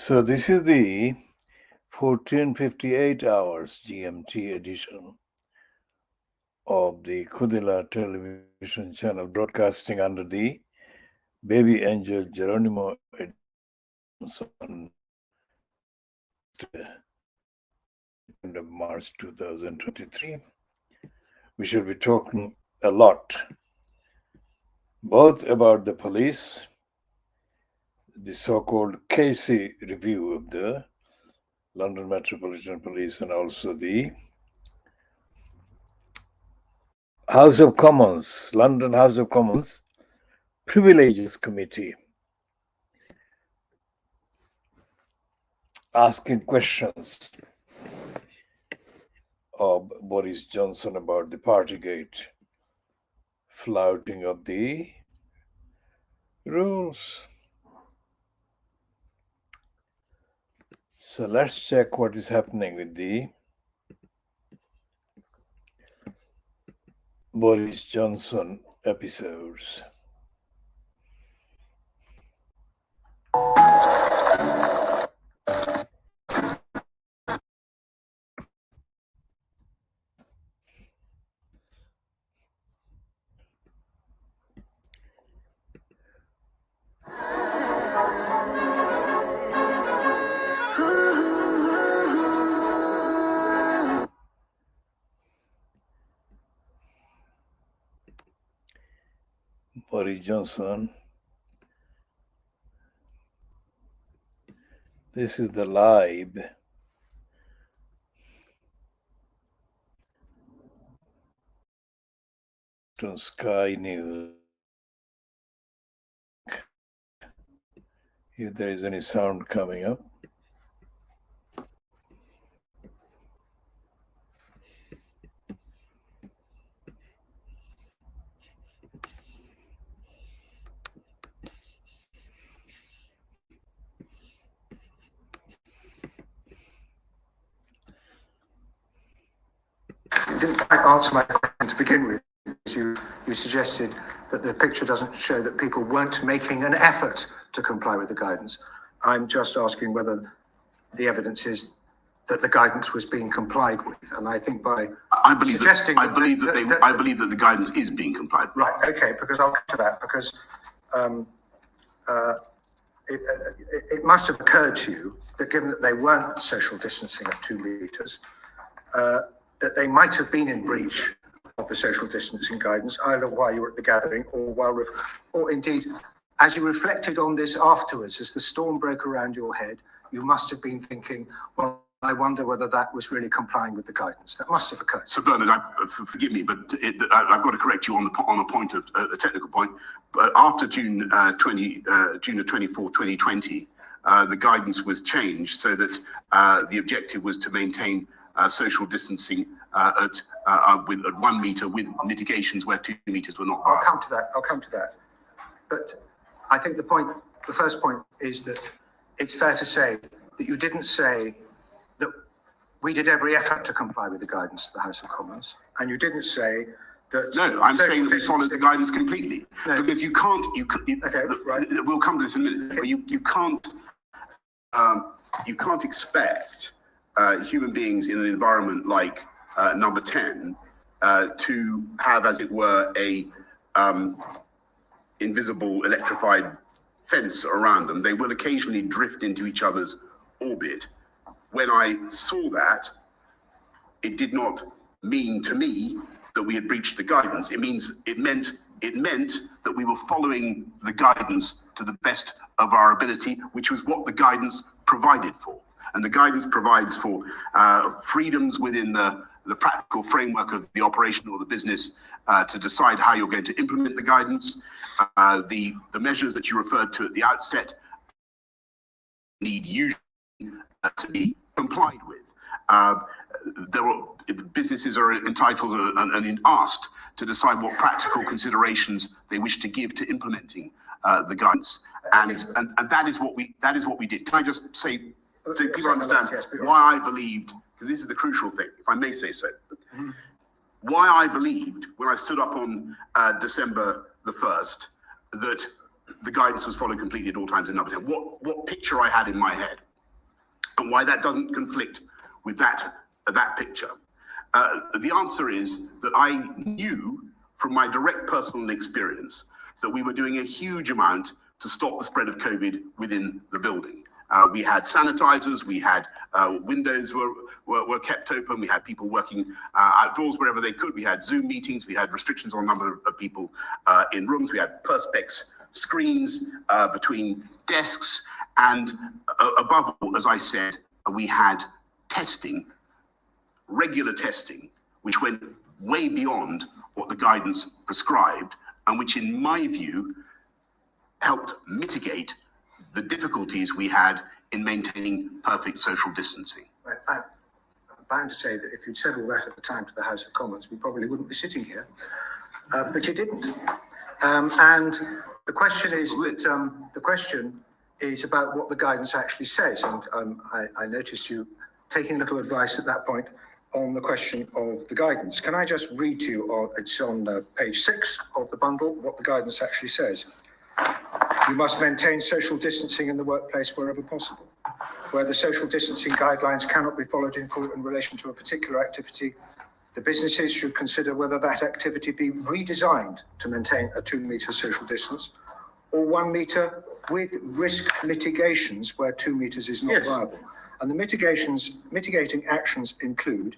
So this is the 14:58 hours GMT edition of the Khoodeelaar television channel, broadcasting under the Baby Angel Geronimo on of March 2023. We shall be talking a lot, both about the police, the so-called Casey review of the London Metropolitan Police, and also the House of Commons, London House of Commons Privileges Committee, asking questions of Boris Johnson about the Partygate, flouting of the rules. So let's check what is happening with the Boris Johnson episodes. Boris Johnson. This is the live on Sky News. If there is any sound coming up. You didn't quite answer my question to begin with. You suggested that the picture doesn't show that people weren't making an effort to comply with the guidance. I'm just asking whether the evidence is that the guidance was being complied with, and I think by suggesting I believe that the guidance is being complied with. Right. Okay. Because I'll come to that. Because it must have occurred to you that, given that they weren't social distancing at 2 meters, that they might have been in breach of the social distancing guidance, either while you were at the gathering or indeed, as you reflected on this afterwards, as the storm broke around your head, you must have been thinking, well, I wonder whether that was really complying with the guidance. That must have occurred. So Bernard, forgive me, but I've got to correct you on a point of a technical point. But after June the 24th, 2020, the guidance was changed so that the objective was to maintain social distancing at 1 meter, with mitigations where 2 meters were not. I'll come to that. But I think the first point is that it's fair to say that you didn't say that we did every effort to comply with the guidance of the House of Commons, and you didn't say that. No, I'm saying that we followed the guidance completely, because you can't. Okay, right. We'll come to this in a minute. Okay. But you can't expect human beings in an environment like number 10 to have, as it were, a invisible electrified fence around them. They will occasionally drift into each other's orbit. When I saw that, it did not mean to me that we had breached the guidance. It meant that we were following the guidance to the best of our ability, which was what the guidance provided for. And the guidance provides for freedoms within the practical framework of the operation or the business to decide how you're going to implement the guidance. The measures that you referred to at the outset need usually to be complied with. Businesses are entitled and asked to decide what practical considerations they wish to give to implementing the guidance, and that is what we did. Can I just say, so people understand why I believed, because this is the crucial thing, if I may say so, why I believed when I stood up on December the 1st that the guidance was followed completely at all times in number 10. What picture I had in my head and why that doesn't conflict with that picture. The answer is that I knew from my direct personal experience that we were doing a huge amount to stop the spread of COVID within the building. We had sanitizers, we had windows were kept open, we had people working outdoors wherever they could, we had Zoom meetings, we had restrictions on number of people in rooms, we had perspex screens between desks, and above all, as I said, we had testing, regular testing, which went way beyond what the guidance prescribed, and which in my view helped mitigate the difficulties we had in maintaining perfect social distancing. I'm bound to say that if you'd said all that at the time to the House of Commons, we probably wouldn't be sitting here, but you didn't. And the question is that the question is about what the guidance actually says. And I noticed you taking a little advice at that point on the question of the guidance. Can I just read to you, it's on page 6 of the bundle, what the guidance actually says. You must maintain social distancing in the workplace wherever possible. Where the social distancing guidelines cannot be followed in full in relation to a particular activity, the businesses should consider whether that activity be redesigned to maintain a 2-meter social distance, or 1 meter with risk mitigations where 2 meters is not viable. And the mitigating actions include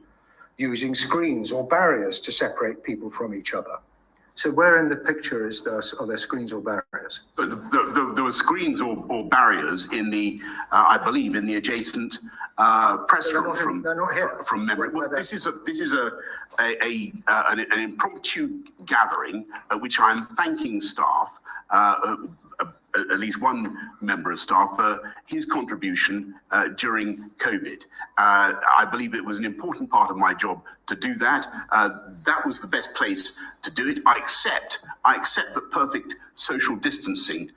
using screens or barriers to separate people from each other. So where in the picture are there screens or barriers? So there were screens or barriers in the, I believe, in the adjacent press room from memory. Well, this is an impromptu gathering at which I'm thanking staff, at least one member of staff, for his contribution during COVID. I believe it was an important part of my job to do that. That was the best place to do it. I accept that perfect social distancing,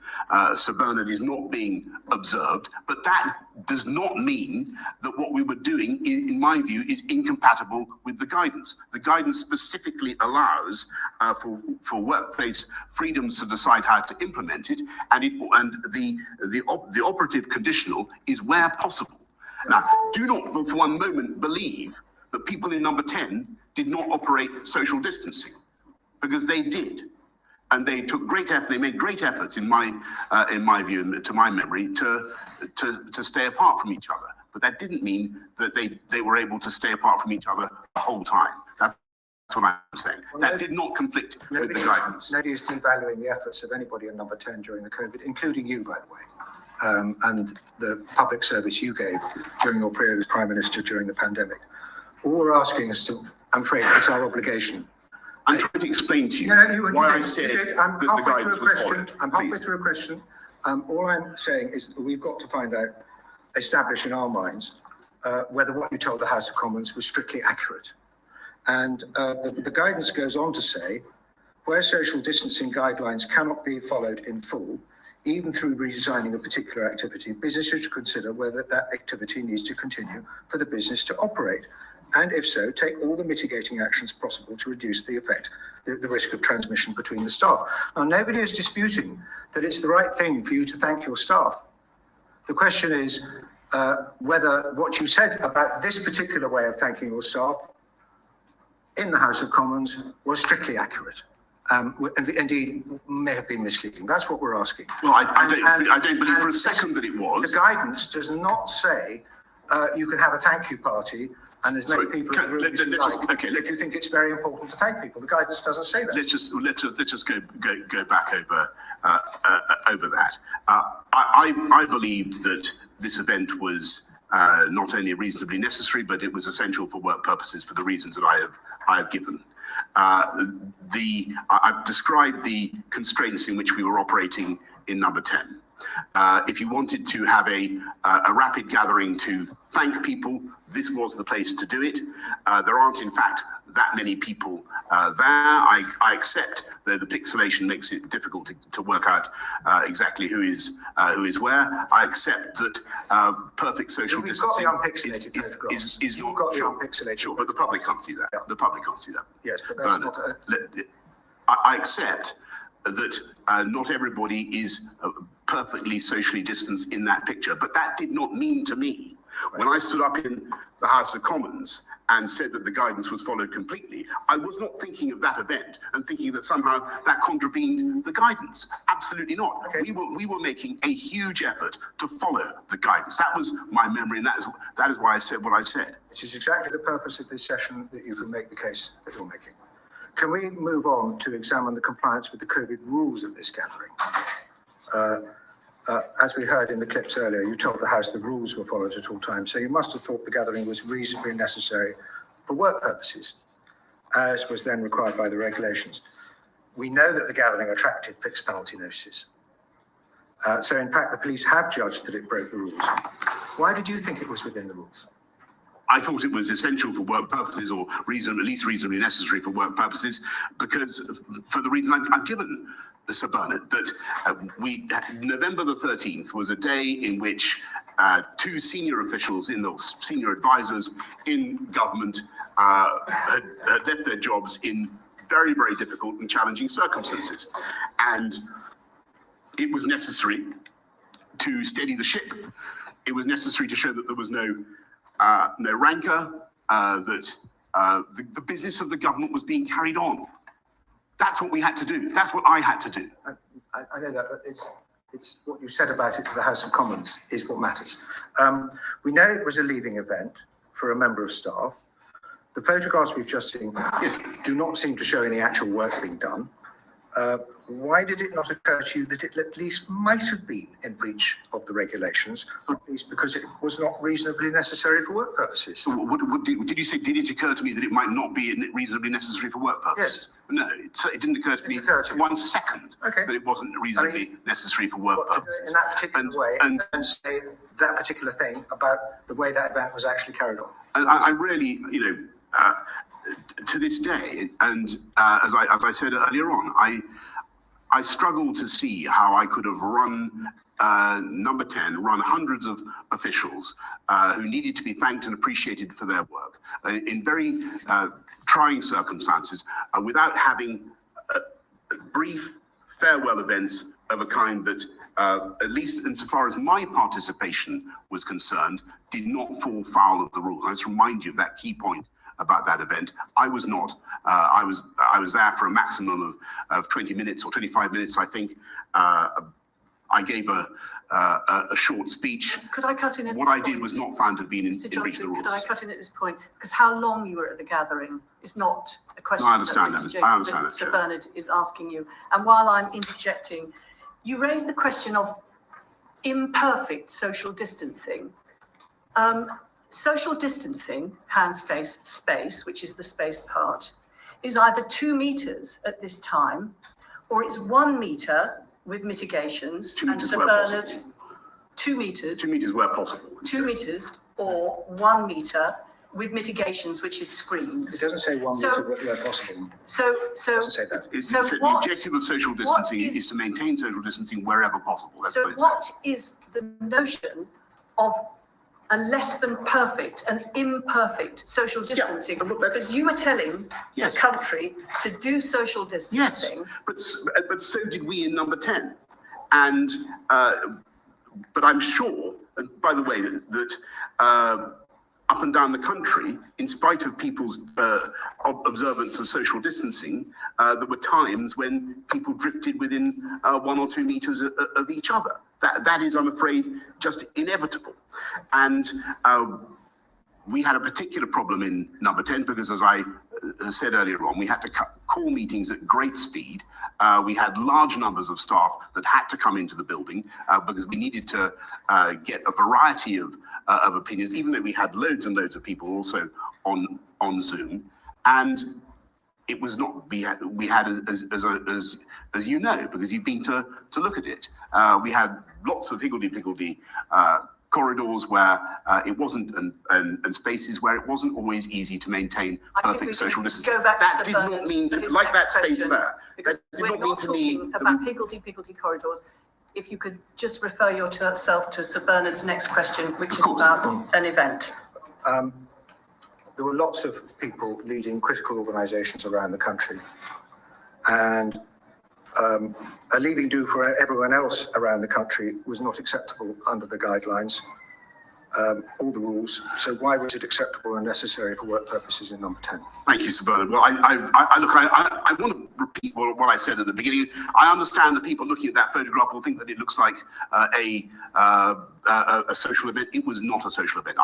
Sir Bernard, is not being observed, but that does not mean that what we were doing, in my view, is incompatible with the guidance. The guidance specifically allows for workplace freedoms to decide how to implement it, and the operative conditional is where possible. Now, do not for one moment believe that people in number 10 did not operate social distancing, because they did. And they took great effort, they made great efforts in my view, and to my memory, to stay apart from each other. But that didn't mean that they were able to stay apart from each other the whole time. That's what I'm saying. Well, that did not conflict with the guidance. Nobody is devaluing the efforts of anybody in number 10 during the COVID, including you, by the way. And the public service you gave during your period as Prime Minister during the pandemic. All we're asking is to, I'm afraid it's our obligation. I'm trying to explain to you why I said that the guidance was followed. I'm halfway through a question. All I'm saying is that we've got to find out, establish in our minds, whether what you told the House of Commons was strictly accurate. And the guidance goes on to say, where social distancing guidelines cannot be followed in full, even through redesigning a particular activity, businesses should consider whether that activity needs to continue for the business to operate. And if so, take all the mitigating actions possible to reduce the risk of transmission between the staff. Now, nobody is disputing that it's the right thing for you to thank your staff. The question is whether what you said about this particular way of thanking your staff in the House of Commons was strictly accurate. And indeed may have been misleading. That's what we're asking. Well, I don't believe for a second that it was. The guidance does not say you can have a thank you party and as many people in the room as you like. If you think it's very important to thank people, the guidance doesn't say that. Let's just go back over that. I believed that this event was not only reasonably necessary, but it was essential for work purposes for the reasons that I have given. I've described the constraints in which we were operating in number 10. If you wanted to have a rapid gathering to thank people, this was the place to do it. There aren't, in fact, that many people there. I accept that the pixelation makes it difficult to work out exactly who is where. I accept that perfect social distancing is not unpixelated. Sure, but the public can't see that. Yeah. The public can't see that. Yes, but that's not. I accept that not everybody is perfectly socially distanced in that picture, but that did not mean to me When I stood up in the House of Commons and said that the guidance was followed completely, I was not thinking of that event and thinking that somehow that contravened the guidance. Absolutely not. Okay. We were making a huge effort to follow the guidance. That was my memory, and that is why I said what I said. This is exactly the purpose of this session, that you can make the case that you're making. Can we move on to examine the compliance with the COVID rules of this gathering? As we heard in the clips earlier, you told the House the rules were followed at all times, so you must have thought the gathering was reasonably necessary for work purposes, as was then required by the regulations. We know that the gathering attracted fixed penalty notices. So in fact, the police have judged that it broke the rules. Why did you think it was within the rules? I thought it was essential for work purposes, or at least reasonably necessary for work purposes, because for the reason I've given, Sir Bernard, that November the 13th was a day in which two senior officials, senior advisors in government had left their jobs in very, very difficult and challenging circumstances. And it was necessary to steady the ship. It was necessary to show that there was no rancor, that the business of the government was being carried on. That's what we had to do. That's what I had to do. I know that, but it's what you said about it to the House of Commons is what matters. We know it was a leaving event for a member of staff. The photographs we've just seen do not seem to show any actual work being done. Why did it not occur to you that it at least might have been in breach of the regulations, at least because it was not reasonably necessary for work purposes? So did you say, did it occur to me that it might not be reasonably necessary for work purposes? Yes. No, it didn't occur to me for 1 second that it wasn't reasonably necessary for work purposes. In that particular way, and say that particular thing about the way that event was actually carried on. And I really, to this day, and as I said earlier on, I struggle to see how I could have run number 10, run hundreds of officials who needed to be thanked and appreciated for their work in very trying circumstances without having brief farewell events of a kind that, at least insofar as my participation was concerned, did not fall foul of the rules. I just remind you of that key point about that event. I was not. I was there for a maximum of 20 minutes or 25 minutes, I think. I gave a short speech. Could I cut in? What I did was not found to have been in breach of the rules. Could I cut in at this point? Because how long you were at the gathering is not a question. No, I understand that that. Mr. I understand that, Sir Chair. Bernard is asking you. And while I'm interjecting, you raised the question of imperfect social distancing. Social distancing, hands, face, space, which is the space part, is either 2 meters at this time, or it's 1 meter with mitigations. 2 meters and where Sir Bernard, possible. 2 meters. 2 meters where possible. 2 meters or 1 meter with mitigations, which is screens. It doesn't say 1 meter where possible. It doesn't say that. The objective of social distancing is to maintain social distancing wherever possible. That's So what it what says. is the notion of a less than perfect, an imperfect social distancing? but that's- Because you were telling Yes. the country to do social Yes, distancing. but so did we in number 10. And but I'm sure, by the way, that up and down the country, in spite of people's observance of social distancing, there were times when people drifted within 1 or 2 meters of each other. That is, I'm afraid, just inevitable. And we had a particular problem in number 10 because, as I said earlier on, we had to call meetings at great speed. We had large numbers of staff that had to come into the building because we needed to get a variety of opinions, even though we had loads and loads of people also on Zoom. And it was not, we had as you know, because you've been to look at it, we had lots of higgledy-piggledy corridors where it wasn't, and spaces where it wasn't always easy to maintain perfect social distancing. That did not mean to, like that space there, that did not mean to me. We're not talking about higgledy-piggledy corridors. If you could just refer yourself to Sir Bernard's next question, which is about an event. There were lots of people leading critical organisations around the country, and a leaving do for everyone else around the country was not acceptable under the guidelines. all the rules. So why was it acceptable and necessary for work purposes in number 10? Thank you, Sir Bernard. Well, I want to repeat what I said at the beginning. I understand that people looking at that photograph will think that it looks like a social event. It was not a social event.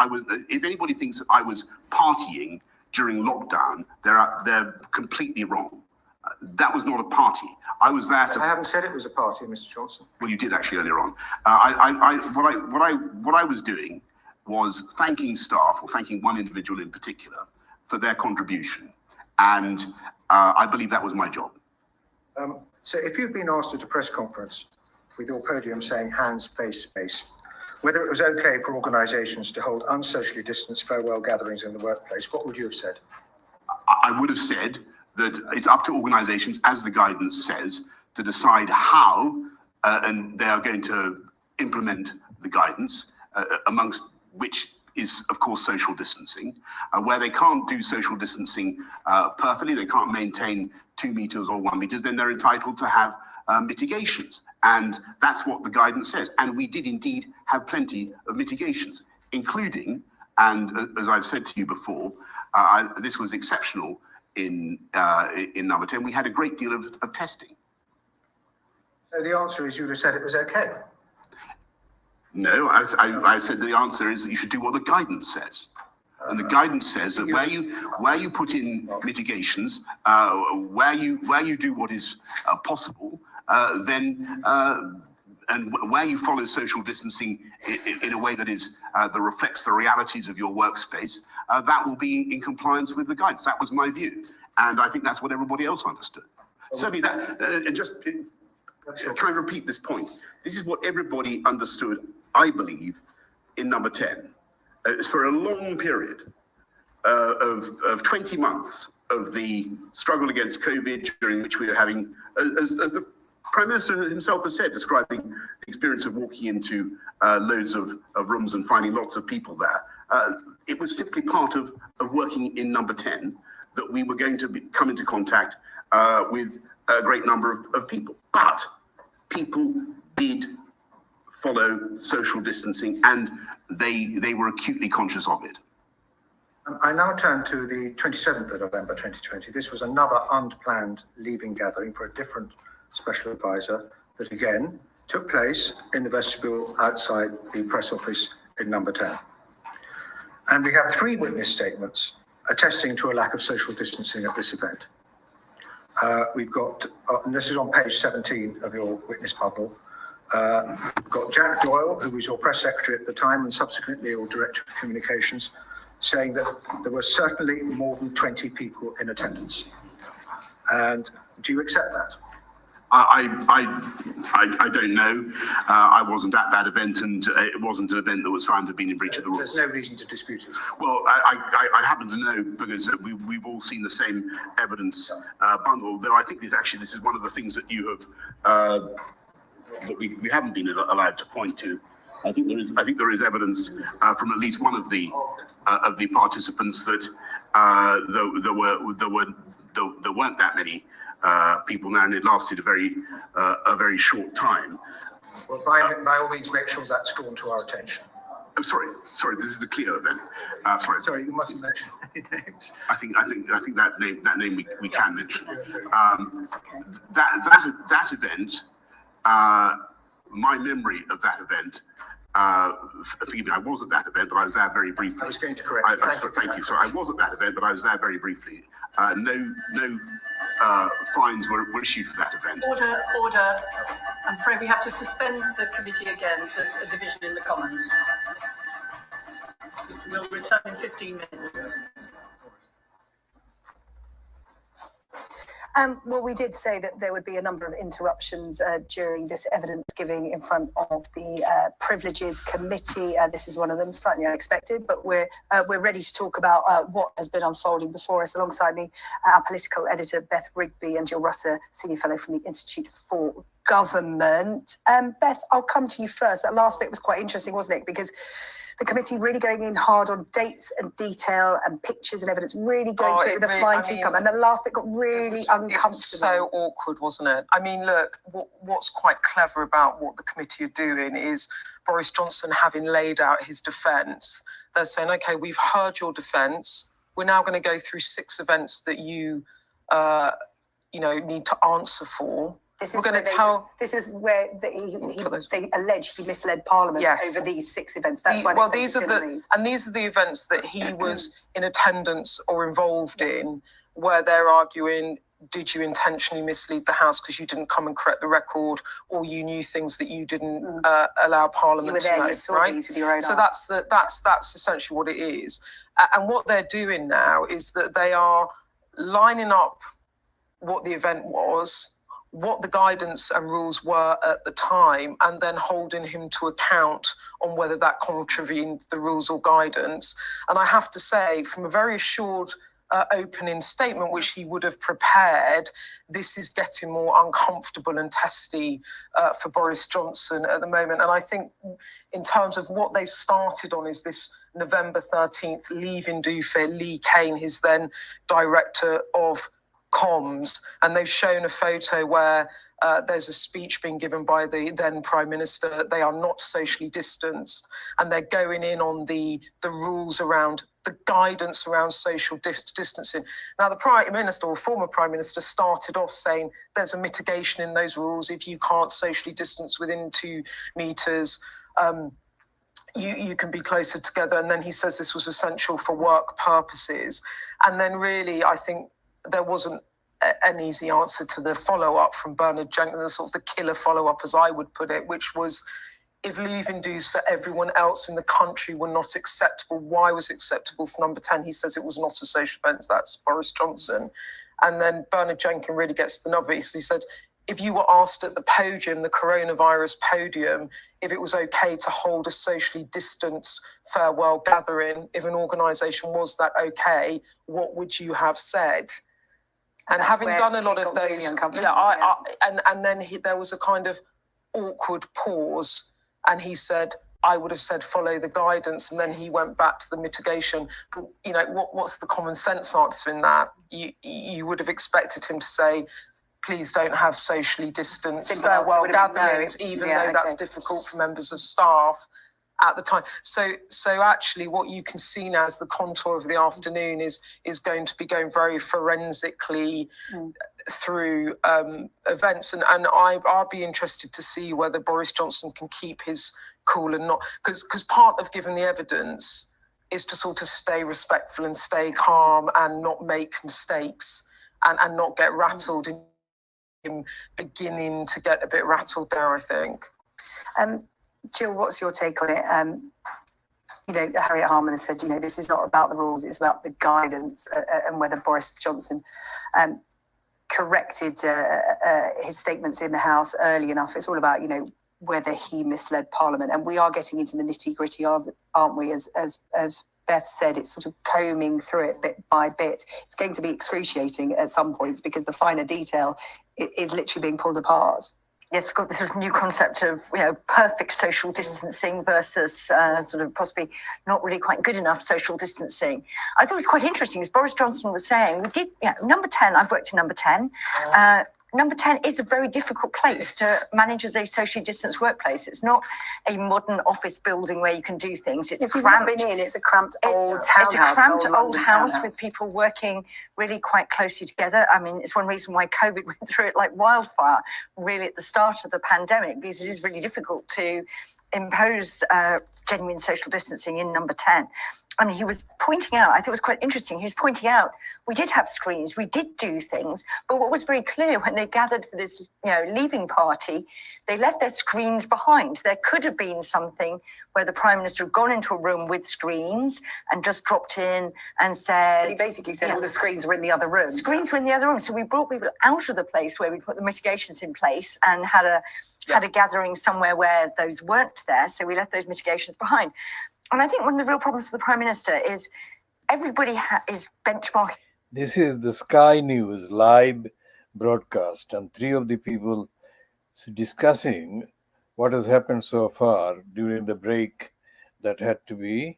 If anybody thinks that I was partying during lockdown, they're completely wrong. That was not a party. I was there to... I haven't said it was a party, Mr. Johnson. Well, you did actually earlier on. What I was doing was thanking staff, or thanking one individual in particular, for their contribution, and I believe that was my job. So if you've been asked at a press conference with your podium saying hands, face, space, whether it was okay for organisations to hold unsocially distanced farewell gatherings in the workplace, what would you have said? I would have said that it's up to organisations, as the guidance says, to decide how, and they are going to implement the guidance, amongst which is, of course, social distancing. Where they can't do social distancing perfectly, they can't maintain 2 meters or 1 meter, then they're entitled to have mitigations. And that's what the guidance says. And we did indeed have plenty of mitigations, including, and as I've said to you before, this was exceptional in number 10, we had a great deal of testing. So the answer is you would have said it was okay? No, I said the answer is that you should do what the guidance says. And the guidance says that where you put in mitigations, where you do what is possible, then and where you follow social distancing in a way that reflects the realities of your workspace, that will be in compliance with the guidance. That was my view, and I think that's what everybody else understood. Certainly that, and just can I repeat this point? This is what everybody understood, I believe, in number 10. It's for a long period of 20 months of the struggle against COVID, during which we were having, as the Prime Minister himself has said, describing the experience of walking into loads of rooms and finding lots of people there. It was simply part of working in number 10 that we were going to come into contact with a great number of people. But people did follow social distancing, and they were acutely conscious of it. I now turn to the 27th of November 2020. This was another unplanned leaving gathering for a different special advisor that again took place in the vestibule outside the press office in number 10. And we have 3 witness statements attesting to a lack of social distancing at this event. We've got, and this is on page 17 of your witness bubble, we've got Jack Doyle, who was your press secretary at the time and subsequently your director of communications, saying that there were certainly more than 20 people in attendance. And do you accept that? I don't know. I wasn't at that event, and it wasn't an event that was found to have been in breach of the rules. There's no reason to dispute it. Well, I happen to know because we've all seen the same evidence bundle. Though I think this is one of the things that you have that we haven't been allowed to point to. I think there is evidence from at least one of the participants that there weren't that many people there, and it lasted a very short time. Well, by all means, make sure that's drawn to our attention. I'm sorry. This is the Clio event. Sorry, you mustn't mention any names. I think that name we can mention. That event. My memory of that event. Forgive me, I was at that event, but I was there very briefly. I was going to correct you. Thank you. So I was at that event, but I was there very briefly. No fines were issued for that event. Order. I'm afraid we have to suspend the committee again. There's a division in the Commons. We'll return in 15 minutes. Well, we did say that there would be a number of interruptions during this evidence giving in front of the Privileges Committee. This is one of them, slightly unexpected, but we're ready to talk about what has been unfolding before us. Alongside me, our political editor, Vedh Rigby, and Jill Rutter, Senior Fellow from the Institute for Government. Vedh, I'll come to you first. That last bit was quite interesting, wasn't it? Because the committee really going in hard on dates and detail and pictures and evidence, really going through it with a fine tooth comb. And the last bit got really uncomfortable. It was so awkward, wasn't it? I mean, look, what's quite clever about what the committee are doing is Boris Johnson having laid out his defence. They're saying, OK, we've heard your defence. We're now going to go through 6 events that you need to answer for. We're going to tell. This is where they allege he misled Parliament over these 6 events. That's why. Well, these are the events that he was in attendance or involved in, where they're arguing, did you intentionally mislead the House because you didn't come and correct the record, or you knew things that you didn't allow Parliament to know? You saw these with your own so eyes. that's essentially what it is. And what they're doing now is that they are lining up what the event was, what the guidance and rules were at the time, and then holding him to account on whether that contravened the rules or guidance. And I have to say, from a very assured opening statement, which he would have prepared, this is getting more uncomfortable and testy for Boris Johnson at the moment. And I think in terms of what they started on is this November 13th leaving Dufit, Lee Kane, his then director of comms, and they've shown a photo where there's a speech being given by the then Prime Minister. They are not socially distanced, and they're going in on the rules around the guidance around social distancing. Now, the Prime Minister or former Prime Minister started off saying there's a mitigation in those rules. If you can't socially distance within 2 meters, you can be closer together. And then he says this was essential for work purposes. And then really, I think there wasn't an easy answer to the follow-up from Bernard Jenkins, sort of the killer follow-up, as I would put it, which was, if leaving dues for everyone else in the country were not acceptable, why was it acceptable for number 10? He says it was not a social event. That's Boris Johnson. And then Bernard Jenkins really gets to the nub of it. He said, if you were asked at the podium, the coronavirus podium, if it was okay to hold a socially distanced farewell gathering, if an organisation was that okay, what would you have said? And having done a lot of those, and then there was a kind of awkward pause, and he said, I would have said follow the guidance, and then he went back to the mitigation. But, what's the common sense answer in that? You would have expected him to say, please don't have socially distanced farewell gatherings, even though that's difficult for members of staff at the time. So actually what you can see now as the contour of the afternoon is going to be going very forensically through events. And I'll be interested to see whether Boris Johnson can keep his cool and not, because part of giving the evidence is to sort of stay respectful and stay calm and not make mistakes and not get rattled, in him beginning to get a bit rattled there, I think. Jill, what's your take on it? Harriet Harman has said, this is not about the rules, it's about the guidance, and whether Boris Johnson corrected his statements in the House early enough. It's all about, whether he misled Parliament. And we are getting into the nitty gritty, aren't we? As Beth said, it's sort of combing through it bit by bit. It's going to be excruciating at some points because the finer detail is literally being pulled apart. Yes, we've got this sort of new concept of, perfect social distancing versus sort of possibly not really quite good enough social distancing. I thought it was quite interesting, as Boris Johnson was saying, we did, number 10, I've worked in number 10. Number 10 is a very difficult place to manage as a socially distanced workplace. It's not a modern office building where you can do things. It's cramped. It's a cramped old townhouse. It's a cramped old house with people working really quite closely together. I mean, it's one reason why COVID went through it like wildfire, really at the start of the pandemic, because it is really difficult to impose genuine social distancing in number 10. I mean, he was pointing out, I thought it was quite interesting, he was pointing out, we did have screens, we did do things, but what was very clear when they gathered for this, leaving party, they left their screens behind. There could have been something where the Prime Minister had gone into a room with screens and just dropped in and said... But he basically said all the screens were in the other room. Screens were in the other room, so we brought people out of the place where we put the mitigations in place and had a gathering somewhere where those weren't there, so we left those mitigations behind. And I think one of the real problems for the Prime Minister is everybody is benchmarking. This is the Sky News live broadcast, and 3 of the people discussing what has happened so far during the break that had to be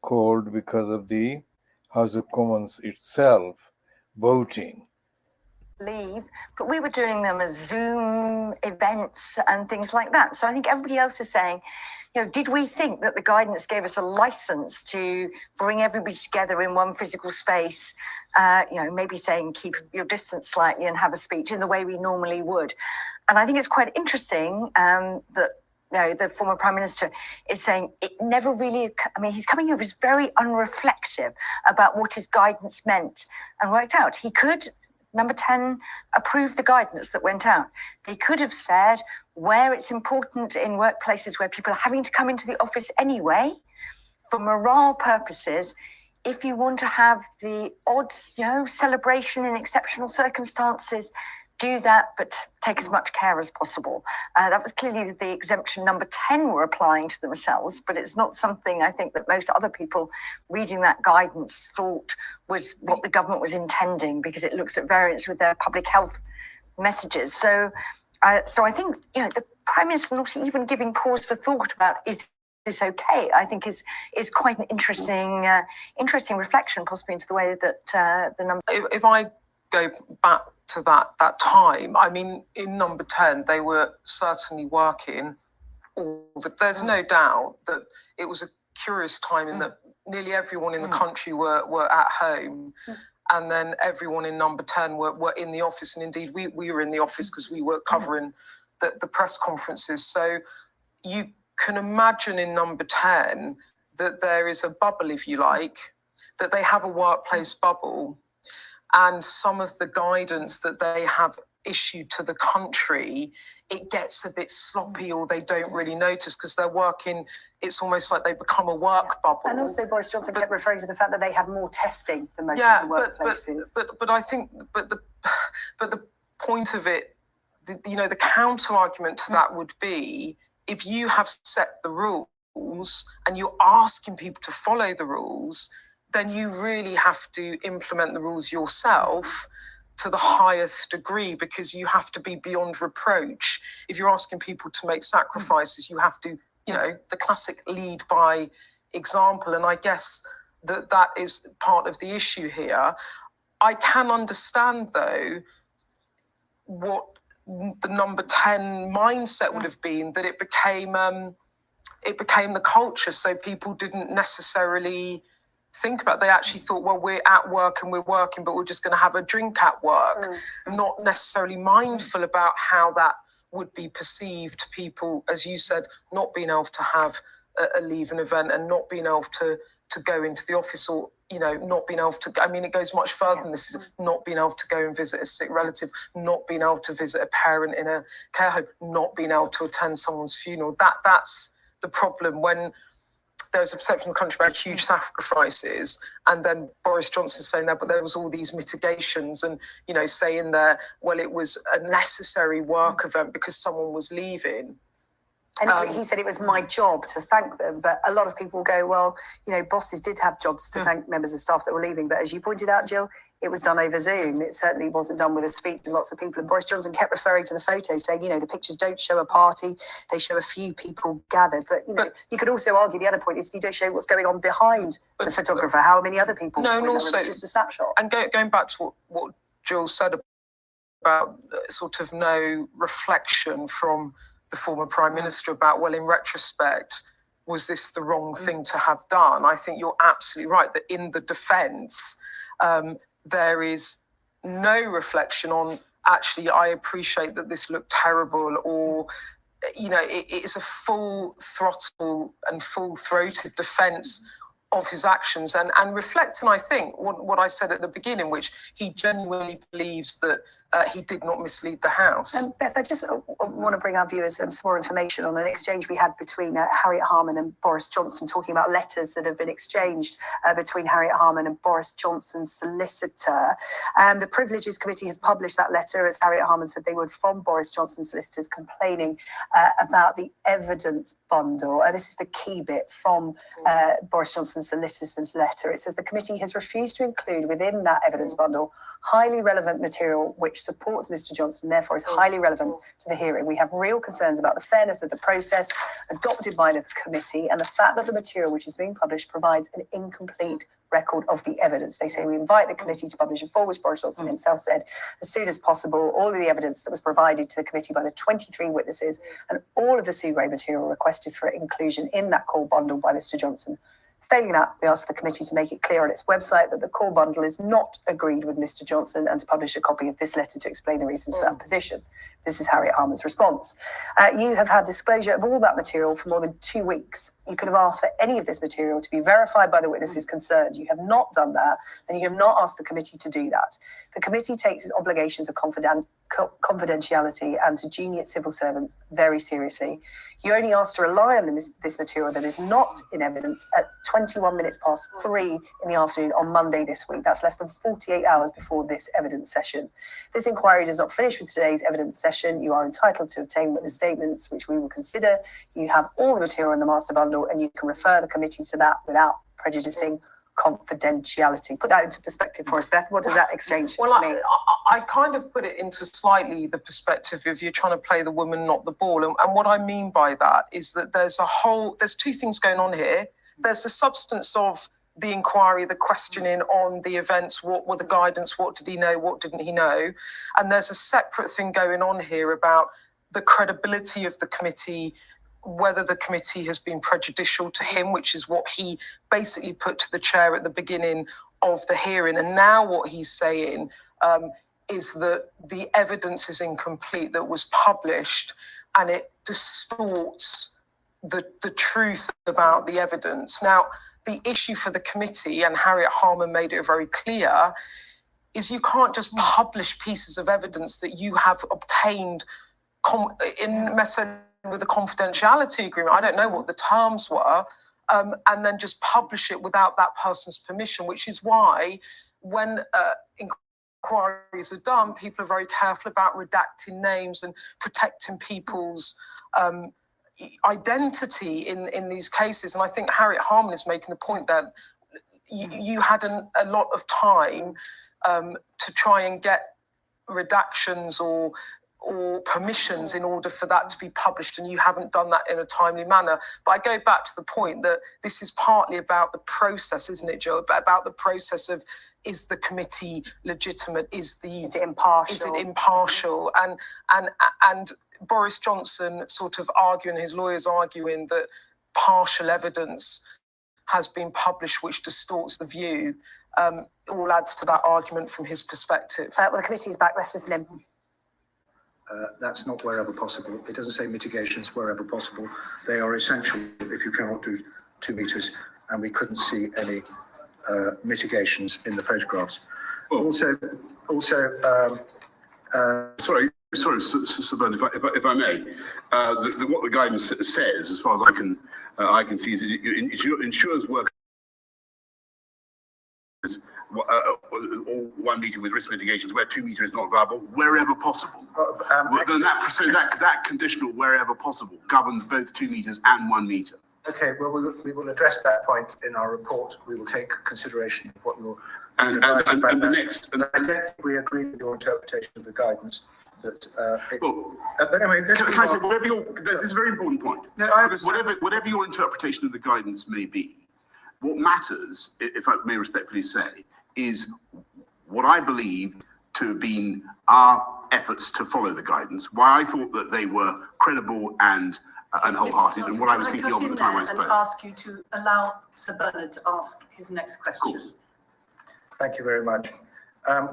called because of the House of Commons itself voting. Leave, but we were doing them as Zoom events and things like that. So I think everybody else is saying, did we think that the guidance gave us a license to bring everybody together in one physical space, maybe saying keep your distance slightly and have a speech in the way we normally would? And I think it's quite interesting that the former Prime Minister is saying it never really, he's coming over as very unreflective about what his guidance meant and worked out. He could, number 10, approve the guidance that went out. They could have said where it's important in workplaces where people are having to come into the office anyway, for morale purposes, if you want to have the odd, celebration in exceptional circumstances, do that, but take as much care as possible. That was clearly the exemption number 10 were applying to themselves, but it's not something I think that most other people reading that guidance thought was what the government was intending, because it looks at variance with their public health messages. So I think, the Prime Minister not even giving pause for thought about is this okay, I think is quite an interesting reflection, possibly into the way that the number. If I go back to that time, in number 10, they were certainly working. There's no doubt that it was a curious time in that nearly everyone in the country were at home, and then everyone in number 10 were in the office, and indeed we were in the office because we were covering the press conferences. So you can imagine in number 10 that there is a bubble, if you like, that they have a workplace bubble. And some of the guidance that they have issued to the country, it gets a bit sloppy, or they don't really notice because they're working. It's almost like they become a work bubble. And also Boris Johnson kept referring to the fact that they have more testing than most of the workplaces. But I think, the point of it, the counter argument to that would be, if you have set the rules and you're asking people to follow the rules, then you really have to implement the rules yourself to the highest degree, because you have to be beyond reproach. If you're asking people to make sacrifices, you have to, the classic lead by example. And I guess that is part of the issue here. I can understand, though, what the number 10 mindset would have been, that it became the culture. So people didn't necessarily think about, they actually thought, well, we're at work and we're working, but we're just going to have a drink at work, not necessarily mindful about how that would be perceived to people, as you said, not being able to have a leave an event and not being able to go into the office, or not being able to, it goes much further than this, is not being able to go and visit a sick relative, not being able to visit a parent in a care home, not being able to attend someone's funeral. That's the problem, when there's a perception in the country about huge sacrifices, and then Boris Johnson saying that, but there was all these mitigations, and saying there, well, it was a necessary work event because someone was leaving. And he said it was my job to thank them, but a lot of people go, well, bosses did have jobs to thank members of staff that were leaving, but as you pointed out, Jill, it was done over Zoom. It certainly wasn't done with a speech with lots of people. And Boris Johnson kept referring to the photos, saying, the pictures don't show a party, they show a few people gathered. But you could also argue the other point is you don't show what's going on behind the photographer. How many other people? No, and also it's just a snapshot. And going back to what Jill said about sort of no reflection from the former Prime Minister about, well, in retrospect, was this the wrong thing to have done? I think you're absolutely right that in the defence, there is no reflection on, actually, I appreciate that this looked terrible, or, it is a full throttle and full-throated defence of his actions, and reflecting, I think, what I said at the beginning, which he genuinely believes that he did not mislead the House. And Beth, I just want to bring our viewers some more information on an exchange we had between Harriet Harman and Boris Johnson, talking about letters that have been exchanged between Harriet Harman and Boris Johnson's solicitor. The Privileges Committee has published that letter, as Harriet Harman said they would, from Boris Johnson's solicitors, complaining about the evidence bundle. This is the key bit from Boris Johnson's solicitor's letter. It says the committee has refused to include within that evidence bundle highly relevant material which supports Mr. Johnson, therefore is highly relevant to the hearing. We have real concerns about the fairness of the process adopted by the committee and the fact that the material which is being published provides an incomplete record of the evidence. They say we invite the committee to publish a full, which Boris Johnson himself said, as soon as possible, all of the evidence that was provided to the committee by the 23 witnesses and all of the Sue Gray material requested for inclusion in that call bundle by Mr. Johnson. Failing that, we ask the committee to make it clear on its website that the call bundle is not agreed with Mr. Johnson and to publish a copy of this letter to explain the reasons for that position. This is Harriet Harman's response. You have had disclosure of all that material for more than 2 weeks. You could have asked for any of this material to be verified by the witnesses concerned. You have not done that, and you have not asked the committee to do that. The committee takes its obligations of confidentiality and to junior civil servants very seriously. You only asked to rely on this material that is not in evidence at 3 in the afternoon on Monday this week. That's less than 48 hours before this evidence session. This inquiry does not finish with today's evidence session. You are entitled to obtain witness statements, which we will consider. You have all the material in the master bundle, and you can refer the committee to that without prejudicing confidentiality. Put that into perspective for us, Beth. What does that exchange mean? I kind of put it into slightly the perspective of you're trying to play the woman, not the ball. And what I mean by that is that there's two things going on here. There's the substance of the inquiry, the questioning on the events, what were the guidance, what did he know, what didn't he know? And there's a separate thing going on here about the credibility of the committee, whether the committee has been prejudicial to him, which is what he basically put to the chair at the beginning of the hearing. And now what he's saying is that the evidence is incomplete that was published, and it distorts the truth about the evidence. Now, the issue for the committee, and Harriet Harman made it very clear, is you can't just publish pieces of evidence that you have obtained in message with a confidentiality agreement. I don't know what the terms were, and then just publish it without that person's permission, which is why when inquiries are done, people are very careful about redacting names and protecting people's identity in these cases. And I think Harriet Harman is making the point that you had a lot of time to try and get redactions or permissions in order for that to be published, and you haven't done that in a timely manner. But I go back to the point that this is partly about the process, isn't it, Joe? About the process of, is the committee legitimate? Is it impartial? And Boris Johnson sort of arguing, his lawyers arguing that partial evidence has been published which distorts the view, all adds to that argument from his perspective. Well, the committee is back. Let's listen in. That's not wherever possible. It doesn't say mitigations wherever possible. They are essential if you cannot do 2 meters, and we couldn't see any mitigations in the photographs. Oh. Also, Sorry, Sir Bernard, if I may, what the guidance says, as far as I can see, is that it ensures work or 1 meter with risk mitigations where 2 meter is not viable wherever possible. That conditional wherever possible governs both 2 meters and 1 meter. Okay, well, we will address that point in our report. We will take consideration of what you're and the next. And I don't think we agree with your interpretation of the guidance. That but I mean, can I say this is a very important point. No, because whatever your interpretation of the guidance may be, what matters, if I may respectfully say, is what I believe to have been our efforts to follow the guidance, why I thought that they were credible and wholehearted, and what I was thinking of at the time I spoke. And ask you to allow Sir Bernard to ask his next question. Of course. Thank you very much.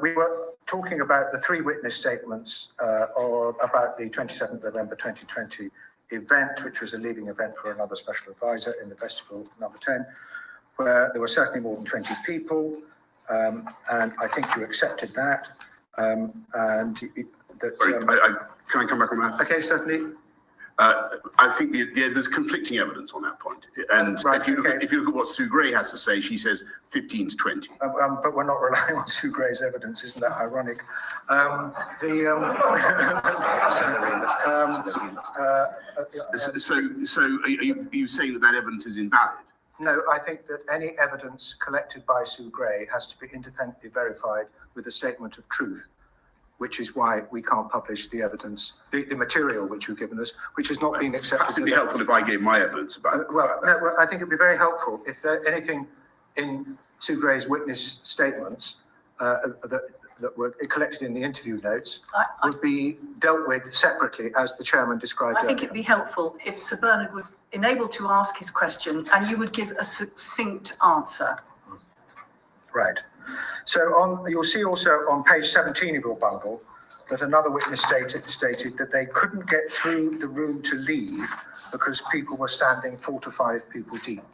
We were talking about the 3 witness statements about the 27th November 2020 event, which was a leaving event for another special advisor in the vestibule number 10, where there were certainly more than 20 people, and I think you accepted that. Sorry, can I come back on that? Okay, certainly. I think there's conflicting evidence on that point, and Right, if you look okay. at what Sue Gray has to say, she says 15 to 20. But we're not relying on Sue Gray's evidence, isn't that ironic? So are you saying that evidence is invalid? No, I think that any evidence collected by Sue Gray has to be independently verified with a statement of truth, which is why we can't publish the evidence, the material which you've given us, which has not been accepted. Perhaps it'd be helpful if I gave my evidence about it. Well, I think it'd be very helpful if there anything in Sue Gray's witness statements that were collected in the interview notes would be dealt with separately, as the chairman described I think earlier. it'd be helpful if Sir Bernard was enabled to ask his question and you would give a succinct answer. Right. So you'll see also on page 17 of your bundle that another witness stated that they couldn't get through the room to leave because people were standing 4 to 5 people deep.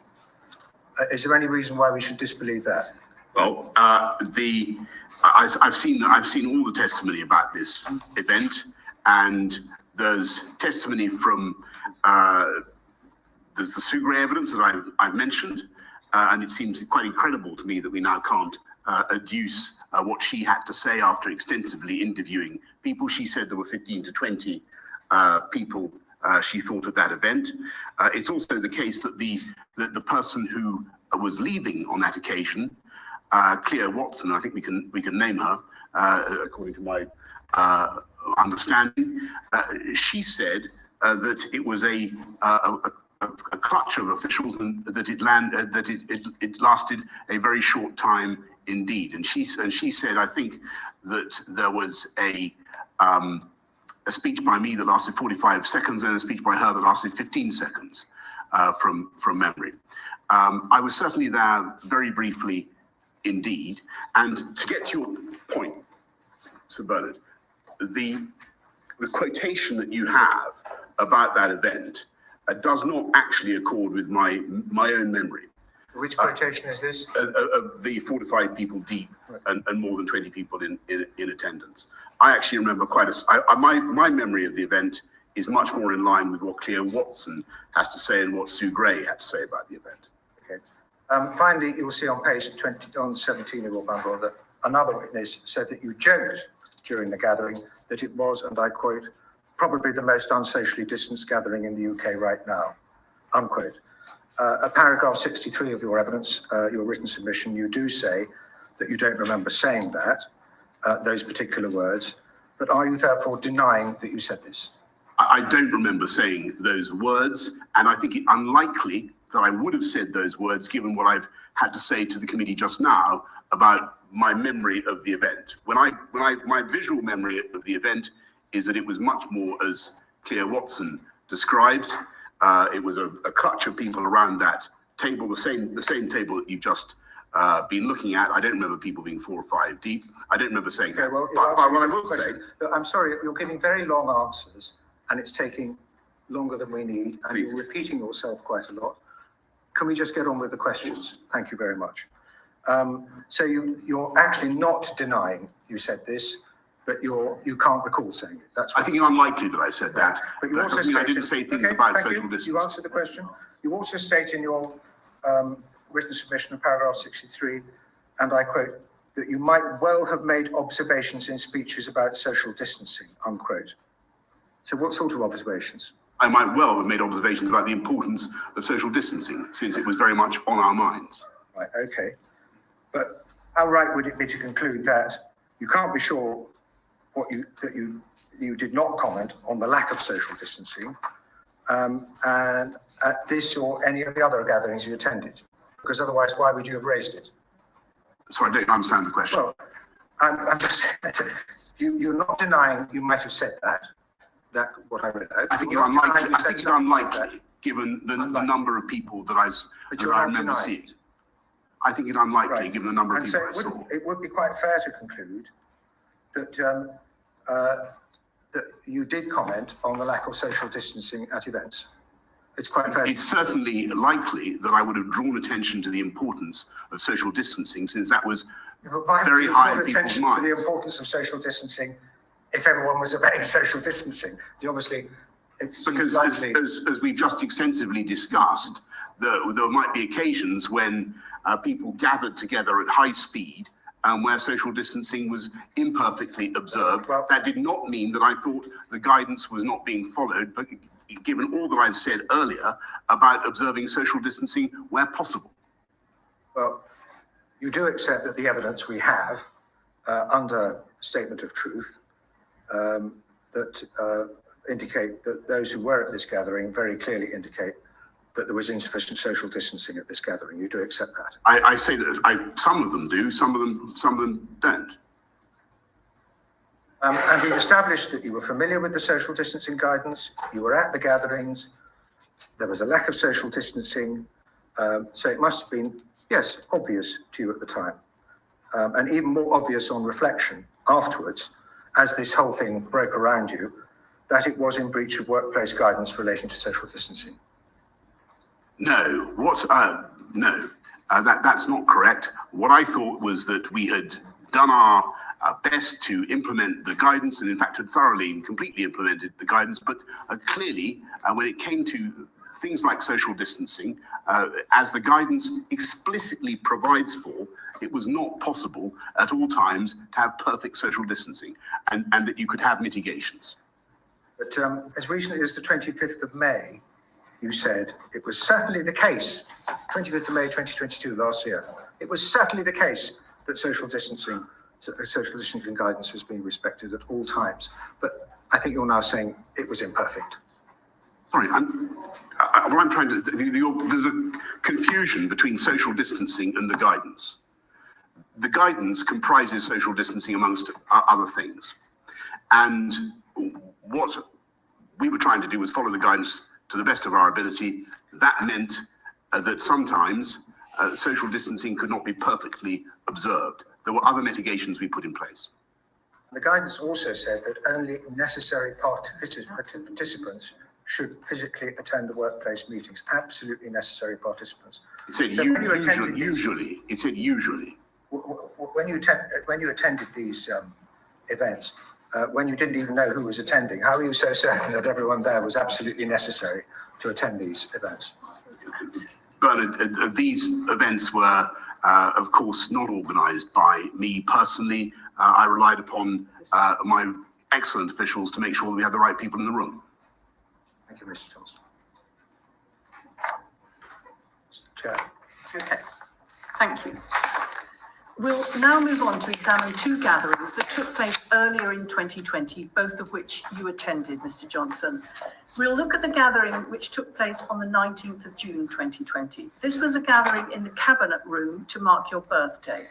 Is there any reason why we should disbelieve that? Well, I've seen all the testimony about this event, and there's testimony from there's the Sue Gray evidence that I've mentioned, and it seems quite incredible to me that we now can't adduce what she had to say after extensively interviewing people. She said there were 15 to 20 people she thought at that event. It's also the case that the person who was leaving on that occasion, Cleo Watson, I think we can name her, according to my understanding. She said that it was a clutch of officials, and that it lasted a very short time indeed. And she said, I think that there was a speech by me that lasted 45 seconds and a speech by her that lasted 15 seconds from memory. I was certainly there very briefly indeed. And to get to your point, Sir Bernard, the quotation that you have about that event does not actually accord with my own memory. Which quotation is this? Of the 4 to 5 people deep and more than 20 people in attendance. I actually remember my memory of the event is much more in line with what Cleo Watson has to say and what Sue Gray had to say about the event. Okay. Finally, you'll see on page 17 of your bundle that another witness said that you joked during the gathering that it was, and I quote, probably the most unsocially distanced gathering in the UK right now, unquote. At paragraph 63 of your evidence, your written submission, you do say that you don't remember saying that, those particular words, but are you therefore denying that you said this? I don't remember saying those words, and I think it unlikely that I would have said those words given what I've had to say to the committee just now about my memory of the event. My visual memory of the event is that it was much more as Cleo Watson describes. It was a clutch of people around that table, the same table that you've just been looking at. I don't remember people being 4 or 5 deep. I don't remember saying that. Well, but what I will say, I'm sorry, you're giving very long answers, and it's taking longer than we need, and you're repeating yourself quite a lot. Can we just get on with the questions? Thank you very much. So you're actually not denying you said this, but you can't recall saying it. That's I think it's unlikely that I said that. But you also I didn't say things about social distance. You answered the question. You also state in your written submission of paragraph 63, and I quote, that you might well have made observations in speeches about social distancing, unquote. So what sort of observations? I might well have made observations about the importance of social distancing, since it was very much on our minds. Right, okay. But how right would it be to conclude that you can't be sure that you did not comment on the lack of social distancing and at this or any of the other gatherings you attended? Because otherwise, why would you have raised it? Sorry, I don't understand the question. Well, I'm just you're not denying you might have said that what I read out. I think it's unlikely, given the number of people that I remember seeing. I think it's unlikely, given the number of people I saw. It would be quite fair to conclude that that you did comment on the lack of social distancing at events. It's quite fair. It's certainly likely that I would have drawn attention to the importance of social distancing, since that was very high in people's minds. To the importance of social distancing, if everyone was obeying social distancing, obviously it's because as we've just extensively discussed, there might be occasions when people gathered together at high speed and where social distancing was imperfectly observed. Well, that did not mean that I thought the guidance was not being followed, but given all that I've said earlier about observing social distancing where possible. Well, you do accept that the evidence we have under statement of truth that indicate that those who were at this gathering very clearly indicate that there was insufficient social distancing at this gathering. You do accept that? I say that some of them do, some of them don't. And we've established that you were familiar with the social distancing guidance, you were at the gatherings, there was a lack of social distancing, so it must have been, yes, obvious to you at the time, and even more obvious on reflection afterwards, as this whole thing broke around you, that it was in breach of workplace guidance relating to social distancing. No, that's not correct. What I thought was that we had done our best to implement the guidance, and in fact had thoroughly and completely implemented the guidance, but clearly when it came to things like social distancing, as the guidance explicitly provides for, it was not possible at all times to have perfect social distancing, and that you could have mitigations. But as recently as the 25th of May, you said it was certainly the case, 25th of May 2022, last year, it was certainly the case that social distancing guidance was being respected at all times. But I think you're now saying it was imperfect. Sorry, what I'm trying to, there's a confusion between social distancing and the guidance. The guidance comprises social distancing amongst other things. And what we were trying to do was follow the guidance to the best of our ability. That meant that sometimes social distancing could not be perfectly observed. There were other mitigations we put in place. The guidance also said that only necessary participants should physically attend the workplace meetings, absolutely necessary participants. It said So usually. It said usually. When you attended these events, when you didn't even know who was attending, how are you so certain that everyone there was absolutely necessary to attend these events? Bernard, these events were, of course, not organised by me personally. I relied upon my excellent officials to make sure that we had the right people in the room. Thank you, Mr. Johnson. Mr. Chair. Okay, thank you. We'll now move on to examine two gatherings that took place earlier in 2020, both of which you attended, Mr. Johnson. We'll look at the gathering which took place on the 19th of June 2020. This was a gathering in the Cabinet Room to mark your birthday.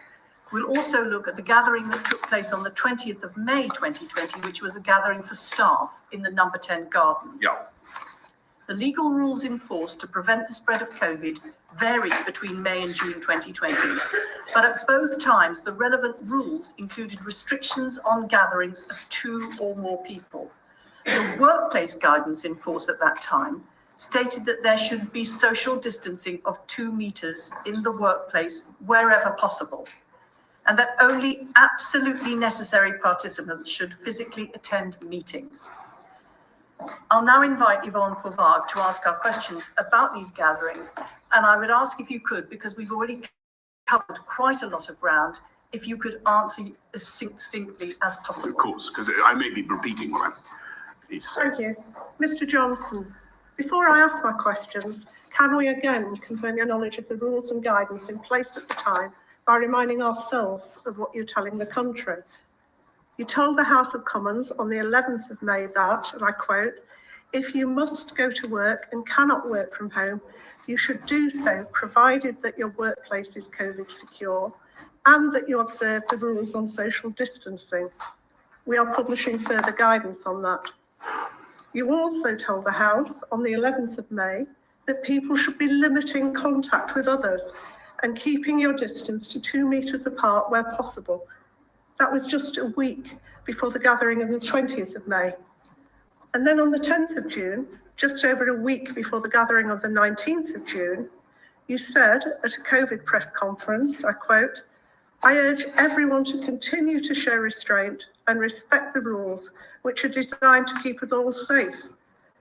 We'll also look at the gathering that took place on the 20th of May 2020, which was a gathering for staff in the number 10 garden. Yeah. The legal rules in force to prevent the spread of COVID varied between May and June 2020, but at both times the relevant rules included restrictions on gatherings of 2 or more people. The workplace guidance in force at that time stated that there should be social distancing of 2 meters in the workplace wherever possible, and that only absolutely necessary participants should physically attend meetings. I'll now invite Yvonne Fauvard to ask our questions about these gatherings, and I would ask if you could, because we've already covered quite a lot of ground, if you could answer as succinctly as possible. Of course, because I may be repeating what I need to say. Thank you. Mr. Johnson, before I ask my questions, can we again confirm your knowledge of the rules and guidance in place at the time by reminding ourselves of what you're telling the country? You told the House of Commons on the 11th of May that, and I quote, "If you must go to work and cannot work from home, you should do so provided that your workplace is COVID secure and that you observe the rules on social distancing." We are publishing further guidance on that. You also told the House on the 11th of May that people should be limiting contact with others and keeping your distance to 2 meters apart where possible. That was just a week before the gathering of the 20th of May. And then on the 10th of June, just over a week before the gathering of the 19th of June, you said at a COVID press conference, I quote, "I urge everyone to continue to show restraint and respect the rules which are designed to keep us all safe.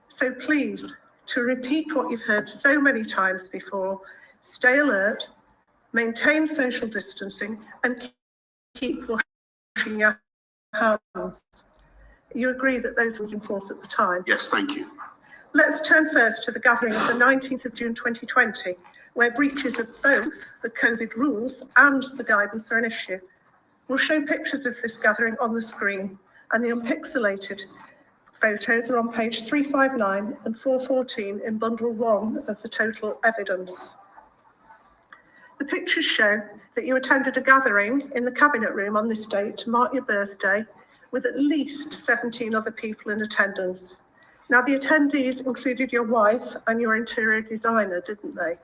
So please, to repeat what you've heard so many times before, stay alert, maintain social distancing and keep washing your hands." You agree that those were in force at the time? Yes, thank you. Let's turn first to the gathering of the 19th of June 2020, where breaches of both the COVID rules and the guidance are an issue. We'll show pictures of this gathering on the screen. and the unpixelated photos are on page 359 and 414 in bundle 1 of the total evidence. The pictures show that you attended a gathering in the cabinet room on this date to mark your birthday with at least 17 other people in attendance. Now, the attendees included your wife and your interior designer, didn't they?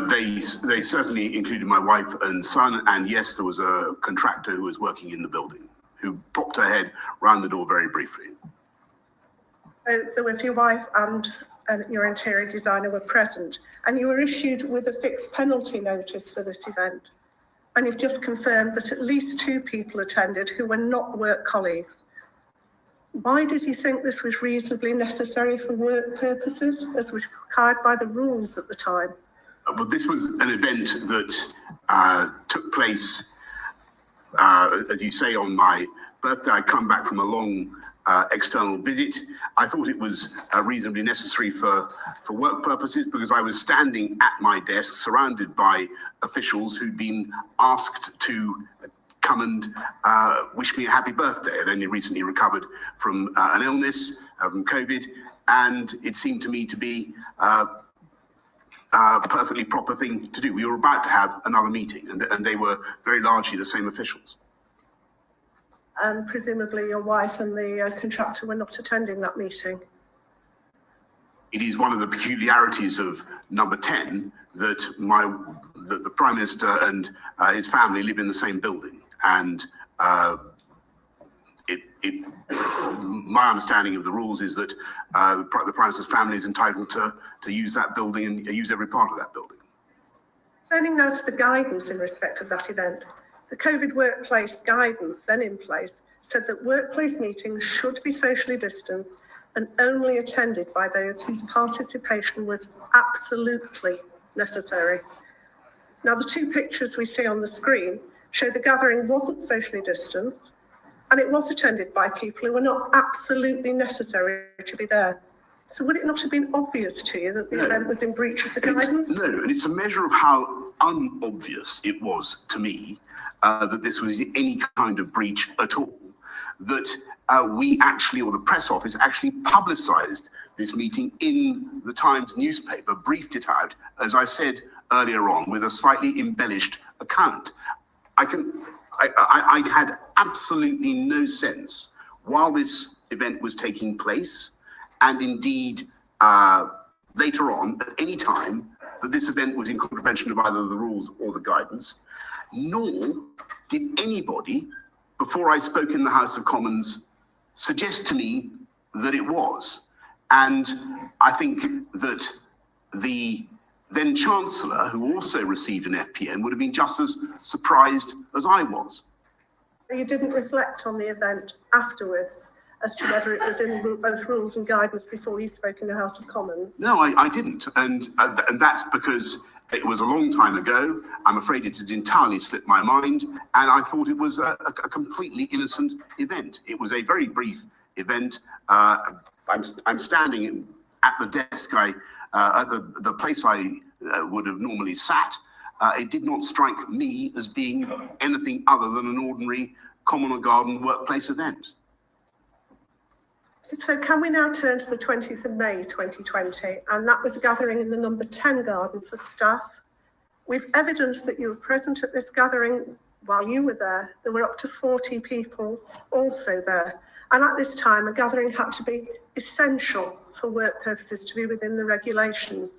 They certainly included my wife and son, and yes, there was a contractor who was working in the building who popped her head round the door very briefly. So there was your wife and your interior designer were present, and you were issued with a fixed penalty notice for this event. And you've just confirmed that at least 2 people attended who were not work colleagues. Why did you think this was reasonably necessary for work purposes, as was required by the rules at the time? But this was an event that took place, as you say, on my birthday. I'd come back from a long external visit. I thought it was reasonably necessary for work purposes because I was standing at my desk surrounded by officials who'd been asked to come and wish me a happy birthday. I'd only recently recovered from an illness, from COVID, and it seemed to me to be a perfectly proper thing to do. We were about to have another meeting, and they were very largely the same officials. And presumably your wife and the contractor were not attending that meeting. It is one of the peculiarities of number 10 that the Prime Minister and his family live in the same building. And my understanding of the rules is that the Prime Minister's family is entitled to use that building and use every part of that building. Turning now to the guidance in respect of that event. The COVID workplace guidance then in place said that workplace meetings should be socially distanced and only attended by those whose participation was absolutely necessary. Now, the 2 pictures we see on the screen show the gathering wasn't socially distanced and it was attended by people who were not absolutely necessary to be there. So would it not have been obvious to you that the event was in breach of the guidance? No, and it's a measure of how unobvious it was to me that this was any kind of breach at all, that we actually, or the press office actually publicised this meeting in the Times newspaper, briefed it out, as I said earlier on, with a slightly embellished account. I had absolutely no sense while this event was taking place, and indeed later on, at any time, that this event was in contravention of either the rules or the guidance, nor did anybody, before I spoke in the House of Commons, suggest to me that it was. And I think that the then Chancellor, who also received an FPN, would have been just as surprised as I was. You didn't reflect on the event afterwards as to whether it was in both rules and guidance before you spoke in the House of Commons? No, I didn't. And that's because it was a long time ago. I'm afraid it had entirely slipped my mind, and I thought it was a completely innocent event. It was a very brief event. I'm standing at the desk, at the place I would have normally sat. It did not strike me as being anything other than an ordinary common or garden workplace event. So can we now turn to the 20th of May 2020, and that was a gathering in the number 10 garden for staff. We've evidence that you were present at this gathering while you were there. There were up to 40 people also there. And at this time, a gathering had to be essential for work purposes to be within the regulations.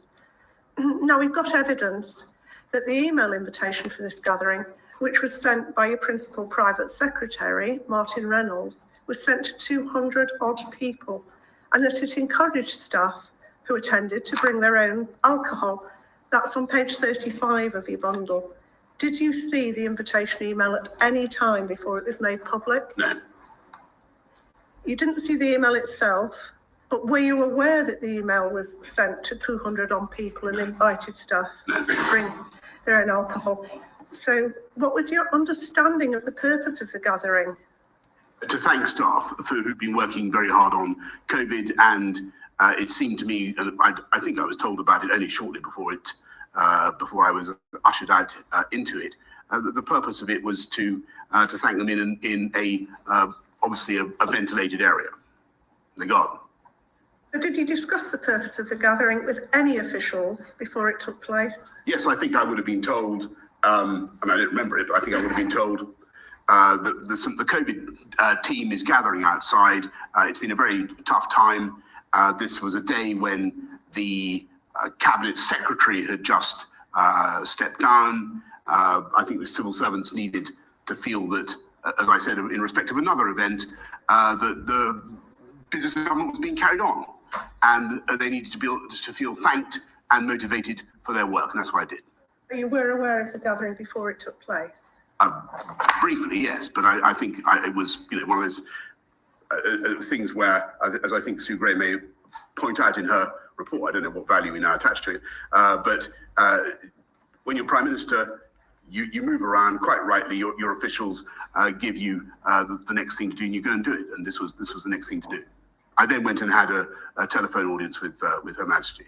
Now, we've got evidence that the email invitation for this gathering, which was sent by your principal private secretary, Martin Reynolds, was sent to 200 odd people, and that it encouraged staff who attended to bring their own alcohol. That's on page 35 of your bundle. Did you see the invitation email at any time before it was made public? No. You didn't see the email itself, but were you aware that the email was sent to 200 odd people and invited staff to bring their own alcohol? So what was your understanding of the purpose of the gathering? To thank staff who've been working very hard on COVID, and it seemed to me, and I think I was told about it only shortly before I was ushered out into it. The purpose of it was to thank them in a obviously a ventilated area, the garden. But did you discuss the purpose of the gathering with any officials before it took place? Yes, I think I would have been told, I mean, I don't remember it, but I think I would have been told that the COVID team is gathering outside. It's been a very tough time. This was a day when the cabinet secretary had just stepped down. I think the civil servants needed to feel that, as I said, in respect of another event, that the business of government was being carried on, and they needed to be able to feel thanked and motivated for their work, and that's what I did. You were aware of the gathering before it took place? Briefly, yes, but I think it was, one of those things where, as I think Sue Gray may point out in her report, I don't know what value we now attach to it, but when you're Prime Minister, you move around, quite rightly, your officials give you the next thing to do, and you go and do it, and this was the next thing to do. I then went and had a telephone audience with Her Majesty.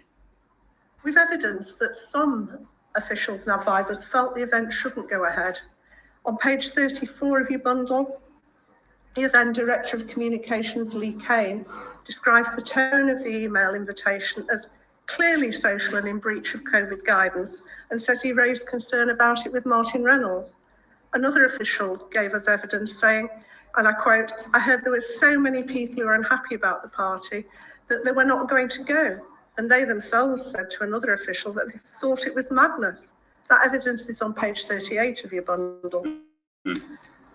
We've evidence that some officials and advisors felt the event shouldn't go ahead. On page 34 of your bundle, your then Director of Communications, Lee Kane, describes the tone of the email invitation as clearly social and in breach of COVID guidance, and says he raised concern about it with Martin Reynolds. Another official gave us evidence saying, and I quote, "I heard there were so many people who were unhappy about the party that they were not going to go. And they themselves said to another official that they thought it was madness." That evidence is on page 38 of your bundle.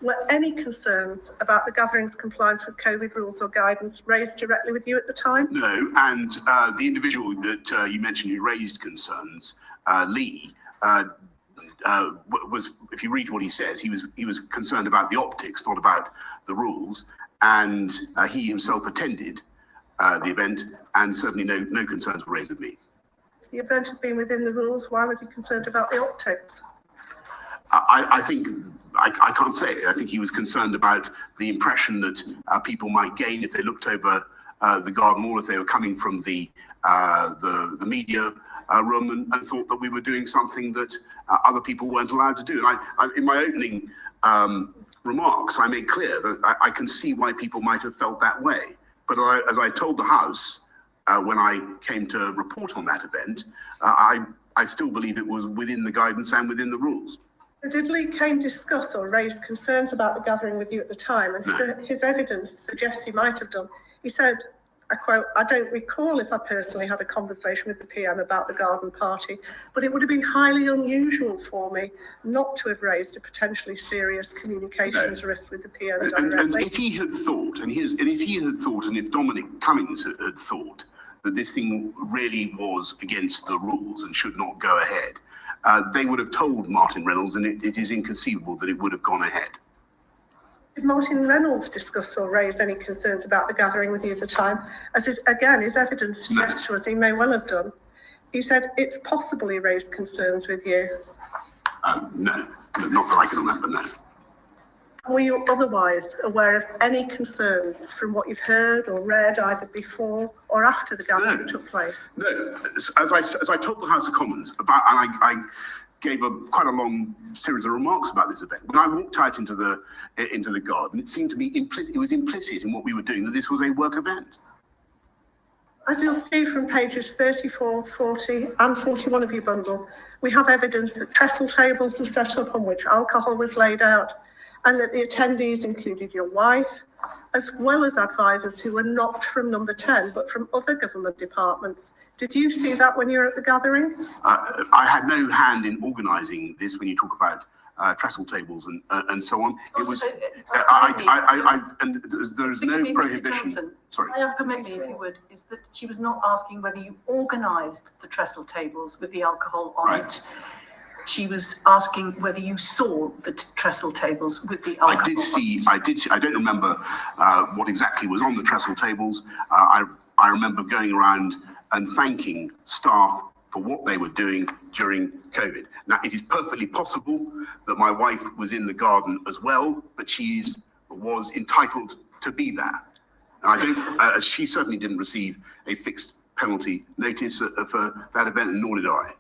Were any concerns about the gathering's compliance with COVID rules or guidance raised directly with you at the time? No, and the individual that you mentioned who raised concerns, Lee, was, if you read what he says, he was concerned about the optics, not about the rules, and he himself attended the event, and certainly no concerns were raised with me. If the event had been within the rules, why was he concerned about the optics? I think I can't say. I think he was concerned about the impression that people might gain if they looked over the garden wall, if they were coming from the media room, and thought that we were doing something that other people weren't allowed to do. And I in my opening remarks, I made clear that I can see why people might have felt that way. But as I told the House when I came to report on that event, I still believe it was within the guidance and within the rules. Did Lee Kane discuss or raise concerns about the gathering with you at the time? And his evidence suggests he might have done. He said, I quote, "I don't recall if I personally had a conversation with the PM about the garden party, but it would have been highly unusual for me not to have raised a potentially serious communications risk with the PM directly." And if he had thought, and if Dominic Cummings had thought that this thing really was against the rules and should not go ahead, they would have told Martin Reynolds, and it is inconceivable that it would have gone ahead. Did Martin Reynolds discuss or raise any concerns about the gathering with you at the time? As his evidence suggests to us, he may well have done. He said it's possible he raised concerns with you. No, not that I can remember, no. Were you otherwise aware of any concerns from what you've heard or read either before or after the gathering took place? No, as I told the House of Commons about, and I gave quite a long series of remarks about this event. When I walked out into the garden, it seemed to be implicit. It was implicit in what we were doing that this was a work event. As you'll see from pages 34, 40 and 41 of your bundle, we have evidence that trestle tables were set up on which alcohol was laid out, and that the attendees included your wife, as well as advisors who were not from number 10, but from other government departments. Did you see that when you were at the gathering? I had no hand in organising this. When you talk about trestle tables and so on, it was. And there's no prohibition. Sorry. Permit me, if you would, is that she was not asking whether you organised the trestle tables with the alcohol on it. She was asking whether you saw the trestle tables with the alcohol. I did see. I don't remember what exactly was on the trestle tables. I remember going around and thanking staff for what they were doing during COVID. Now, it is perfectly possible that my wife was in the garden as well, but she was entitled to be there. And she certainly didn't receive a fixed penalty notice for that event, and nor did I.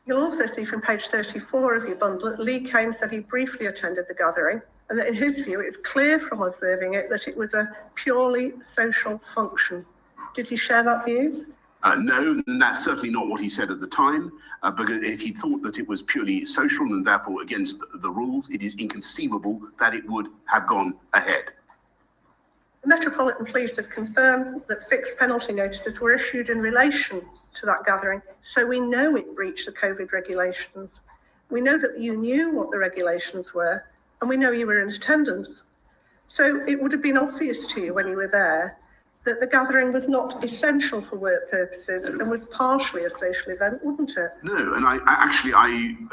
You'll also see from page 34 of your bundle that Lee Kane said he briefly attended the gathering, and that in his view, it's clear from observing it that it was a purely social function. Did you share that view? No, and that's certainly not what he said at the time, because if he thought that it was purely social and therefore against the rules, it is inconceivable that it would have gone ahead. The Metropolitan Police have confirmed that fixed penalty notices were issued in relation to that gathering, so we know it breached the COVID regulations. We know that you knew what the regulations were, and we know you were in attendance. So it would have been obvious to you when you were there that the gathering was not essential for work purposes and was partially a social event, wouldn't it? No, and I actually,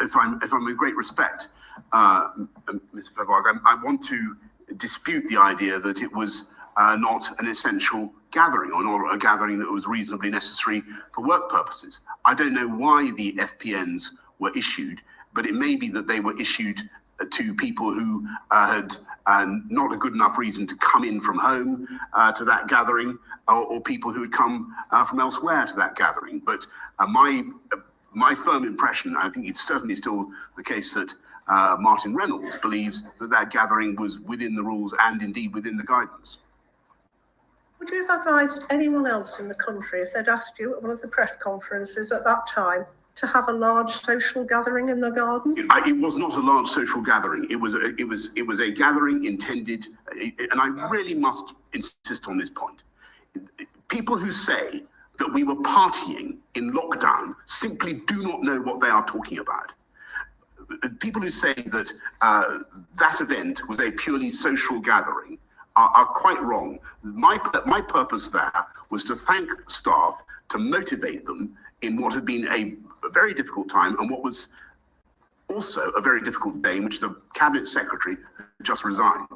if I'm with great respect, Ms. Vedh, I want to dispute the idea that it was not an essential gathering or not a gathering that was reasonably necessary for work purposes. I don't know why the FPNs were issued, but it may be that they were issued to people who had not a good enough reason to come in from home to that gathering, or people who had come from elsewhere to that gathering. But my firm impression, I think it's certainly still the case that Martin Reynolds believes that that gathering was within the rules and indeed within the guidance. Would you have advised anyone else in the country if they'd asked you at one of the press conferences at that time to have a large social gathering in the garden? It was not a large social gathering. It was a gathering intended, and I really must insist on this point. People who say that we were partying in lockdown simply do not know what they are talking about. People who say that that event was a purely social gathering are quite wrong. My purpose there was to thank staff, to motivate them in what had been a very difficult time and what was also a very difficult day in which the Cabinet Secretary just resigned.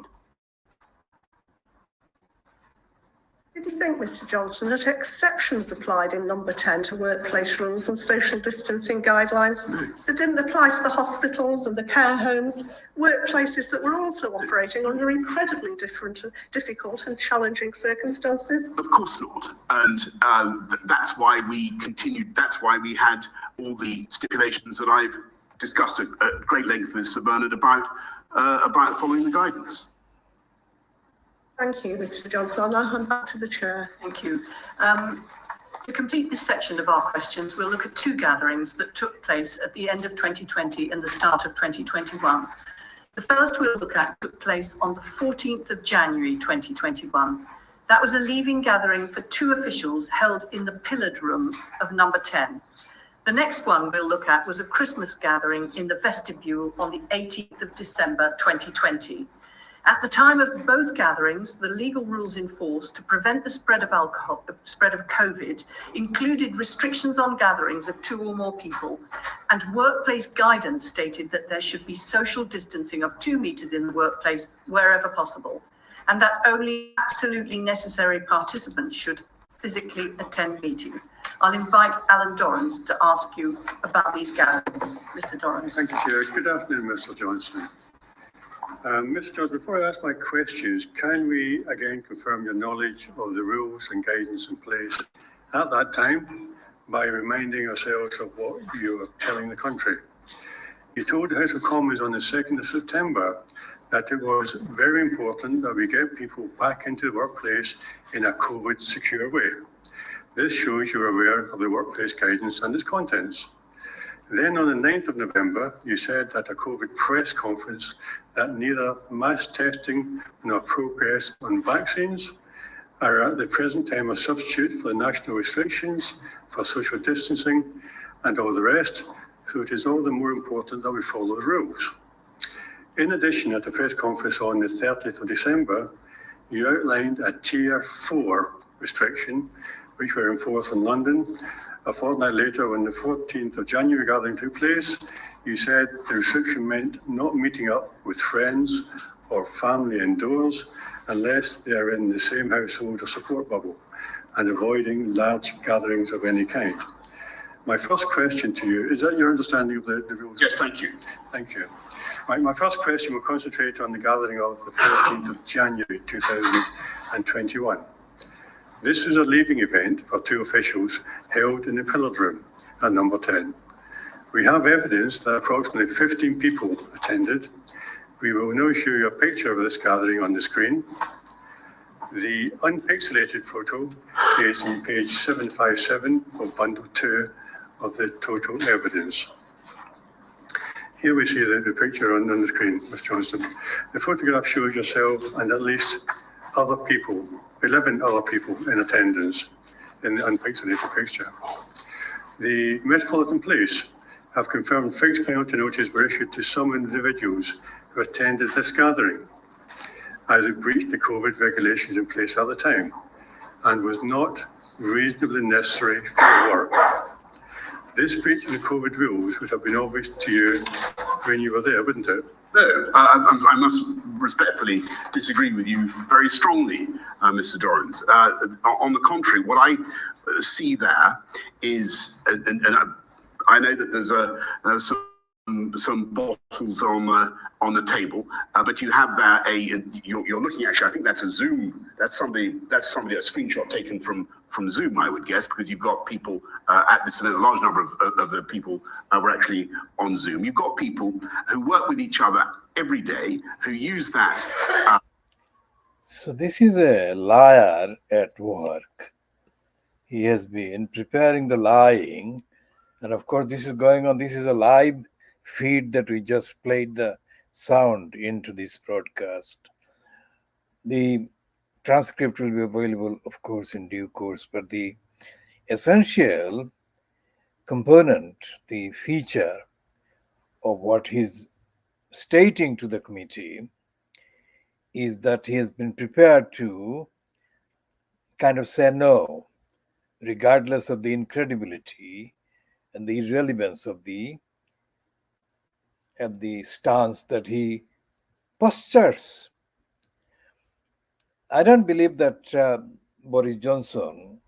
Did you think, Mr. Johnson, that exceptions applied in number 10 to workplace rules and social distancing guidelines that didn't apply to the hospitals and the care homes, workplaces that were also operating under incredibly difficult and challenging circumstances? Of course not. And that's why we continued, that's why we had all the stipulations that I've discussed at great length with Sir Bernard about following the guidance. Thank you, Mr. Johnson. I'll now hand back to the chair. Thank you. To complete this section of our questions, we'll look at two gatherings that took place at the end of 2020 and the start of 2021. The first we'll look at took place on the 14th of January 2021. That was a leaving gathering for two officials held in the pillared room of number 10. The next one we'll look at was a Christmas gathering in the vestibule on the 18th of December 2020. At the time of both gatherings, the legal rules in force to prevent the spread of COVID included restrictions on gatherings of two or more people, and workplace guidance stated that there should be social distancing of 2 meters in the workplace wherever possible, and that only absolutely necessary participants should physically attend meetings. I'll invite Alan Dorrans to ask you about these gatherings. Mr. Dorrans. Thank you, Chair. Good afternoon, Mr. Johnson. Mr. Johnson, before I ask my questions, can we again confirm your knowledge of the rules and guidance in place at that time by reminding ourselves of what you were telling the country? You told the House of Commons on the 2nd of September that it was very important that we get people back into the workplace in a COVID secure way. This shows you're aware of the workplace guidance and its contents. Then on the 9th of November, you said at a COVID press conference that neither mass testing nor progress on vaccines are at the present time a substitute for the national restrictions, for social distancing and all the rest, so it is all the more important that we follow the rules. In addition, at the press conference on the 30th of December, you outlined a Tier 4 restriction, which were enforced in London. A fortnight later, when the 14th of January gathering took place, you said the restriction meant not meeting up with friends or family indoors unless they are in the same household or support bubble, and avoiding large gatherings of any kind. My first question to you, is that your understanding of the rules? Yes, thank you. Thank you. My first question will concentrate on the gathering of the 14th of January 2021. This is a leaving event for two officials held in the pillared room at number 10. We have evidence that approximately 15 people attended. We will now show you a picture of this gathering on the screen. The unpixelated photo is on page 757 of bundle 2 of the total evidence. Here we see the picture on the screen, Ms. Johnston. The photograph shows yourself and at least other people, 11 other people in attendance in the unpixelated picture. The Metropolitan Police have confirmed fixed penalty notices were issued to some individuals who attended this gathering, as it breached the COVID regulations in place at the time and was not reasonably necessary for work. This breach of the COVID rules would have been obvious to you when you were there, wouldn't it? No, I must respectfully disagree with you very strongly, Mr. Dorrans. On the contrary, what I see there is, and I know that there's some bottles on the table, but you have there you're looking, actually, I think that's a Zoom. That's somebody a screenshot taken from Zoom, I would guess, because you've got people at this, and a large number of the people were actually on Zoom. You've got people who work with each other every day, who use that. So this is a liar at work. He has been preparing the lying, and of course this is going on. This is a live feed that we just played the sound into this broadcast. The transcript will be available, of course, in due course, but the essential component, the feature of what he's stating to the committee is that he has been prepared to kind of say no, regardless of the incredibility and the irrelevance of the stance that he postures. I don't believe that Boris Johnson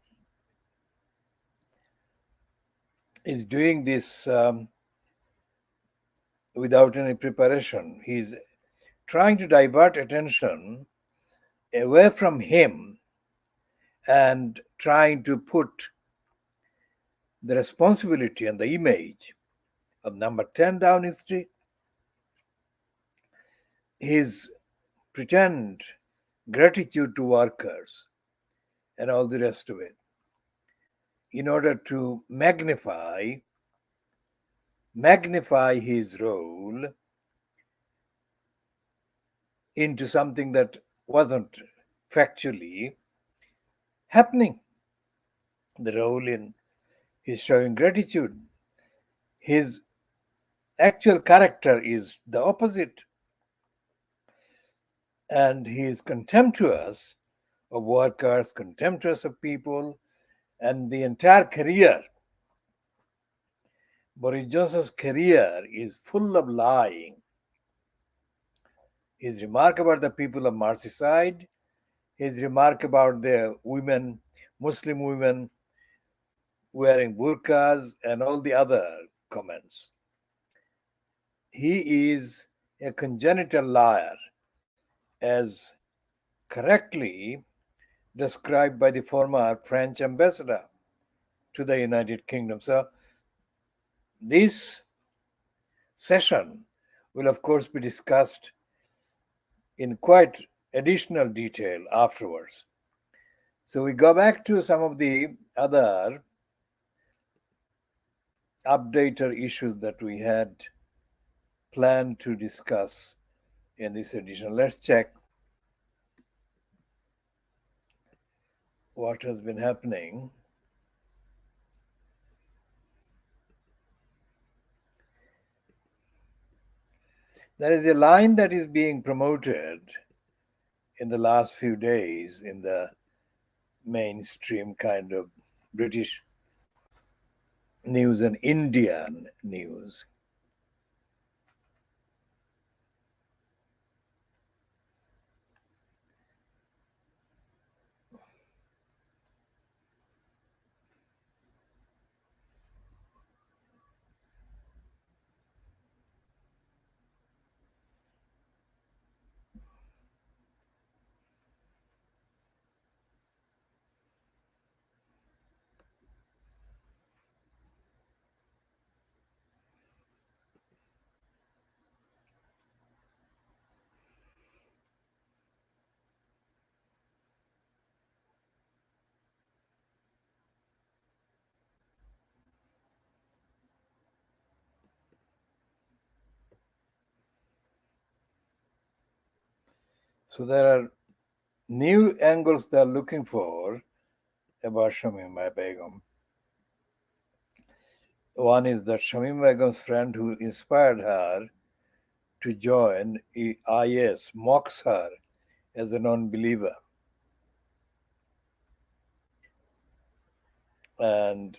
is doing this without any preparation. He's trying to divert attention away from him and trying to put the responsibility and the image of number 10 Downing Street, his pretend gratitude to workers and all the rest of it, in order to magnify his role into something that wasn't factually happening. The role in his showing gratitude, his actual character is the opposite. And he is contemptuous of workers, contemptuous of people, and the entire career. Boris Johnson's career is full of lying. His remark about the people of Merseyside, his remark about the women, Muslim women wearing burqas, and all the other comments. He is a congenital liar, as correctly described by the former French ambassador to the United Kingdom. So this session will of course be discussed in quite additional detail afterwards. So we go back to some of the other updated issues that we had planned to discuss in this edition. Let's check what has been happening. There is a line that is being promoted in the last few days in the mainstream kind of British news and Indian news. So there are new angles they are looking for about Shamima Begum. One is that Shamima Begum's friend who inspired her to join IS mocks her as a non-believer. And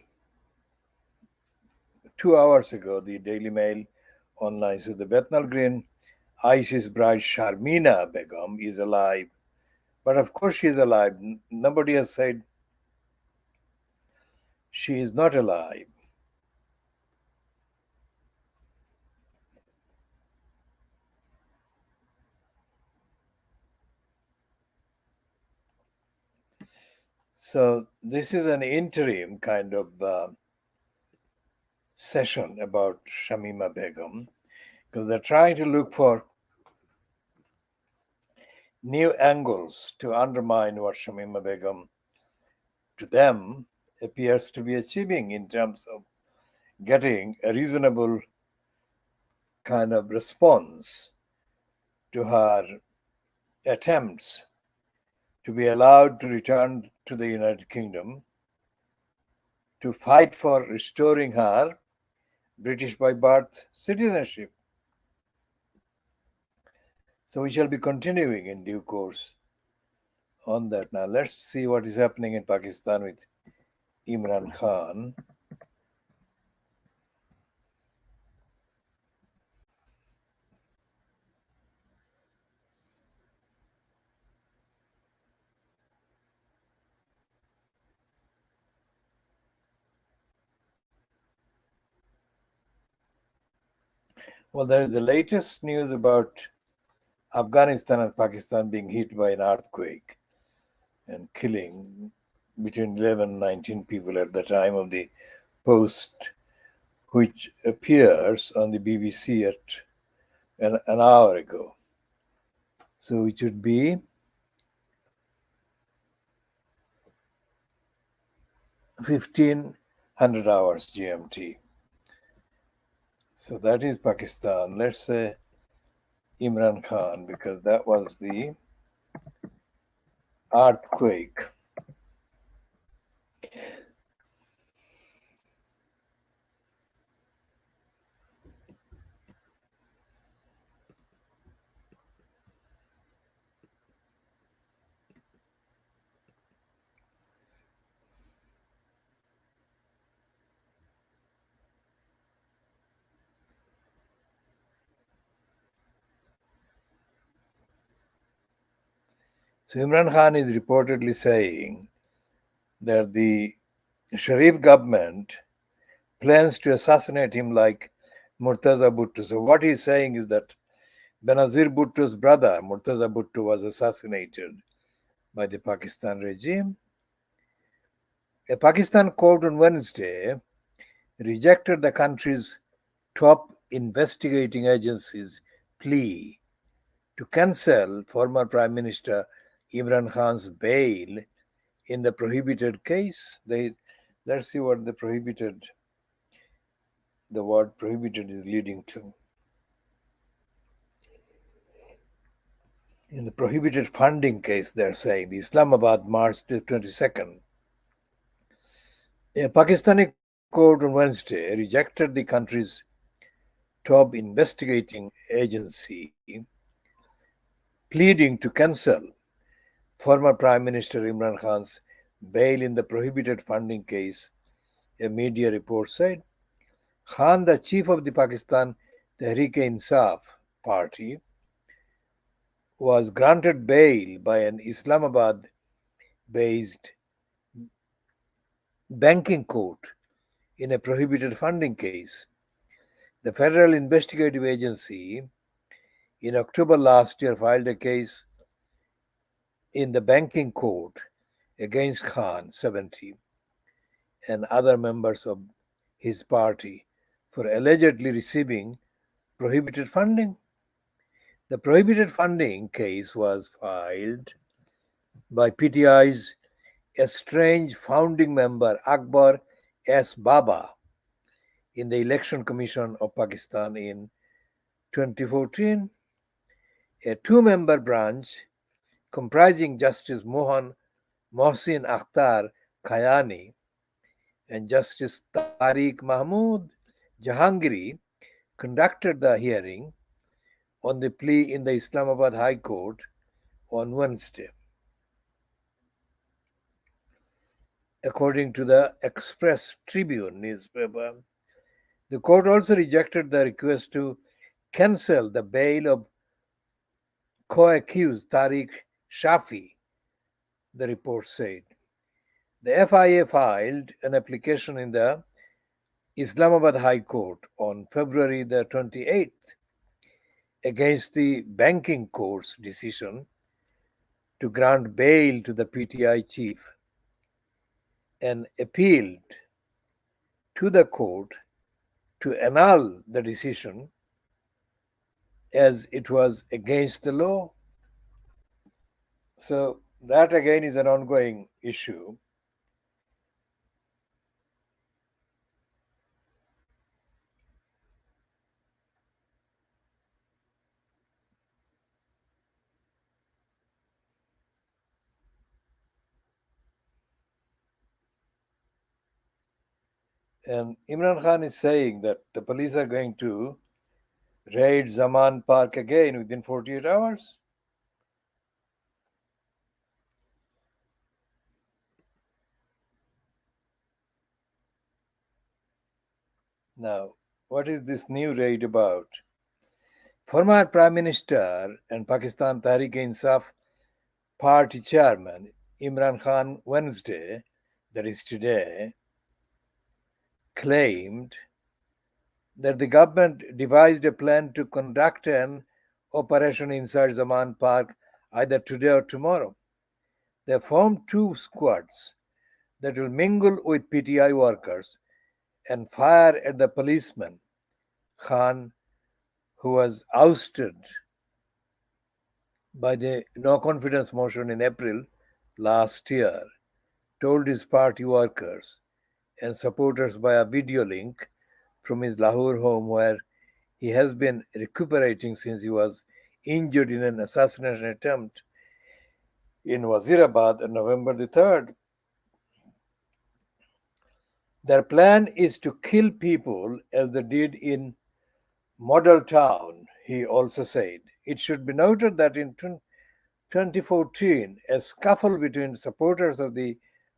2 hours ago, the Daily Mail online said the Bethnal Green ISIS bride Sharmina Begum is alive. But of course she is alive. Nobody has said she is not alive. So this is an interim kind of session about Shamima Begum, because they're trying to look for new angles to undermine what Shamima Begum, to them, appears to be achieving in terms of getting a reasonable kind of response to her attempts to be allowed to return to the United Kingdom to fight for restoring her British by birth citizenship. So we shall be continuing in due course on that. Now let's see what is happening in Pakistan with Imran Khan. Well, there is the latest news about Afghanistan and Pakistan being hit by an earthquake and killing between 11 and 19 people at the time of the post, which appears on the BBC at an hour ago. So it should be 1500 hours GMT. So that is Pakistan. Let's say Imran Khan, because that was the earthquake. So Imran Khan is reportedly saying that the Sharif government plans to assassinate him like Murtaza Bhutto. So what he's saying is that Benazir Bhutto's brother, Murtaza Bhutto, was assassinated by the Pakistan regime. A Pakistan court on Wednesday rejected the country's top investigating agency's plea to cancel former Prime Minister Imran Khan's bail in the prohibited case. Let's see what the word prohibited is leading to. In the prohibited funding case, they're saying, the Islamabad March 22nd, a Pakistani court on Wednesday rejected the country's top investigating agency pleading to cancel former Prime Minister Imran Khan's bail in the prohibited funding case, a media report said. Khan, the chief of the Pakistan Tehreek-e-Insaf party, was granted bail by an Islamabad-based banking court in a prohibited funding case. The Federal Investigative Agency in October last year filed a case in the banking court against Khan, 70, and other members of his party for allegedly receiving prohibited funding. The prohibited funding case was filed by PTI's estranged founding member Akbar S. Baba in the Election Commission of Pakistan in 2014. A two-member branch comprising Justice Mohsin Akhtar Khayani and Justice Tariq Mahmood Jahangiri, conducted the hearing on the plea in the Islamabad High Court on Wednesday. According to the Express Tribune newspaper, the court also rejected the request to cancel the bail of co-accused Tariq Shafi, the report said. The FIA filed an application in the Islamabad High Court on February the 28th against the banking court's decision to grant bail to the PTI chief and appealed to the court to annul the decision as it was against the law. So that again is an ongoing issue. And Imran Khan is saying that the police are going to raid Zaman Park again within 48 hours. Now, what is this new raid about? Former Prime Minister and Pakistan Tehreek-e-Insaf Party Chairman Imran Khan Wednesday, that is today, claimed that the government devised a plan to conduct an operation inside Zaman Park either today or tomorrow. They formed two squads that will mingle with PTI workers and fire at the policeman. Khan, who was ousted by the no confidence motion in April last year, told his party workers and supporters by a video link from his Lahore home, where he has been recuperating since he was injured in an assassination attempt in Wazirabad on November the 3rd. Their plan is to kill people as they did in Model Town, he also said. It should be noted that in 2014, a scuffle between supporters of the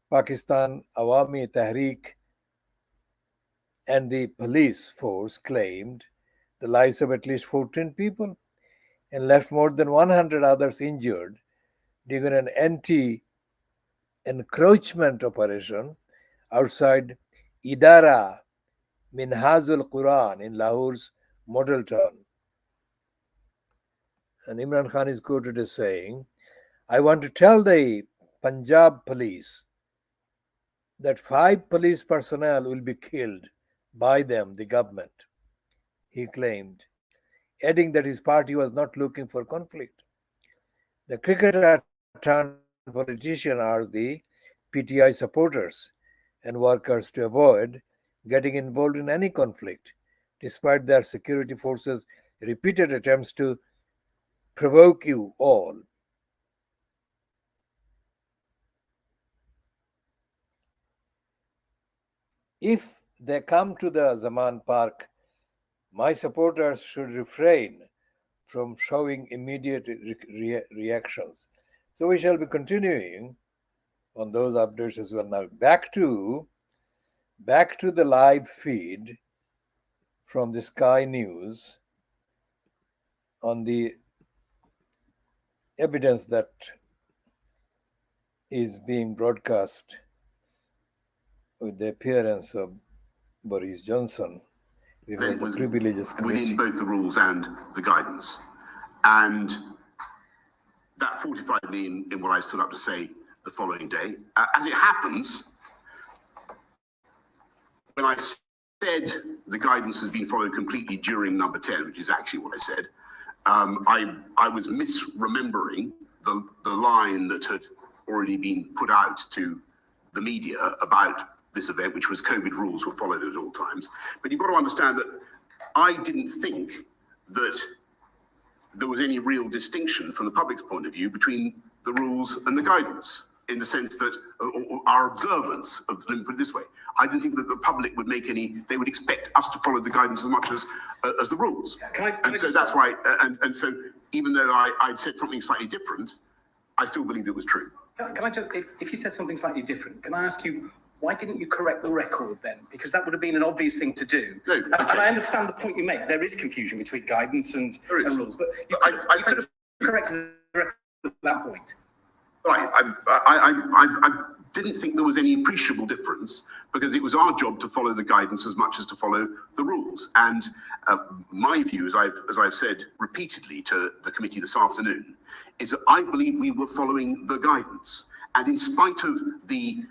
Pakistan Awami Tehreek and the police force claimed the lives of at least 14 people and left more than 100 others injured during an anti-encroachment operation outside Idara Minhajul Quran in Lahore's Model Town. And Imran Khan is quoted as saying, "I want to tell the Punjab police that 5 police personnel will be killed by them, the government," he claimed, adding that his party was not looking for conflict. The cricketer turned politician urged the PTI supporters and workers to avoid getting involved in any conflict, despite their security forces' repeated attempts to provoke you all. If they come to the Zaman Park, my supporters should refrain from showing immediate reactions. So we shall be continuing on those updates as well. Now back to the live feed from the Sky News on the evidence that is being broadcast with the appearance of Boris Johnson before the Privileges Committee. Within both the rules and the guidance. And that fortified me in what I stood up to say the following day. As it happens, when I said the guidance has been followed completely during number 10, which is actually what I said, I was misremembering the line that had already been put out to the media about this event, which was COVID rules were followed at all times. But you've got to understand that I didn't think that there was any real distinction from the public's point of view between the rules and the guidance, in the sense that or our observance of, let me put it this way, I didn't think that the public would make any, they would expect us to follow the guidance as much as the rules. And so that's why, and so even though I'd said something slightly different, I still believe it was true. Can I just, if you said something slightly different, can I ask you, why didn't you correct the record then? Because that would have been an obvious thing to do. No, and I understand the point you make. There is confusion between guidance and rules, but you could have corrected the record at that point. Right. I didn't think there was any appreciable difference, because it was our job to follow the guidance as much as to follow the rules. And my view, as I've said repeatedly to the committee this afternoon, is that I believe we were following the guidance. And in spite of the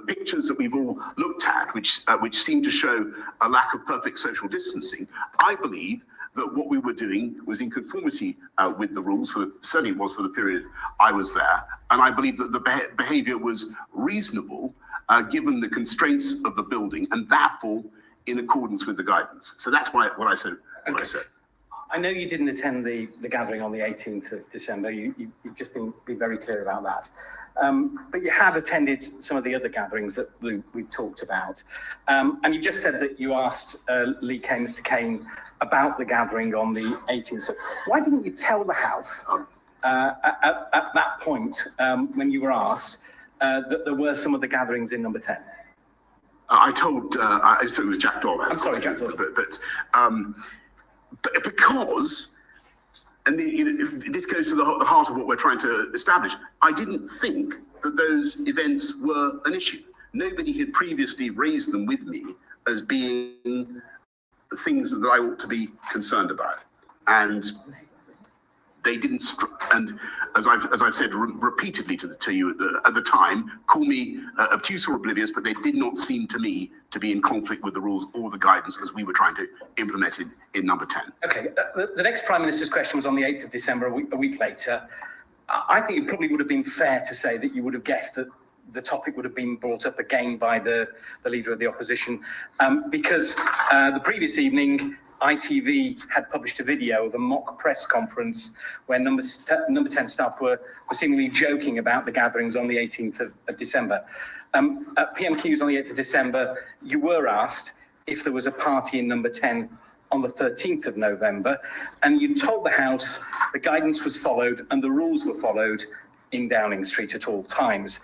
pictures that we've all looked at, which seem to show a lack of perfect social distancing, I believe that what we were doing was in conformity with the rules, certainly it was for the period I was there. And I believe that the behavior was reasonable, given the constraints of the building, and therefore in accordance with the guidance. So that's what I said. What I said. I know you didn't attend the gathering on the 18th of December. You've just been very clear about that. But you have attended some of the other gatherings that we've talked about. And you've just said that you asked Mr. Kane about the gathering on the 18th. So why didn't you tell the House at that point, when you were asked, that there were some of the gatherings in number 10? I told, so it was Jack Doll. I'm sorry, Jack Doll. But because, and this goes to the heart of what we're trying to establish, I didn't think that those events were an issue. Nobody had previously raised them with me as being things that I ought to be concerned about. And they didn't, and as I've said repeatedly to you at the time, call me obtuse or oblivious, but they did not seem to me to be in conflict with the rules or the guidance as we were trying to implement it in number 10. Okay, the next Prime Minister's question was on the 8th of December, a week later. I think it probably would have been fair to say that you would have guessed that the topic would have been brought up again by the Leader of the Opposition, because the previous evening, ITV had published a video of a mock press conference where number 10 staff were seemingly joking about the gatherings on the 18th of December. At PMQs on the 8th of December, you were asked if there was a party in number 10 on the 13th of November, and you told the House the guidance was followed and the rules were followed in Downing Street at all times.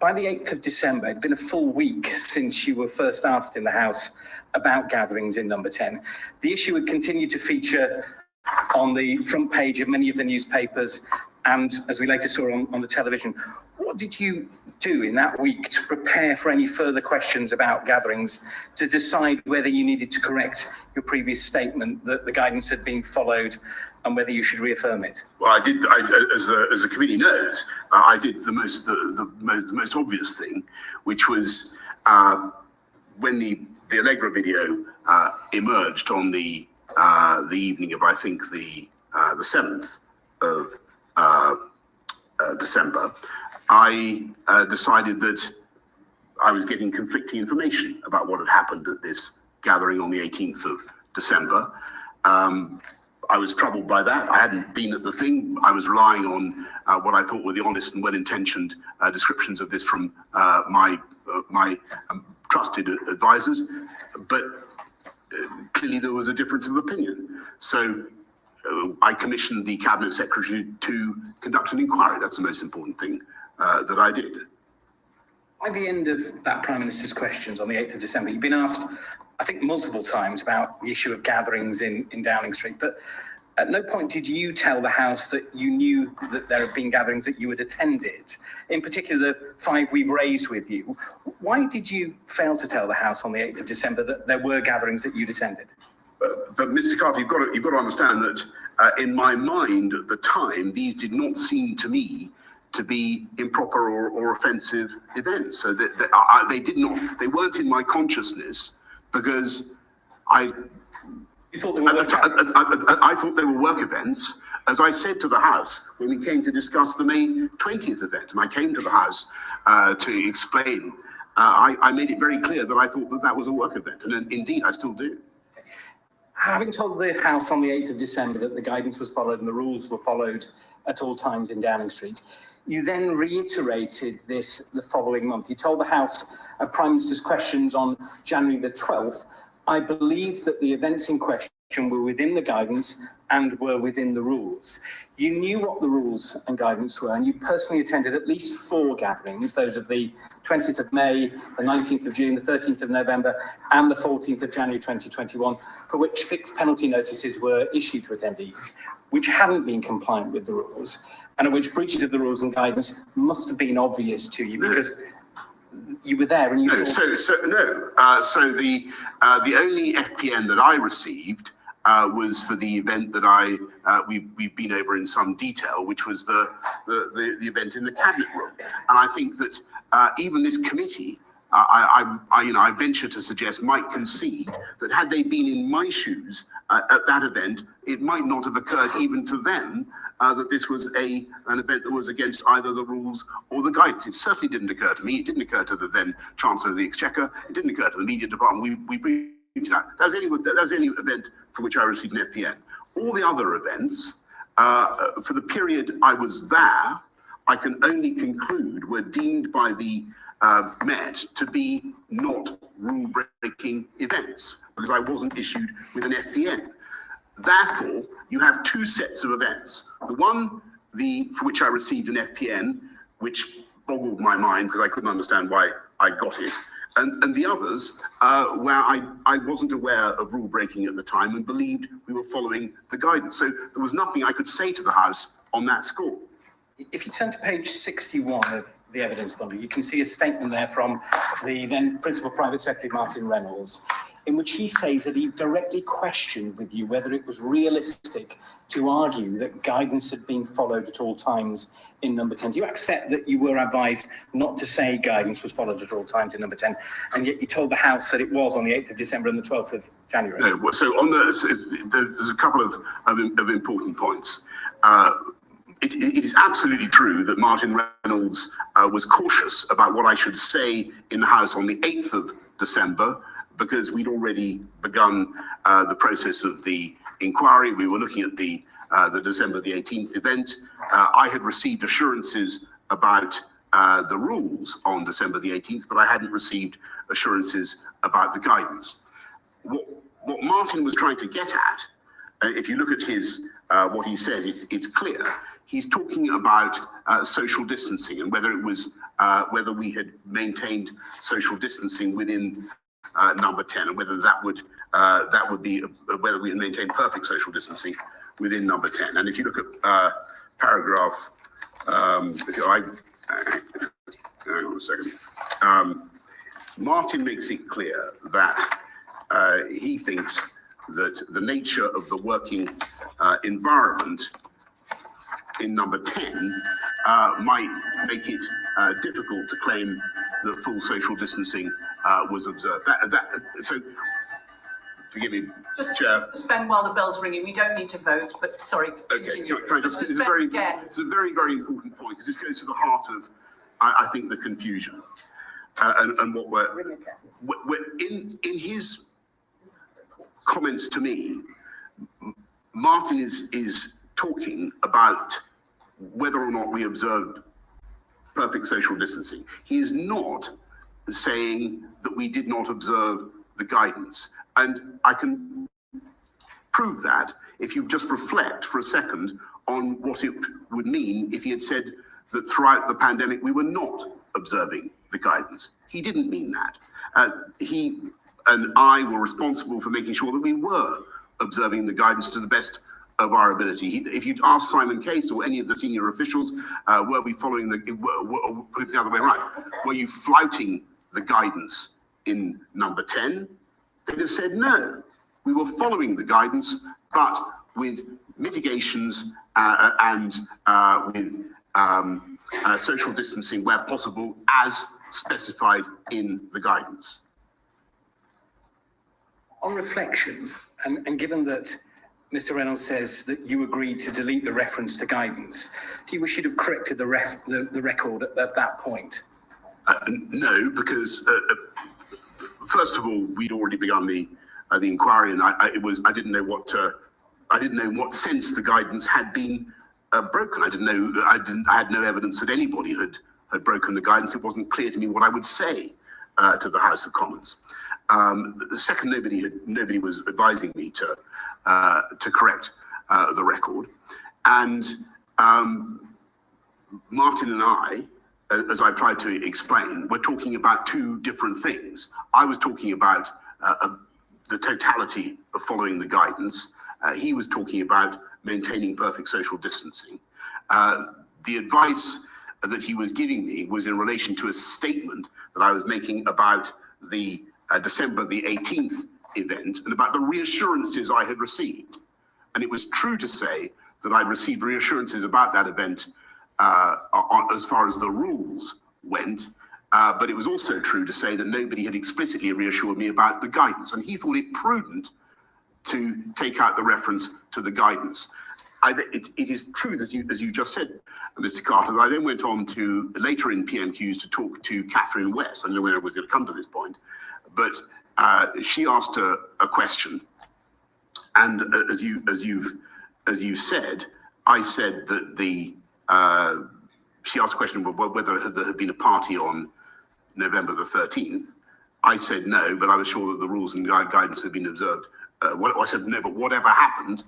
By the 8th of December, it'd been a full week since you were first asked in the House about gatherings in number 10. The issue had continued to feature on the front page of many of the newspapers, and as we later saw on the television. What did you do in that week to prepare for any further questions about gatherings, to decide whether you needed to correct your previous statement that the guidance had been followed and whether you should reaffirm it? Well, I did, as the committee knows, I did the most obvious thing, which was when the Allegra video emerged on the evening of, I think, the 7th of December, I decided that I was getting conflicting information about what had happened at this gathering on the 18th of December. I was troubled by that. I hadn't been at the thing. I was relying on what I thought were the honest and well-intentioned descriptions of this from my trusted advisors, but clearly there was a difference of opinion. So I commissioned the Cabinet Secretary to conduct an inquiry. That's the most important thing that I did. By the end of that Prime Minister's questions on the 8th of December, you've been asked, I think, multiple times about the issue of gatherings in Downing Street, but at no point did you tell the House that you knew that there had been gatherings that you had attended, in particular the 5 we've raised with you. Why did you fail to tell the House on the 8th of December that there were gatherings that you'd attended? But Mr. Carter, you've got to understand that in my mind at the time, these did not seem to me to be improper or offensive events. So they weren't in my consciousness, because I thought they were work events. As I said to the House when we came to discuss the May 20th event, and I came to the House to explain, I made it very clear that I thought that was a work event, and indeed I still do. Having told the House on the 8th of December that the guidance was followed and the rules were followed at all times in Downing Street, you then reiterated this the following month. You told the House at Prime Minister's questions on January the 12th, I believe that the events in question were within the guidance and were within the rules. You knew what the rules and guidance were, and you personally attended at least 4 gatherings, those of the 20th of May, the 19th of June, the 13th of November, and the 14th of January 2021, for which fixed penalty notices were issued to attendees, which hadn't been compliant with the rules, and at which breaches of the rules and guidance must have been obvious to you because you were there and you saw. So the only FPN that I received was for the event that we've been over in some detail, which was the event in the cabinet room. And I think that even this committee, I venture to suggest, might concede that had they been in my shoes at that event, it might not have occurred even to them that this was an event that was against either the rules or the guidance. It certainly didn't occur to me. It didn't occur to the then Chancellor of the Exchequer. It didn't occur to the media department. We briefed that. That was the only event for which I received an FPN. All the other events, for the period I was there, I can only conclude were deemed by the Met to be not rule-breaking events because I wasn't issued with an FPN. Therefore, you have 2 sets of events. The one for which I received an FPN, which boggled my mind because I couldn't understand why I got it, and the others where I wasn't aware of rule breaking at the time and believed we were following the guidance. So there was nothing I could say to the House on that score. If you turn to page 61 of the evidence bundle, you can see a statement there from the then Principal Private Secretary Martin Reynolds, in which he says that he directly questioned with you whether it was realistic to argue that guidance had been followed at all times in number 10. Do you accept that you were advised not to say guidance was followed at all times in number 10, and yet you told the House that it was on the 8th of December and the 12th of January? No, so there's a couple of important points. It is absolutely true that Martin Reynolds was cautious about what I should say in the House on the 8th of December, because we'd already begun the process of the inquiry. We were looking at the December the 18th event. I had received assurances about the rules on December the 18th, but I hadn't received assurances about the guidance. What Martin was trying to get at, if you look at his what he says, it's clear. He's talking about social distancing and whether it was whether we had maintained social distancing within number 10, and whether that would be whether we had maintained perfect social distancing within number 10. And if you look at paragraph, hang on a second. Martin makes it clear that he thinks that the nature of the working environment in number 10 might make it difficult to claim that full social distancing was observed. So, forgive me, Chair. Just suspend while the bell's ringing. We don't need to vote, but sorry. Okay, it's a very, very important point because this goes to the heart of, I think, the confusion and what we're in his comments to me. Martin is talking about whether or not we observed perfect social distancing. He is not saying that we did not observe the guidance. And I can prove that if you just reflect for a second on what it would mean if he had said that throughout the pandemic we were not observing the guidance. He didn't mean that. He and I were responsible for making sure that we were observing the guidance to the best of our ability. If you'd asked Simon Case or any of the senior officials, were we following put it the other way around, were you flouting the guidance in number 10? They'd have said no. We were following the guidance, but with mitigations and with social distancing where possible, as specified in the guidance. On reflection, and given that Mr. Reynolds says that you agreed to delete the reference to guidance, do you wish you'd have corrected the record at that point? No, because first of all, we'd already begun the the inquiry, and I didn't know what in what sense the guidance had been broken. I didn't know that I had no evidence that anybody had broken the guidance. It wasn't clear to me what I would say to the House of Commons. The second, nobody was advising me to correct the record, and Martin and I, as I tried to explain, were talking about two different things. I was talking about the totality of following the guidance. He was talking about maintaining perfect social distancing. The advice that he was giving me was in relation to a statement that I was making about the December the 18th event and about the reassurances I had received. And it was true to say that I'd received reassurances about that event as far as the rules went, but it was also true to say that nobody had explicitly reassured me about the guidance, and he thought it prudent to take out the reference to the guidance. It is true, as you just said, Mr. Carter, that I then went on to, later in PMQs, to talk to Catherine West. I don't know whether it was going to come to this point, but she asked a question, and as you said, I said that she asked a question about whether there had been a party on November the 13th. I said no, but I was sure that the rules and guidance had been observed. I said no, but whatever happened,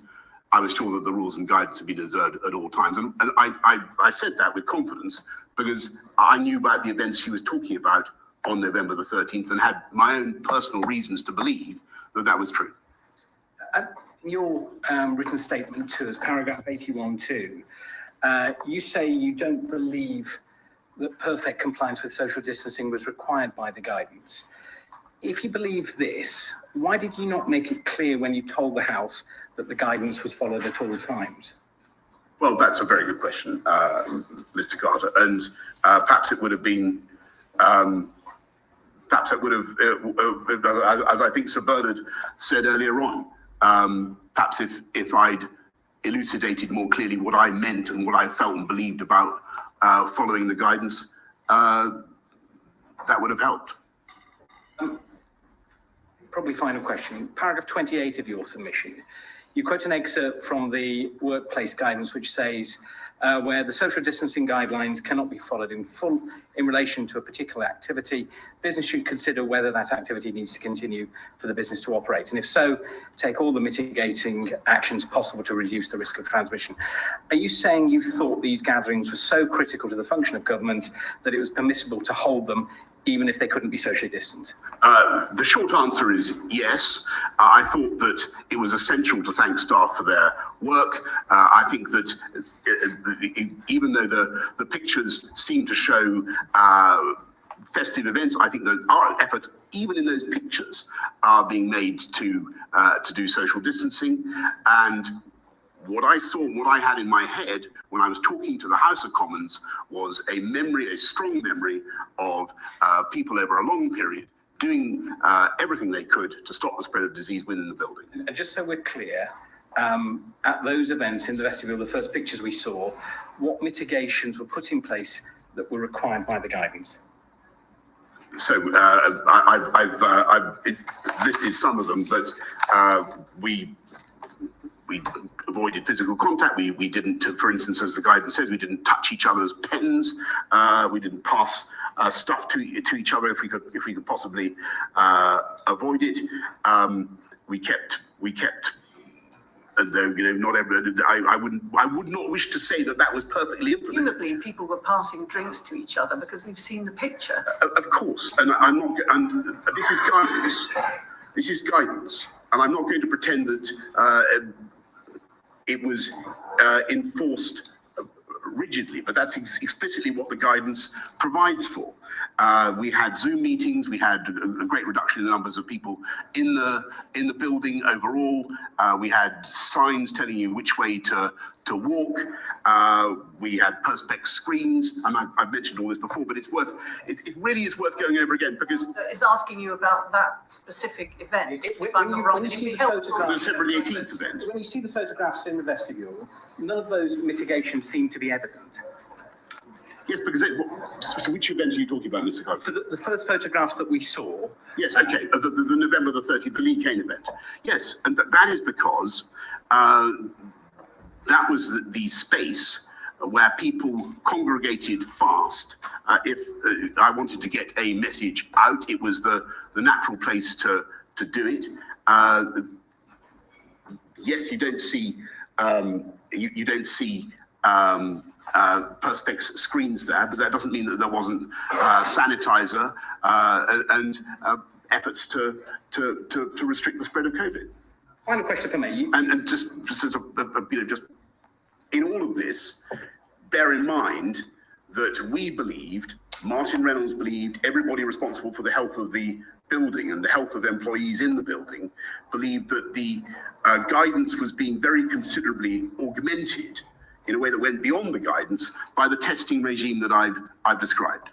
I was sure that the rules and guidance had been observed at all times. And I said that with confidence because I knew about the events she was talking about on November the 13th and had my own personal reasons to believe that that was true. Your written statement to us, paragraph 81.2, you say you don't believe that perfect compliance with social distancing was required by the guidance. If you believe this, why did you not make it clear when you told the House that the guidance was followed at all times? Well, that's a very good question, Mr. Carter, and perhaps it would have been, perhaps it would have, as I think Sir Bernard said earlier on, perhaps if I'd elucidated more clearly what I meant and what I felt and believed about following the guidance, that would have helped. Probably final question. Paragraph 28 of your submission, you quote an excerpt from the workplace guidance which says, where the social distancing guidelines cannot be followed in full in relation to a particular activity, business should consider whether that activity needs to continue for the business to operate. And if so, take all the mitigating actions possible to reduce the risk of transmission. Are you saying you thought these gatherings were so critical to the function of government that it was permissible to hold them even if they couldn't be socially distant? The short answer is yes. I thought that it was essential to thank staff for their work. I think that even though the pictures seem to show festive events, I think that our efforts, even in those pictures, are being made to do social distancing. And what I saw, what I had in my head when I was talking to the House of Commons was a memory, a strong memory of people over a long period doing everything they could to stop the spread of disease within the building. And just so we're clear, at those events in the vestibule, the first pictures we saw, what mitigations were put in place that were required by the guidance? So I've listed some of them, but we avoided physical contact. We didn't, for instance, as the guidance says, we didn't touch each other's pens. We didn't pass stuff to each other if we could possibly avoid it. We kept. And though not everybody, I would not wish to say that was perfectly implemented. Presumably, people were passing drinks to each other because we've seen the picture. Of course, and I'm not. And this is guidance. This is guidance, and I'm not going to pretend that it was enforced rigidly, but that's explicitly what the guidance provides for. We had Zoom meetings. We had a great reduction in the numbers of people in the building overall. We had signs telling you which way to walk. We had perspex screens, and I've mentioned all this before, but it really is worth going over again because It's asking you about that specific event. If I'm not wrong, when you it'd see be the helpful. the photographs, December the 18th event. when you see the photographs in the vestibule, none of those mitigations seem to be evident. Yes, because So which event are you talking about, Mr. Carter? So the first photographs that we saw. Yes, okay, the November the 30th, the Lee Kane event. Yes, and that is because that was the space where people congregated fast. If I wanted to get a message out, it was the natural place to do it. Yes, you don't see you don't see perspex screens there, but that doesn't mean that there wasn't sanitizer and efforts to restrict the spread of COVID. Final question for me. And just as just in all of this, bear in mind that we believed, Martin Reynolds believed, everybody responsible for the health of the building and the health of employees in the building believed that the guidance was being very considerably augmented in a way that went beyond the guidance by the testing regime that I've described.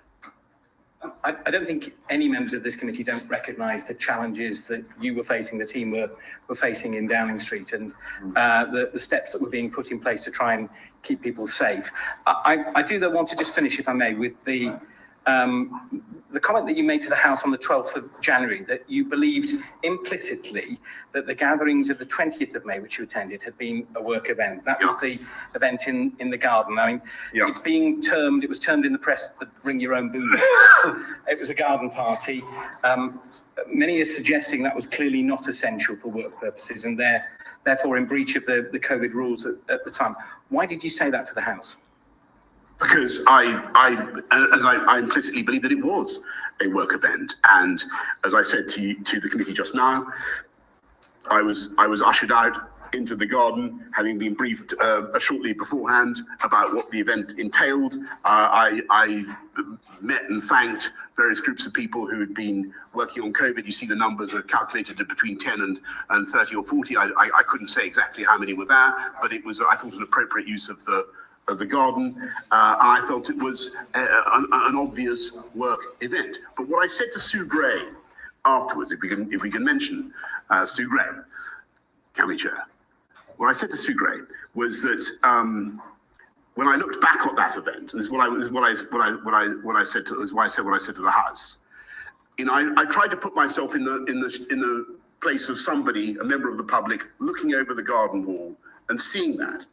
I don't think any members of this committee don't recognise the challenges that you were facing, the team were facing in Downing Street, and the steps that were being put in place to try and keep people safe. I do though want to just finish, if I may, with the comment that you made to the House on the 12th of January, that you believed implicitly that the gatherings of the 20th of May, which you attended, had been a work event. That was the event in the garden. I mean, it's being termed, it was termed in the press, the bring your own booze. It was a garden party. Many are suggesting that was clearly not essential for work purposes and therefore in breach of the COVID rules at the time. Why did you say that to the House? Because I implicitly believe that it was a work event, and as I said to the committee just now, I was ushered out into the garden, having been briefed shortly beforehand about what the event entailed. I met and thanked various groups of people who had been working on COVID. You see the numbers are calculated at between 10 and 30 or 40. I couldn't say exactly how many were there, but it was, I thought, an appropriate use of the garden. I felt it was an obvious work event. But what I said to Sue Gray afterwards, if we can mention Sue Gray, can we, Chair? What I said to Sue Gray was that when I looked back at that event, and this is what I said to the House. You know, I tried to put myself in the place of somebody, a member of the public, looking over the garden wall and seeing that.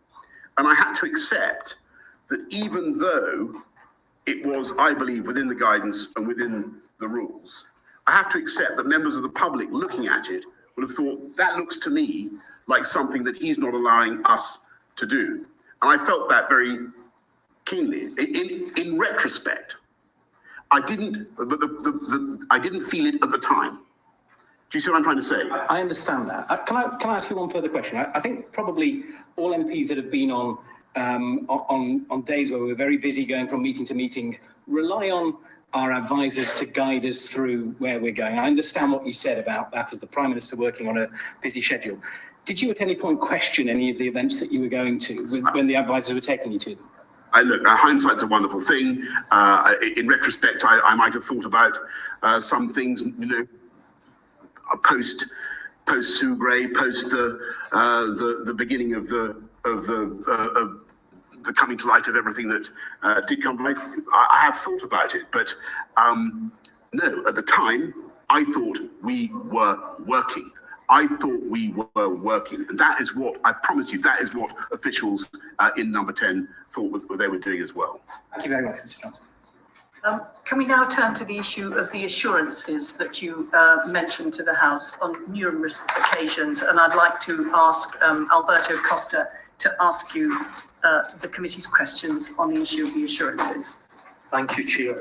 And I had to accept that even though it was, I believe, within the guidance and within the rules, I have to accept that members of the public looking at it would have thought, that looks to me like something that he's not allowing us to do. And I felt that very keenly. In retrospect, I didn't feel it at the time. Do you see what I'm trying to say? I understand that. Can I ask you one further question? I think probably all MPs that have been on days where we're very busy going from meeting to meeting rely on our advisors to guide us through where we're going. I understand what you said about that as the Prime Minister working on a busy schedule. Did you at any point question any of the events that you were going to when the advisors were taking you to them? Look, hindsight's a wonderful thing. In retrospect, I might have thought about some things, you know, post Sue Gray, post the beginning of the coming to light of everything that did come to light. I have thought about it, but no, at the time, I thought we were working. I thought we were working, and that is what, I promise you, that is what officials in Number 10 thought they were doing as well. Thank you very much, Mr. Johnson. Can we now turn to the issue of the assurances that you mentioned to the House on numerous occasions? And I'd like to ask Alberto Costa to ask you the committee's questions on the issue of the assurances. Thank you, Chair.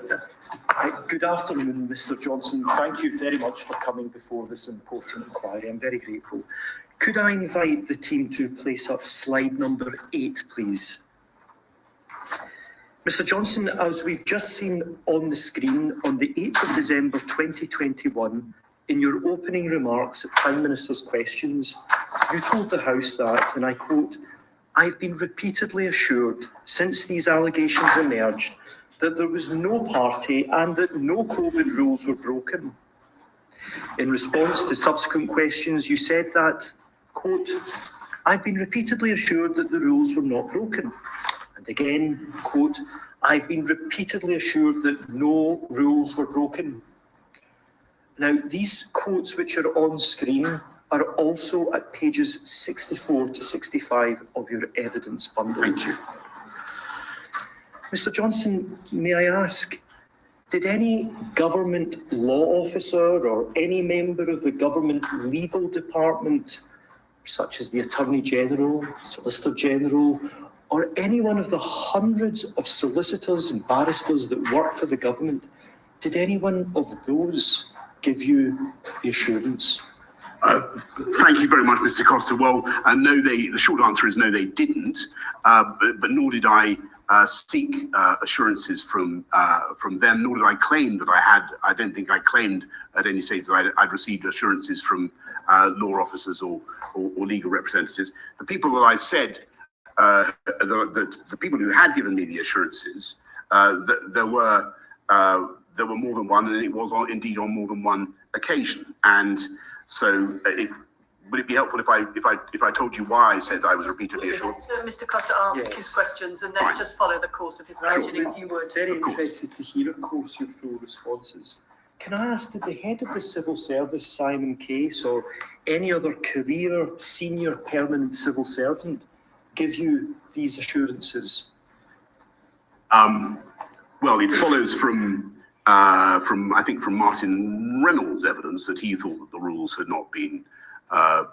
Good afternoon, Mr. Johnson. Thank you very much for coming before this important inquiry. I'm very grateful. Could I invite the team to place up slide number 8, please? Mr. Johnson, as we've just seen on the screen, on the 8th of December 2021, in your opening remarks at Prime Minister's questions, you told the House that, and I quote, "I've been repeatedly assured since these allegations emerged that there was no party and that no COVID rules were broken." In response to subsequent questions, you said that, quote, "I've been repeatedly assured that the rules were not broken." And again, quote, I've been repeatedly assured that no rules were broken. Now, these quotes which are on screen are also at pages 64 to 65 of your evidence bundle. Thank you. Mr. Johnson, may I ask, did any government law officer or any member of the government legal department, such as the Attorney General, Solicitor General, or any one of the hundreds of solicitors and barristers that work for the government, did any one of those give you the assurance? Thank you very much, Mr. Costa. Well, no, the short answer is no, they didn't, but nor did I seek assurances from them, nor did I claim that I had. I don't think I claimed at any stage that I'd received assurances from law officers or legal representatives. The people that I said, the people who had given me the assurances, there were more than one, and it was indeed on more than one occasion. And so, would it be helpful if I told you why I said I was repeatedly assured? So Mr. Costa ask his questions and then just follow the course of his questioning, if you would. Very interested to hear, of course, your full responses. Can I ask, did the head of the civil service, Simon Case, or any other career senior permanent civil servant give you these assurances? Well, it follows from I think from Martin Reynolds' evidence that he thought that the rules had not been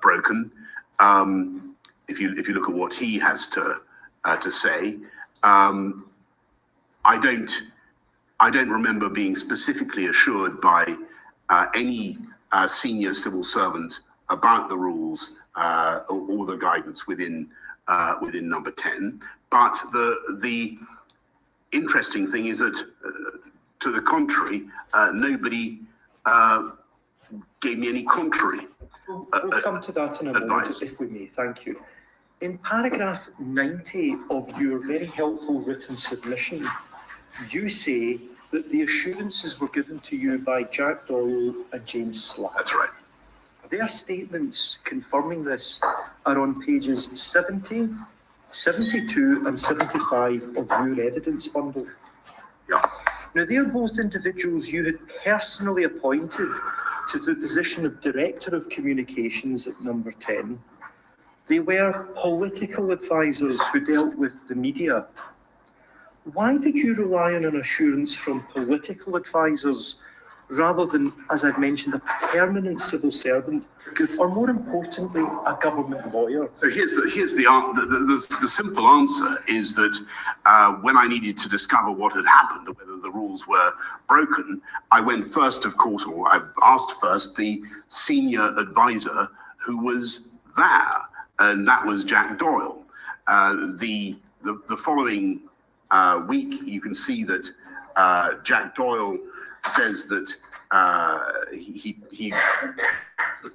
broken. If you look at what he has to say, I don't remember being specifically assured by any senior civil servant about the rules or the guidance within number 10. But the interesting thing is that, to the contrary, nobody gave me any contrary. We'll come to that in a moment, if we may. Thank you. In paragraph 90 of your very helpful written submission, you say that the assurances were given to you by Jack Doyle and James Slack. That's right. Their statements confirming this are on pages 70, 72 and 75 of your evidence bundle. Yeah. Now, they're both individuals you had personally appointed to the position of Director of Communications at number 10. They were political advisors who dealt with the media. Why did you rely on an assurance from political advisors rather than, as I've mentioned, a permanent civil servant, or more importantly, a government lawyer? So here's the simple answer is that when I needed to discover what had happened, or whether the rules were broken, I went first, of course, or I asked first the senior advisor who was there, and that was Jack Doyle. The following week, you can see that Jack Doyle says that he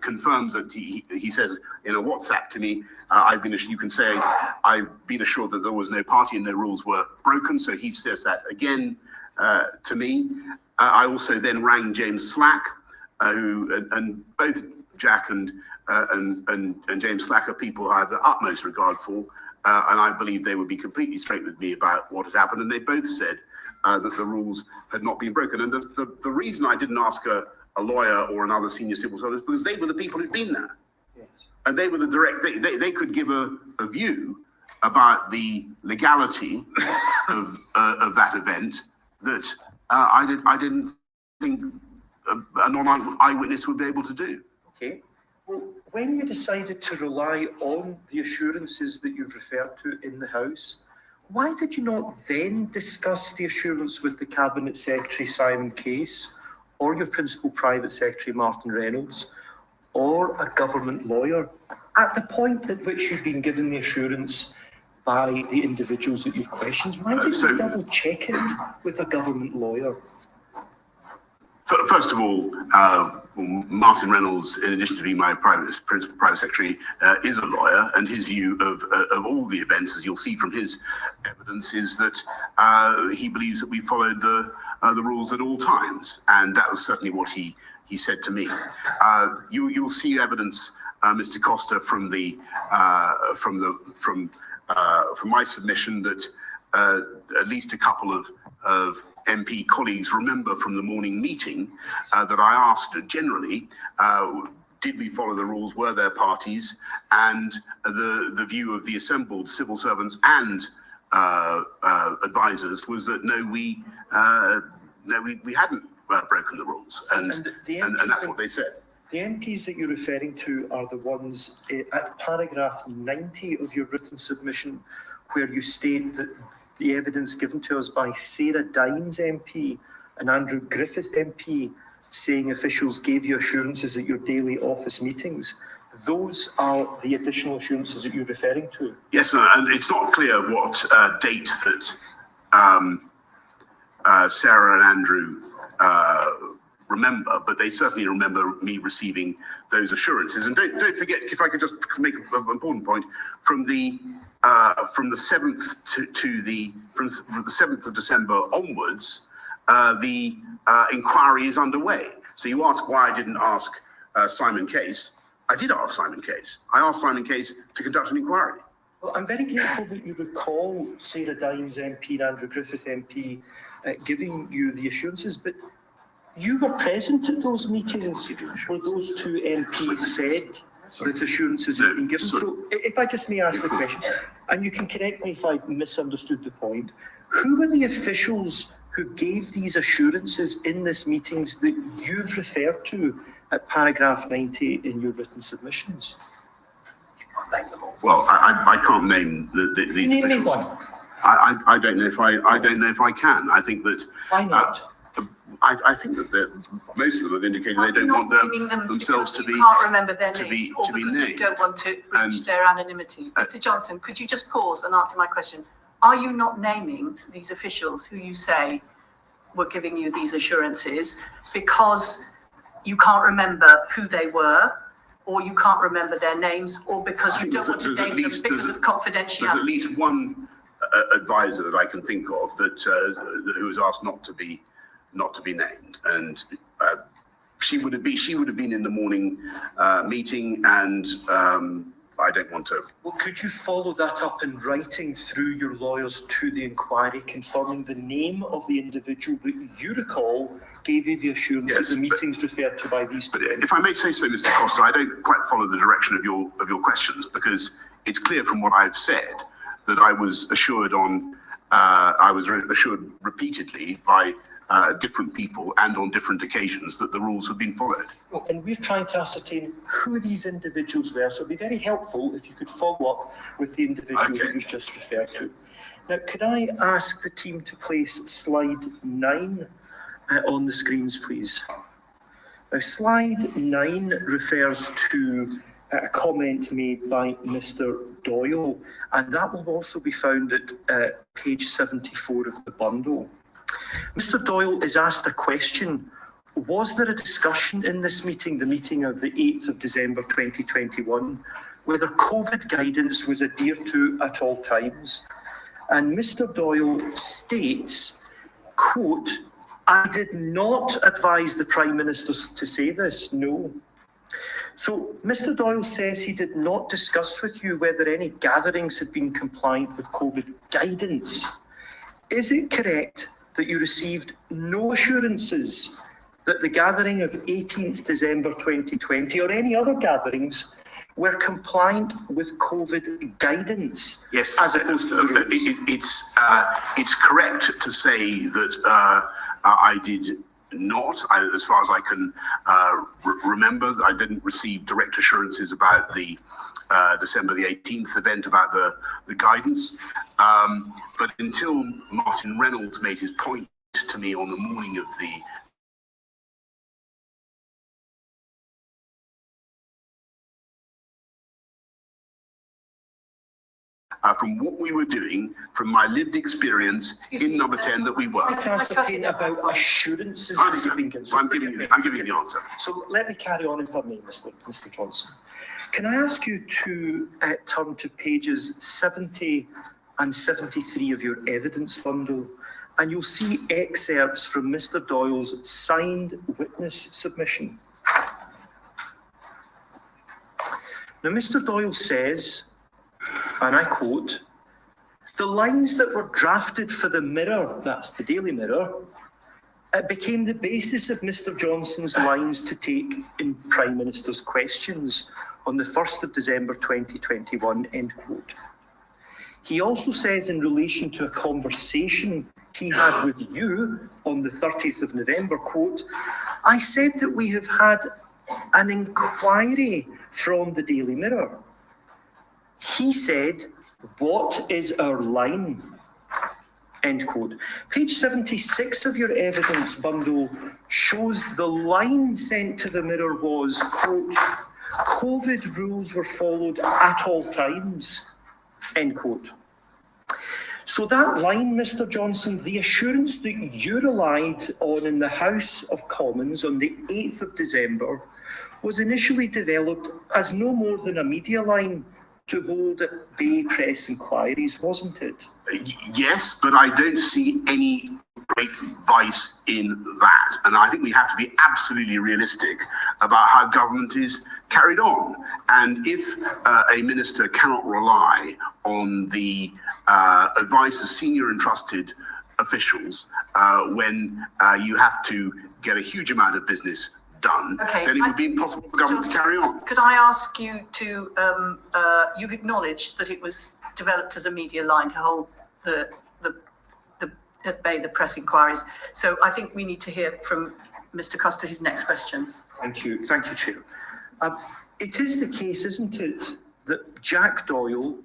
confirms that he says in a WhatsApp to me, you can say, I've been assured that there was no party and no rules were broken. So he says that again to me. I also then rang James Slack, and both Jack and James Slack are people I have the utmost regard for, and I believe they would be completely straight with me about what had happened. And they both said that the rules had not been broken. And the reason I didn't ask a lawyer or another senior civil servant is because they were the people who'd been there. Yes. And they were the direct, they could give a view about the legality of that event that I didn't think a non-eyewitness would be able to do. Okay. Well, when you decided to rely on the assurances that you've referred to in the House, why did you not then discuss the assurance with the Cabinet Secretary Simon Case, or your Principal Private Secretary Martin Reynolds, or a government lawyer, at the point at which you've been given the assurance by the individuals that you've questioned? Why did you double check it with a government lawyer? First of all, Martin Reynolds, in addition to being my Principal Private Secretary, is a lawyer, and his view of all the events, as you'll see from his evidence, is that he believes that we followed the rules at all times, and that was certainly what he said to me. You'll see evidence, Mr. Costa, from my submission that at least a couple of MP colleagues remember from the morning meeting that I asked generally, did we follow the rules, were there parties, and the view of the assembled civil servants and advisors was that no, we hadn't broken the rules, and that's what they said. The MPs that you're referring to are the ones at paragraph 90 of your written submission, where you state that the evidence given to us by Sarah Dines MP and Andrew Griffith MP saying officials gave you assurances at your daily office meetings. Those are the additional assurances that you're referring to. Yes, and it's not clear what date that Sarah and Andrew remember, but they certainly remember me receiving those assurances. And don't forget, if I could just make an important point, from the 7th from the 7th of December onwards, the inquiry is underway. So you ask why I didn't ask Simon Case. I did ask Simon Case. I asked Simon Case to conduct an inquiry. Well, I'm very grateful that you recall Sarah Dines MP and Andrew Griffith MP giving you the assurances, but you were present at those meetings where those two MPs said that assurances had been given. So if I just may ask the question, and you can correct me if I've misunderstood the point, who were the officials who gave these assurances in these meetings that you've referred to at paragraph 90 in your written submissions? Well, I can't name these Name me officials. one. I don't know if I can. I think that. Why not? I think that most of them have indicated they don't want themselves to be. You can't remember their to names, be or to be because you named. don't want to breach their anonymity. Mr. Johnson, could you just pause and answer my question? Are you not naming these officials who you say were giving you these assurances because you can't remember who they were, or you can't remember their names, or because you don't want to name them because of confidentiality? There's at least one advisor that I can think of that who was asked not to be named, and she would have been in the morning meeting, and I don't want to. Well, could you follow that up in writing through your lawyers to the inquiry, confirming the name of the individual that you recall gave you the assurance that the meetings referred to by these two? But if I may say so, Mr. Costa, I don't quite follow the direction of your questions, because it's clear from what I've said that I was assured repeatedly by different people and on different occasions that the rules have been followed. Well, and we're trying to ascertain who these individuals were, so it'd be very helpful if you could follow up with the individual that you've just referred to. Now, could I ask the team to place slide 9 on the screens, please? Now, slide 9 refers to a comment made by Mr. Doyle, and that will also be found at page 74 of the bundle. Mr. Doyle is asked a question: was there a discussion in this meeting, the meeting of the 8th of December 2021, whether COVID guidance was adhered to at all times? And Mr. Doyle states, quote, "I did not advise the Prime Minister to say this, no." So Mr. Doyle says he did not discuss with you whether any gatherings had been compliant with COVID guidance. Is it correct that you received no assurances that the gathering of 18th December 2020 or any other gatherings were compliant with COVID guidance? Yes, as opposed to the rules? It's correct to say that I did not. As far as I can remember, I didn't receive direct assurances about the December the 18th event, about the guidance. But until Martin Reynolds made his point to me on the morning of the from what we were doing, from my lived experience in number 10 that we were. To ascertain about assurances I that you've been given. So I'm giving you the answer. So let me carry on if I may, Mr. Johnson. Can I ask you to turn to pages 70 and 73 of your evidence bundle, and you'll see excerpts from Mr. Doyle's signed witness submission. Now, Mr. Doyle says, and I quote, The lines that were drafted for the Mirror, that's the Daily Mirror, it became the basis of Mr Johnson's lines to take in Prime Minister's questions on the 1st of December 2021, end quote. He also says in relation to a conversation he had with you on the 30th of November, quote, I said that we have had an inquiry from the Daily Mirror. He said, what is our line? End quote. Page 76 of your evidence bundle shows the line sent to the Mirror was, quote, COVID rules were followed at all times, end quote. So that line, Mr Johnson, the assurance that you relied on in the House of Commons on the 8th of December was initially developed as no more than a media line to hold at bay press inquiries, wasn't it? Yes, but I don't see any great vice in that. And I think we have to be absolutely realistic about how government is carried on. And if a minister cannot rely on the advice of senior and trusted officials when you have to get a huge amount of business done, then it would be impossible for government to carry on. Could I ask you to, you've acknowledged that it was developed as a media line to hold at bay the press inquiries. So I think we need to hear from Mr Custer his next question. Thank you, Chair. It is the case, isn't it, that Jack Doyle,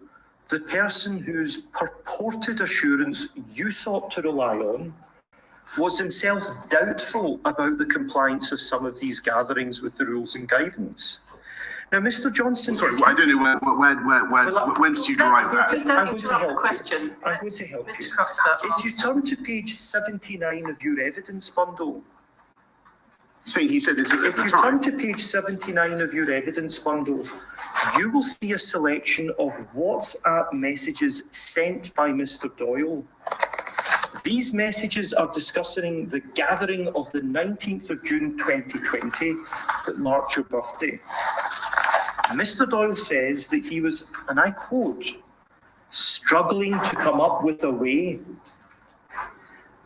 the person whose purported assurance you sought to rely on, was himself doubtful about the compliance of some of these gatherings with the rules and guidance. Now, Mr Johnson... Sorry, I don't know when did you derive that? Just don't interrupt the question. I'm going to help you. Mr Custer, If you turn to page 79 of your evidence bundle... Saying he said this at the If you time. turn to page 79 of your evidence bundle, you will see a selection of WhatsApp messages sent by Mr Doyle. These messages are discussing the gathering of the 19th of June 2020 that marked your birthday. Mr Doyle says that he was, and I quote, struggling to come up with a way,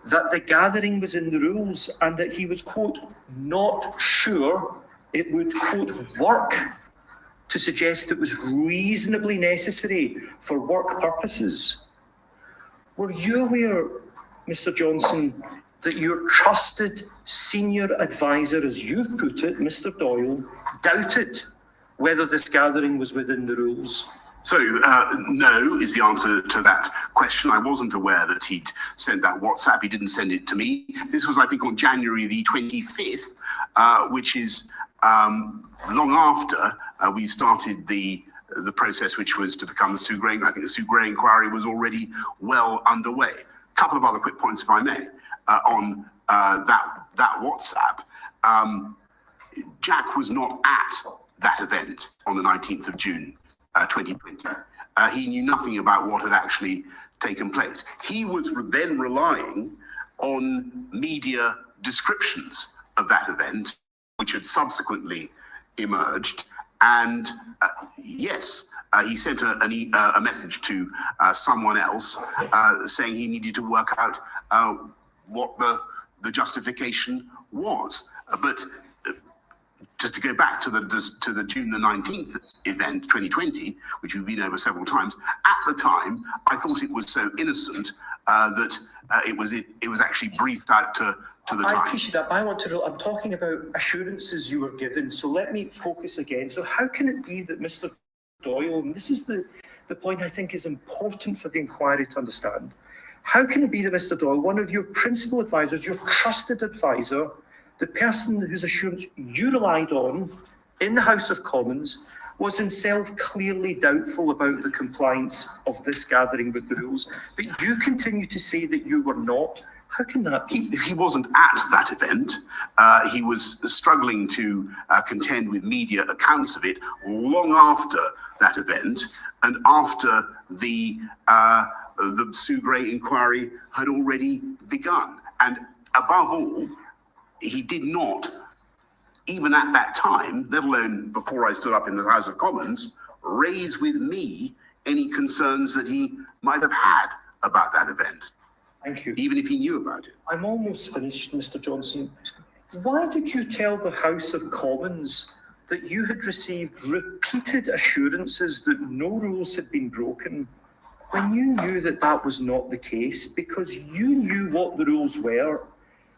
that the gathering was in the rules and that he was, quote, not sure it would, quote, work to suggest it was reasonably necessary for work purposes. Were you aware, Mr Johnson, that your trusted senior advisor, as you've put it, Mr Doyle, doubted whether this gathering was within the rules? So, no is the answer to that question. I wasn't aware that he'd sent that WhatsApp. He didn't send it to me. This was, I think, on January the 25th, which is long after we started the process which was to become the Sue Gray. I think the Sue Gray inquiry was already well underway. A couple of other quick points, if I may, on that WhatsApp. Jack was not at that event on the 19th of June 2020. He knew nothing about what had actually taken place. He was then relying on media descriptions of that event, which had subsequently emerged. And yes, he sent a message to someone else saying he needed to work out what the justification was. But just to go back to the June the 19th event, 2020, which we've been over several times, at the time, I thought it was so innocent that it was actually briefed out to the time. I appreciate that, but I'm talking about assurances you were given, so let me focus again. So how can it be that Mr Doyle, and this is the point I think is important for the inquiry to understand, how can it be that Mr Doyle, one of your principal advisors, your trusted advisor, the person whose assurance you relied on in the House of Commons, was himself clearly doubtful about the compliance of this gathering with the rules, but you continue to say that you were not? How can that be? He wasn't at that event. He was struggling to contend with media accounts of it long after that event and after the Sue Gray inquiry had already begun. And above all, he did not, even at that time, let alone before I stood up in the House of Commons, raise with me any concerns that he might have had about that event. Thank you. Even if he knew about it. I'm almost finished, Mr. Johnson. Why did you tell the House of Commons that you had received repeated assurances that no rules had been broken when you knew that that was not the case, because you knew what the rules were?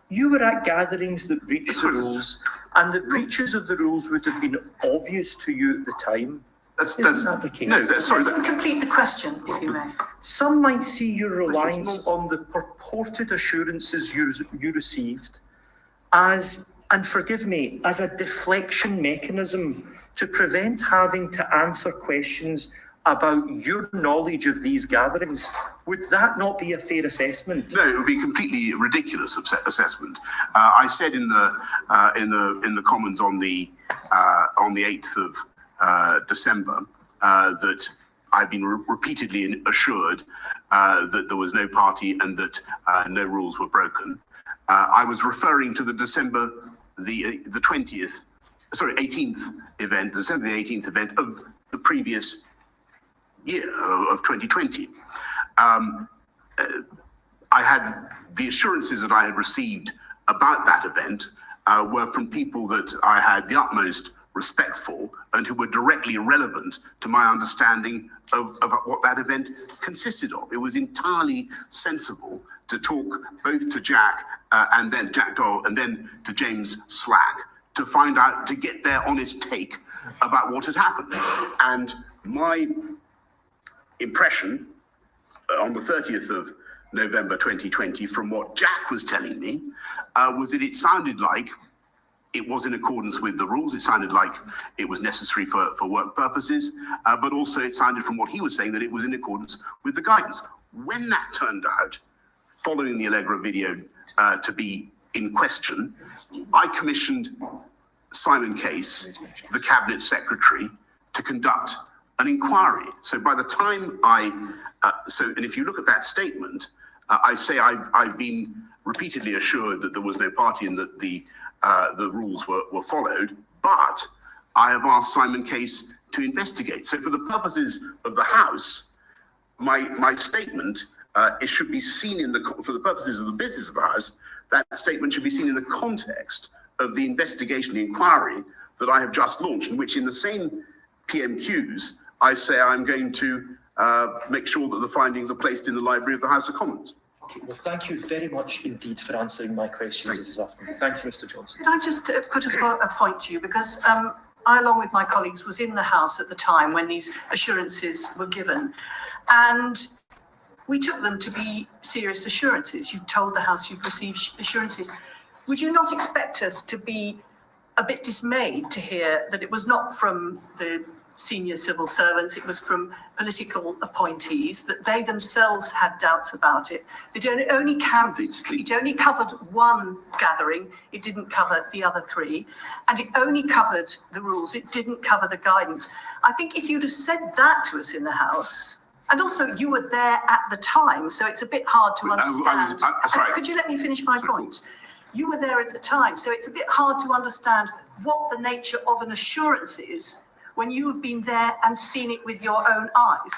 You were at gatherings that breached the rules, and the breaches of the rules would have been obvious to you at the time. Isn't that the case? No, sorry. Complete the question, if you may. Some might see your reliance on the purported assurances you received as, and forgive me, as a deflection mechanism to prevent having to answer questions about your knowledge of these gatherings. Would that not be a fair assessment? No, it would be a completely ridiculous assessment. I said in the Commons on the 8th of December that I've been repeatedly assured that there was no party and that no rules were broken. I was referring to the December the 18th event, the December the 18th event of the previous year of 2020. I had the assurances that I had received about that event were from people that I had the utmost respect for and who were directly relevant to my understanding of what that event consisted of. It was entirely sensible to talk both to Jack and then Jack Doyle and then to James Slack to find out, to get their honest take about what had happened. And my impression on the 30th of November 2020 from what Jack was telling me was that it sounded like it was in accordance with the rules. It sounded like it was necessary for work purposes, but also it sounded from what he was saying that it was in accordance with the guidance. When that turned out, following the Allegra video to be in question, I commissioned Simon Case, the Cabinet Secretary, to conduct an inquiry. So by the time and if you look at that statement, I say I've been repeatedly assured that there was no party and that the rules were followed, but I have asked Simon Case to investigate. So for the purposes of the House, my statement, it should be seen for the purposes of the business of the House, that statement should be seen in the context of the investigation, the inquiry that I have just launched, in which in the same PMQs, I say I'm going to make sure that the findings are placed in the library of the House of Commons. Okay, well, thank you very much indeed for answering my questions this afternoon. Thank you, Mr. Johnson. Could I just put a point to you? Because I, along with my colleagues, was in the House at the time when these assurances were given. And we took them to be serious assurances. You told the House you'd received assurances. Would you not expect us to be a bit dismayed to hear that it was not from the senior civil servants, it was from political appointees, that they themselves had doubts about it? It only covered one gathering, it didn't cover the other three, and it only covered the rules, it didn't cover the guidance. I think if you'd have said that to us in the House, and also you were there at the time, so it's a bit hard to understand. Sorry. Could you let me finish my point? You were there at the time, so it's a bit hard to understand what the nature of an assurance is when you have been there and seen it with your own eyes.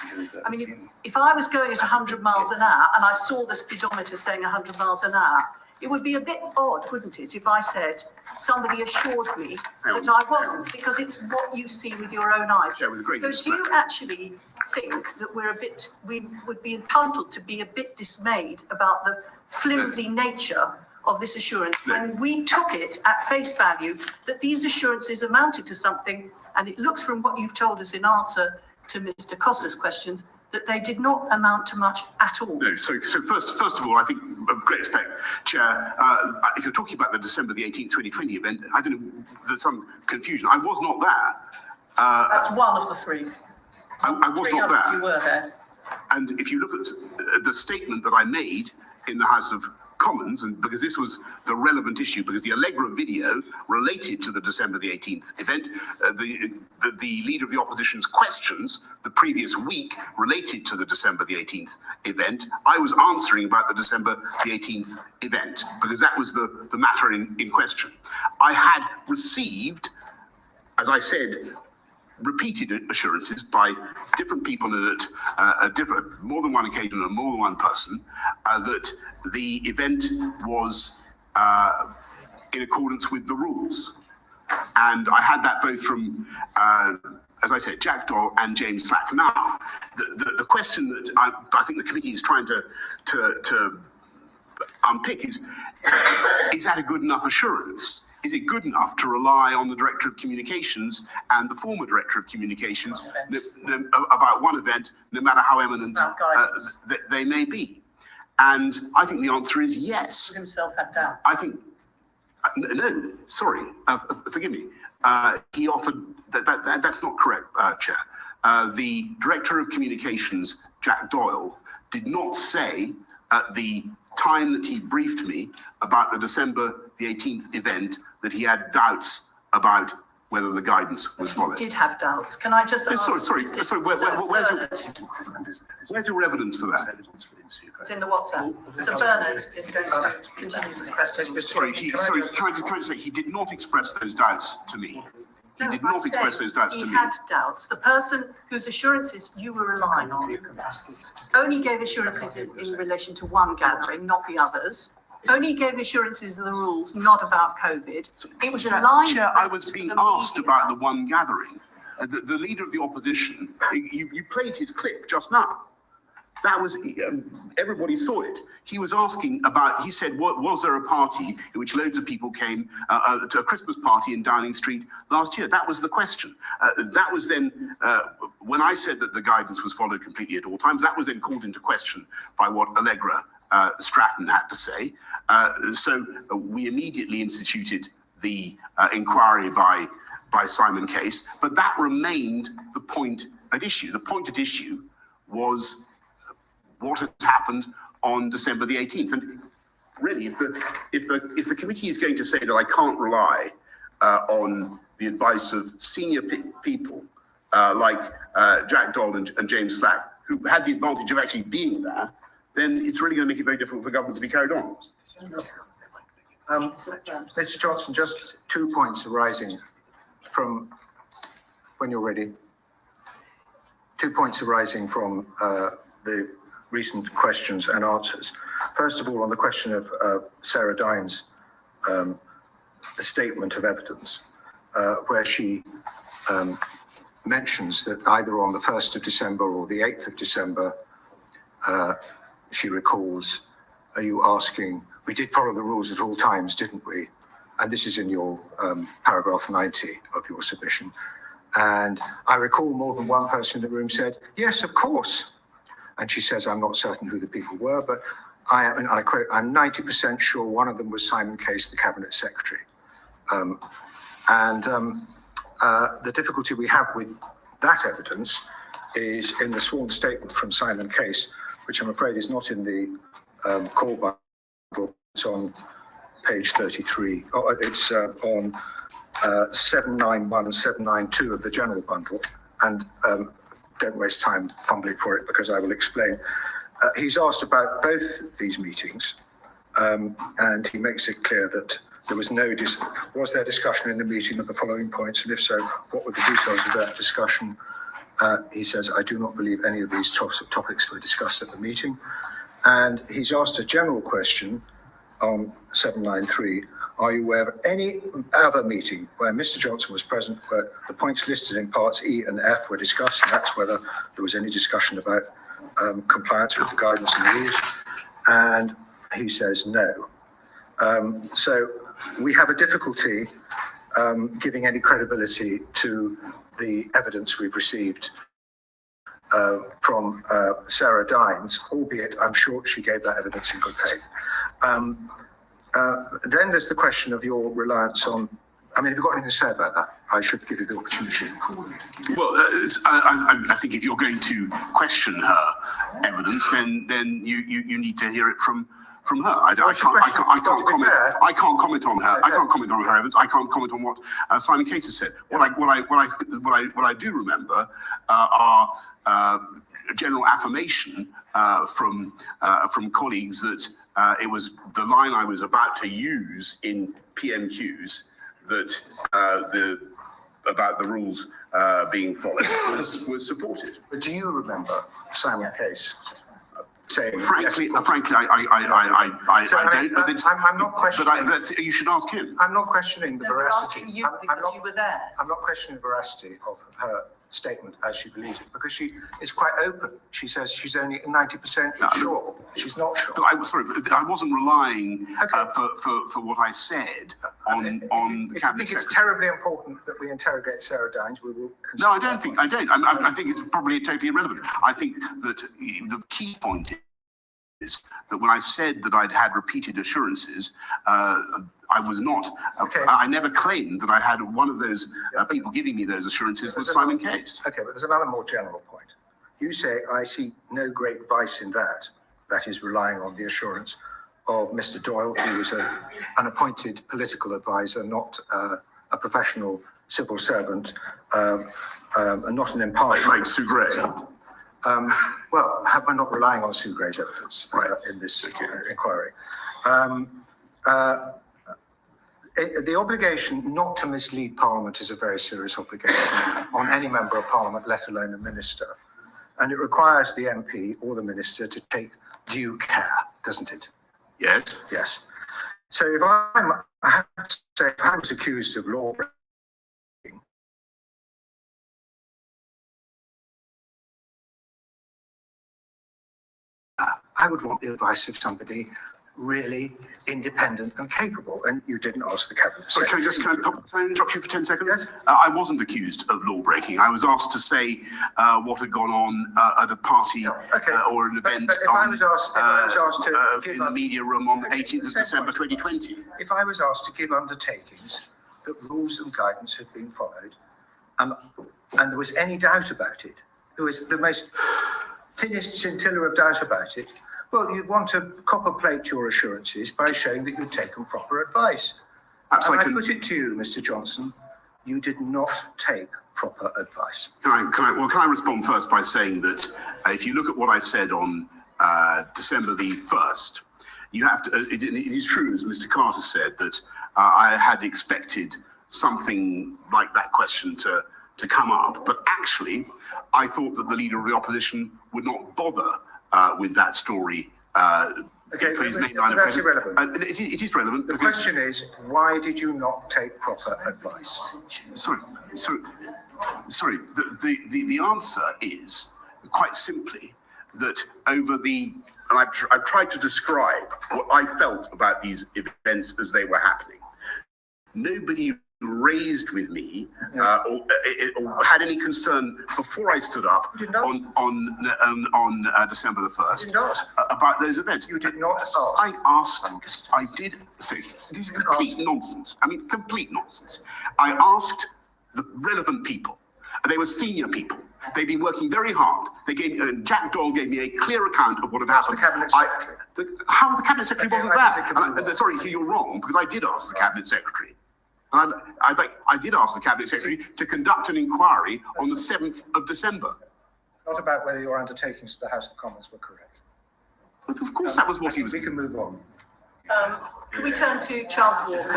I mean, if I was going at 100 miles an hour and I saw the speedometer saying 100 miles an hour, it would be a bit odd, wouldn't it, if I said somebody assured me that I wasn't, because it's what you see with your own eyes. Yeah, with great so do you actually think that we would be entitled to be a bit dismayed about the flimsy nature of this assurance when we took it at face value that these assurances amounted to something, and it looks from what you've told us in answer to Mr. Costa's questions that they did not amount to much at all? No, so first of all, I think, with great respect, Chair, if you're talking about the December the 18th, 2020 event, I don't know, there's some confusion. I was not there. That's one of the three. I was not there. You were there. And if you look at the statement that I made in the House of Commons, and because this was the relevant issue, because the Allegra video related to the December the 18th event, the leader of the opposition's questions the previous week related to the December the 18th event. I was answering about the December the 18th event because that was the matter in question. I had received, as I said, repeated assurances by different people at more than one occasion and more than one person that the event was in accordance with the rules. And I had that both from, as I said, Jack Doyle and James Slack. Now, the question that I think the committee is trying to unpick is that a good enough assurance? Is it good enough to rely on the Director of Communications and the former Director of Communications about one event, no matter how eminent they may be? And I think the answer is yes. Himself had doubts. I think, no, sorry, forgive me. He offered, that's not correct, Chair. The Director of Communications, Jack Doyle, did not say at the time that he briefed me about the December the 18th event that he had doubts about whether the guidance was followed. He did have doubts. Can I just ask? Sorry. Where's your evidence for that? It's in the WhatsApp. Sir Bernard is going to continue this question. Sorry, can I just say he did not express those doubts to me. He did not express those doubts to me. He had doubts. The person whose assurances you were relying on only gave assurances in relation to one gathering, not the others. Only gave assurances of the rules, not about COVID. It was aligned. Chair, I was being asked about the one gathering. The leader of the opposition, you played his clip just now. That was, everybody saw it. He was asking about, he said, was there a party in which loads of people came to a Christmas party in Downing Street last year? That was the question. That was then, when I said that the guidance was followed completely at all times, that was then called into question by what Allegra Stratton had to say. So we immediately instituted the inquiry by Simon Case, but that remained the point at issue. The point at issue was what had happened on December the 18th. And really, if the committee is going to say that I can't rely on the advice of senior people like Jack Doyle and James Slack, who had the advantage of actually being there, then it's really going to make it very difficult for government to be carried on. Mr. Johnson, just 2 points arising from, when you're ready, 2 points arising from the recent questions and answers. First of all, on the question of Sarah Dine's statement of evidence, where she mentions that either on the 1st of December or the 8th of December, she recalls, are you asking, we did follow the rules at all times, didn't we? And this is in your paragraph 90 of your submission. And I recall more than one person in the room said, yes, of course. And she says, I'm not certain who the people were, but I am, and I quote, I'm 90% sure one of them was Simon Case, the Cabinet Secretary. The difficulty we have with that evidence is in the sworn statement from Simon Case, which I'm afraid is not in the call bundle. It's on page 33. Oh, it's on 791 and 792 of the general bundle. And don't waste time fumbling for it because I will explain. He's asked about both these meetings, and he makes it clear that there was no, was there discussion in the meeting of the following points, and if so, what were the details of that discussion? He says, I do not believe any of these topics were discussed at the meeting. And he's asked a general question on 793, are you aware of any other meeting where Mr. Johnson was present, where the points listed in parts E and F were discussed, and that's whether there was any discussion about compliance with the guidance and rules? And he says no. So we have a difficulty giving any credibility to the evidence we've received from Sarah Dines, albeit I'm sure she gave that evidence in good faith. Then there's the question of your reliance on, I mean, have you got anything to say about that? I should give you the opportunity. Well, I think if you're going to question her evidence, then you need to hear it from her. I can't comment on her. I can't comment on her evidence. I can't comment on what Simon Case has said. What I do remember are general affirmation from colleagues that it was the line I was about to use in PMQs that the about the rules being followed was supported. But do you remember Simon Case saying? Frankly, yes, frankly, I don't. But it's, I'm not questioning. But you should ask him. I'm not questioning the No, we're veracity. asking you because you were there. I'm not questioning the veracity of her statement as she believes it, because she is quite open. She says she's only 90% sure. She's not sure. But I wasn't relying for what I said on the If you cabinet think it's secretary. terribly important that we interrogate Sarah Dines, we will. No, I don't think. I don't. I think it's probably totally irrelevant. I think that the key point is that when I said that I'd had repeated assurances, I was not. I never claimed that I had one of those people giving me those assurances was Simon Case. Okay, but there's another more general point. You say, I see no great vice in that. That is relying on the assurance of Mr. Doyle, who was an appointed political advisor, not a professional civil servant, and not an impartial. Like Sue Gray. Well, we're not relying on Sue Gray's evidence in this inquiry. The obligation not to mislead Parliament is a very serious obligation on any member of Parliament, let alone a minister. And it requires the MP or the minister to take due care, doesn't it? Yes. Yes. So if I have to say, if I was accused of law breaking, I would want the advice of somebody really independent and capable, and you didn't ask the cabinet secretary. Can I interrupt you for 10 seconds? Yes. I wasn't accused of law breaking. I was asked to say what had gone on at a party or an event if I was asked to give in the media room on the 18th of December 2020. If I was asked to give undertakings that rules and guidance had been followed, and there was any doubt about it, there was the most thinnest scintilla of doubt about it, well, you'd want to copper plate your assurances by showing that you'd taken proper advice. And I put it to you, Mr. Johnson, you did not take proper advice. Can I respond first by saying that if you look at what I said on December the 1st, you have to, it is true, as Mr. Carter said, that I had expected something like that question to come up, but actually I thought that the leader of the opposition would not bother with that story. Okay, but that's irrelevant. It is relevant. The question is, why did you not take proper advice? Sorry. The answer is quite simply that over the, and I've tried to describe what I felt about these events as they were happening. Nobody raised with me or had any concern before I stood up on December the 1st about those events. You did not ask. I did say, this is complete nonsense. I mean, complete nonsense. I asked the relevant people. They were senior people. They've been working very hard. They gave Jack Doyle gave me a clear account of what had happened. The cabinet secretary. How the cabinet secretary wasn't there? Sorry, you're wrong, because I did ask the cabinet secretary. And I did ask the cabinet secretary to conduct an inquiry on the 7th of December. Not about whether your undertakings to the House of Commons were correct. But of course, that was what he was. We can move on. Can we turn to Charles Walker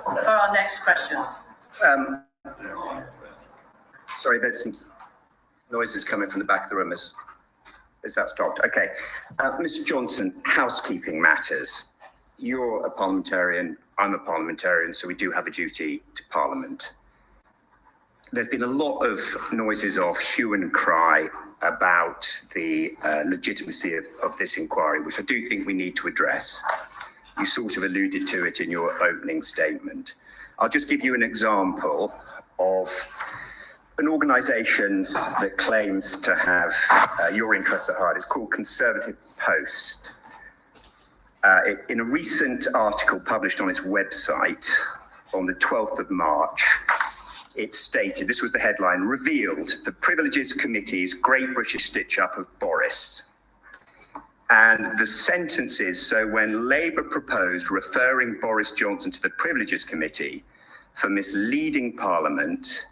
for our next questions? Sorry, there's some noises coming from the back of the room. Is that stopped? Okay. Mr. Johnson, housekeeping matters. You're a parliamentarian, I'm a parliamentarian, so we do have a duty to Parliament. There's been a lot of noises of hue and cry about the legitimacy of this inquiry, which I do think we need to address. You sort of alluded to it in your opening statement. I'll just give you an example of an organisation that claims to have your interests at heart. It's called Conservative Post. In a recent article published on its website on the 12th of March, it stated, this was the headline, revealed the Privileges Committee's Great British Stitch-Up of Boris. And the sentences, so when Labour proposed referring Boris Johnson to the Privileges Committee for misleading Parliament,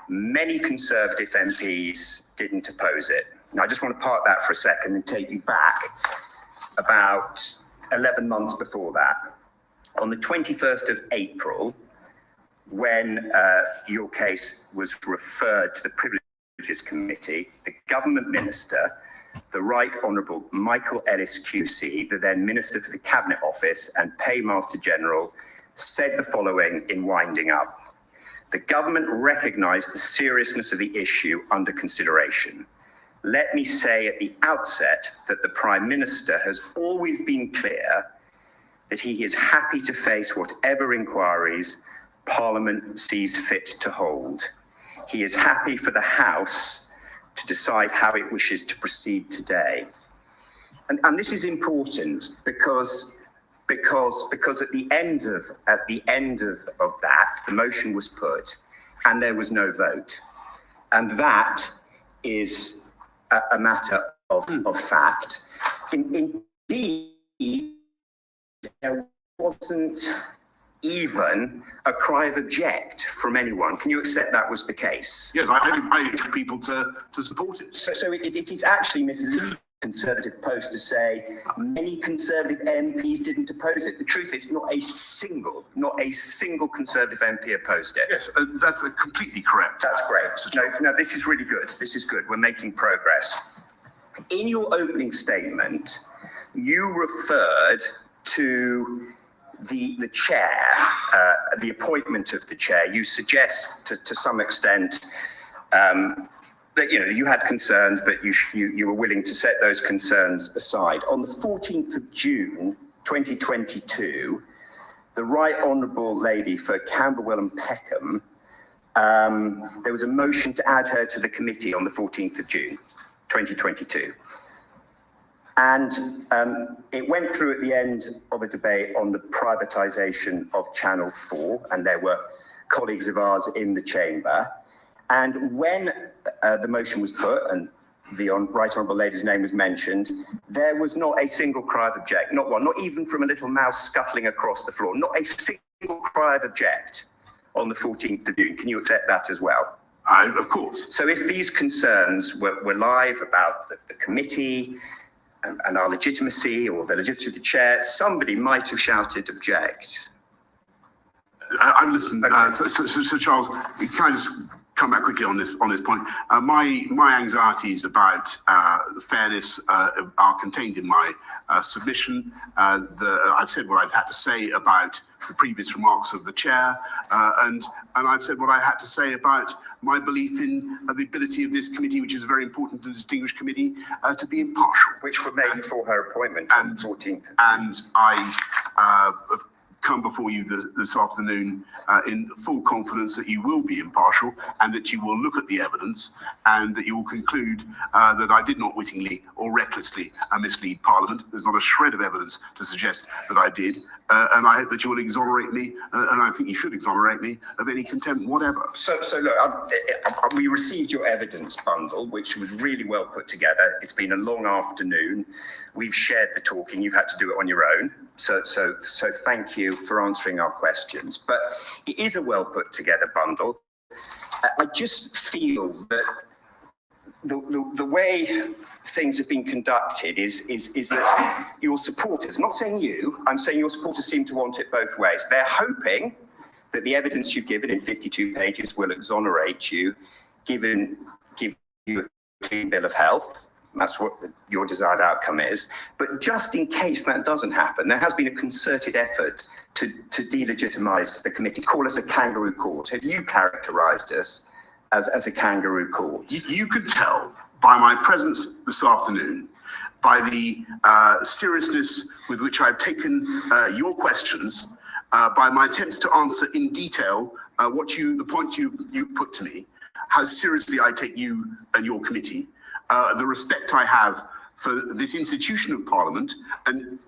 many Conservative MPs didn't oppose it. Now, I just want to park that for a second and take you back about 11 months before that. On the 21st of April, when your case was referred to the Privileges Committee, the government minister, the Right Honourable Michael Ellis QC, the then Minister for the Cabinet Office and Paymaster General, said the following in winding up. The government recognised the seriousness of the issue under consideration. Let me say at the outset that the Prime Minister has always been clear that he is happy to face whatever inquiries Parliament sees fit to hold. He is happy for the House to decide how it wishes to proceed today. And this is important because at the end of that, the motion was put and there was no vote. And that is a matter of fact. Indeed, there wasn't even a cry of object from anyone. Can you accept that was the case? Yes, I encourage people to support it. So it is actually misleading Conservative Post to say many Conservative MPs didn't oppose it. The truth is not a single Conservative MP opposed it. Yes, that's completely correct. That's great. No, this is really good. This is good. We're making progress. In your opening statement, you referred to the chair, the appointment of the chair. You suggest to some extent that you had concerns, but you were willing to set those concerns aside. On the 14th of June 2022, the Right Honourable Lady for Camberwell and Peckham, there was a motion to add her to the committee on the 14th of June 2022. And it went through at the end of a debate on the privatisation of Channel 4, and there were colleagues of ours in the chamber. And when the motion was put and the Right Honourable Lady's name was mentioned, there was not a single cry of object, not one, not even from a little mouse scuttling across the floor, not a single cry of object on the 14th of June. Can you accept that as well? Of course. So if these concerns were live about the committee and our legitimacy or the legitimacy of the chair, somebody might have shouted object. I've listened. Okay. So Charles, can I just come back quickly on this point? My anxieties about the fairness are contained in my submission. I've said what I've had to say about the previous remarks of the chair, and I've said what I had to say about my belief in the ability of this committee, which is a very important and distinguished committee, to be impartial. Which were made for her appointment on the 14th. And I have come before you this afternoon in full confidence that you will be impartial and that you will look at the evidence and that you will conclude that I did not wittingly or recklessly mislead Parliament. There's not a shred of evidence to suggest that I did. And I hope that you will exonerate me, and I think you should exonerate me, of any contempt whatever. So look, we received your evidence bundle, which was really well put together. It's been a long afternoon. We've shared the talking. You had to do it on your own. So thank you for answering our questions. But it is a well put together bundle. I just feel that the way things have been conducted is that your supporters, not saying you, I'm saying your supporters seem to want it both ways. They're hoping that the evidence you've given in 52 pages will exonerate you, give you a clean bill of health. That's what your desired outcome is. But just in case that doesn't happen, there has been a concerted effort to delegitimise the committee, call us a kangaroo court. Have you characterised us as a kangaroo court? You could tell by my presence this afternoon, by the seriousness with which I've taken your questions, by my attempts to answer in detail the points you put to me, how seriously I take you and your committee, the respect I have for this institution of Parliament, and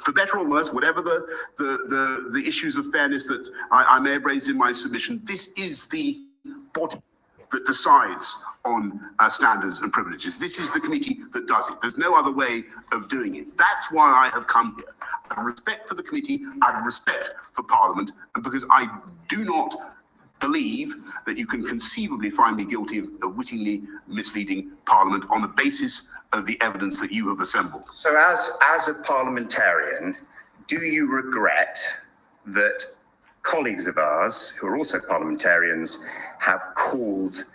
for better or worse, whatever the issues of fairness that I may have raised in my submission, this is the body that decides on standards and privileges. This is the committee that does it. There's no other way of doing it. That's why I have come here. I have respect for the committee, I have respect for Parliament, and because I do not believe that you can conceivably find me guilty of wittingly misleading Parliament on the basis of the evidence that you have assembled. So as a parliamentarian, do you regret that colleagues of ours, who are also parliamentarians, have called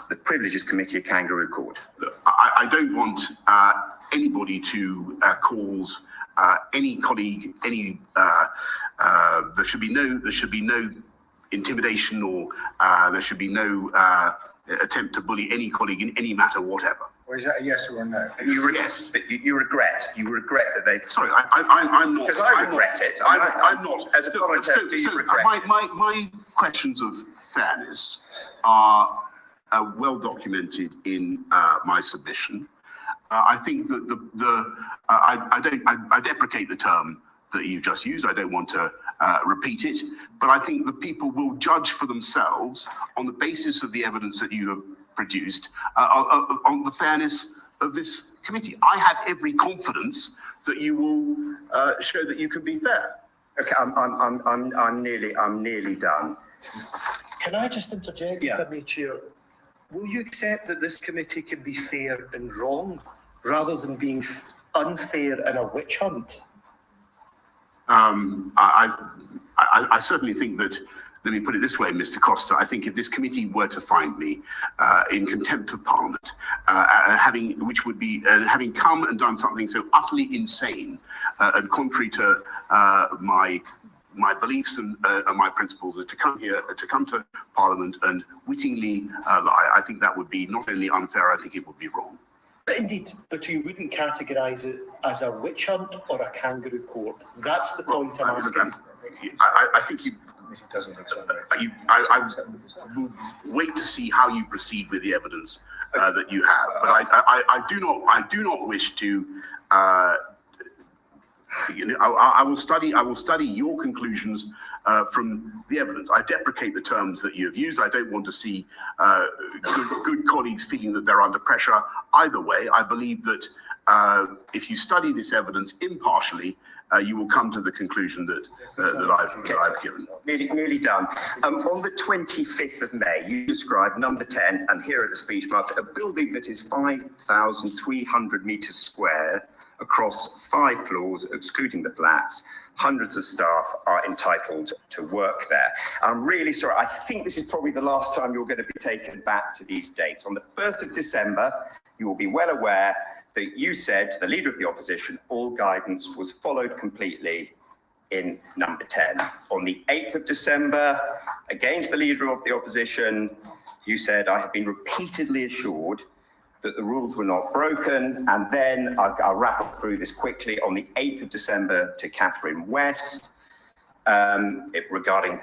the Privileges Committee a kangaroo court. I don't want anybody to cause any colleague any. There should be no intimidation, or there should be no attempt to bully any colleague in any matter whatever. Or is that a yes or a no? Yes, but you regret that they. Sorry, I'm not. Because I regret it. I'm not. As a parliamentarian, do you regret it? My questions of fairness are well documented in my submission. I think that I deprecate the term that you just used. I don't want to repeat it, but I think the people will judge for themselves on the basis of the evidence that you have produced on the fairness of this committee. I have every confidence that you will show that you can be fair. Okay, I'm nearly done. Can I just interject, Yeah. if I may, Chair? Will you accept that this committee can be fair and wrong, rather than being unfair in a witch hunt? I certainly think that, let me put it this way, Mr. Costa, I think if this committee were to find me in contempt of Parliament, having come and done something so utterly insane and contrary to my beliefs and my principles, is to come to Parliament and wittingly lie, I think that would be not only unfair, I think it would be wrong. But indeed, but you wouldn't categorise it as a witch hunt or a kangaroo court. That's the point I'm asking. I think I will wait to see how you proceed with the evidence that you have. But I do not wish to. I will study your conclusions from the evidence. I deprecate the terms that you have used. I don't want to see good colleagues feeling that they're under pressure. Either way, I believe that if you study this evidence impartially, you will come to the conclusion that I've given. Nearly done. On the 25th of May, you described number 10, and here are the speech marks, a building that is 5,300 metres square across 5 floors, excluding the flats. Hundreds of staff are entitled to work there. I'm really sorry. I think this is probably the last time you're going to be taken back to these dates. On the 1st of December, you will be well aware that you said to the Leader of the Opposition, all guidance was followed completely in number 10. On the 8th of December, again to the Leader of the Opposition, you said, I have been repeatedly assured that the rules were not broken. And then I'll rattle through this quickly. On the 8th of December to Catherine West, regarding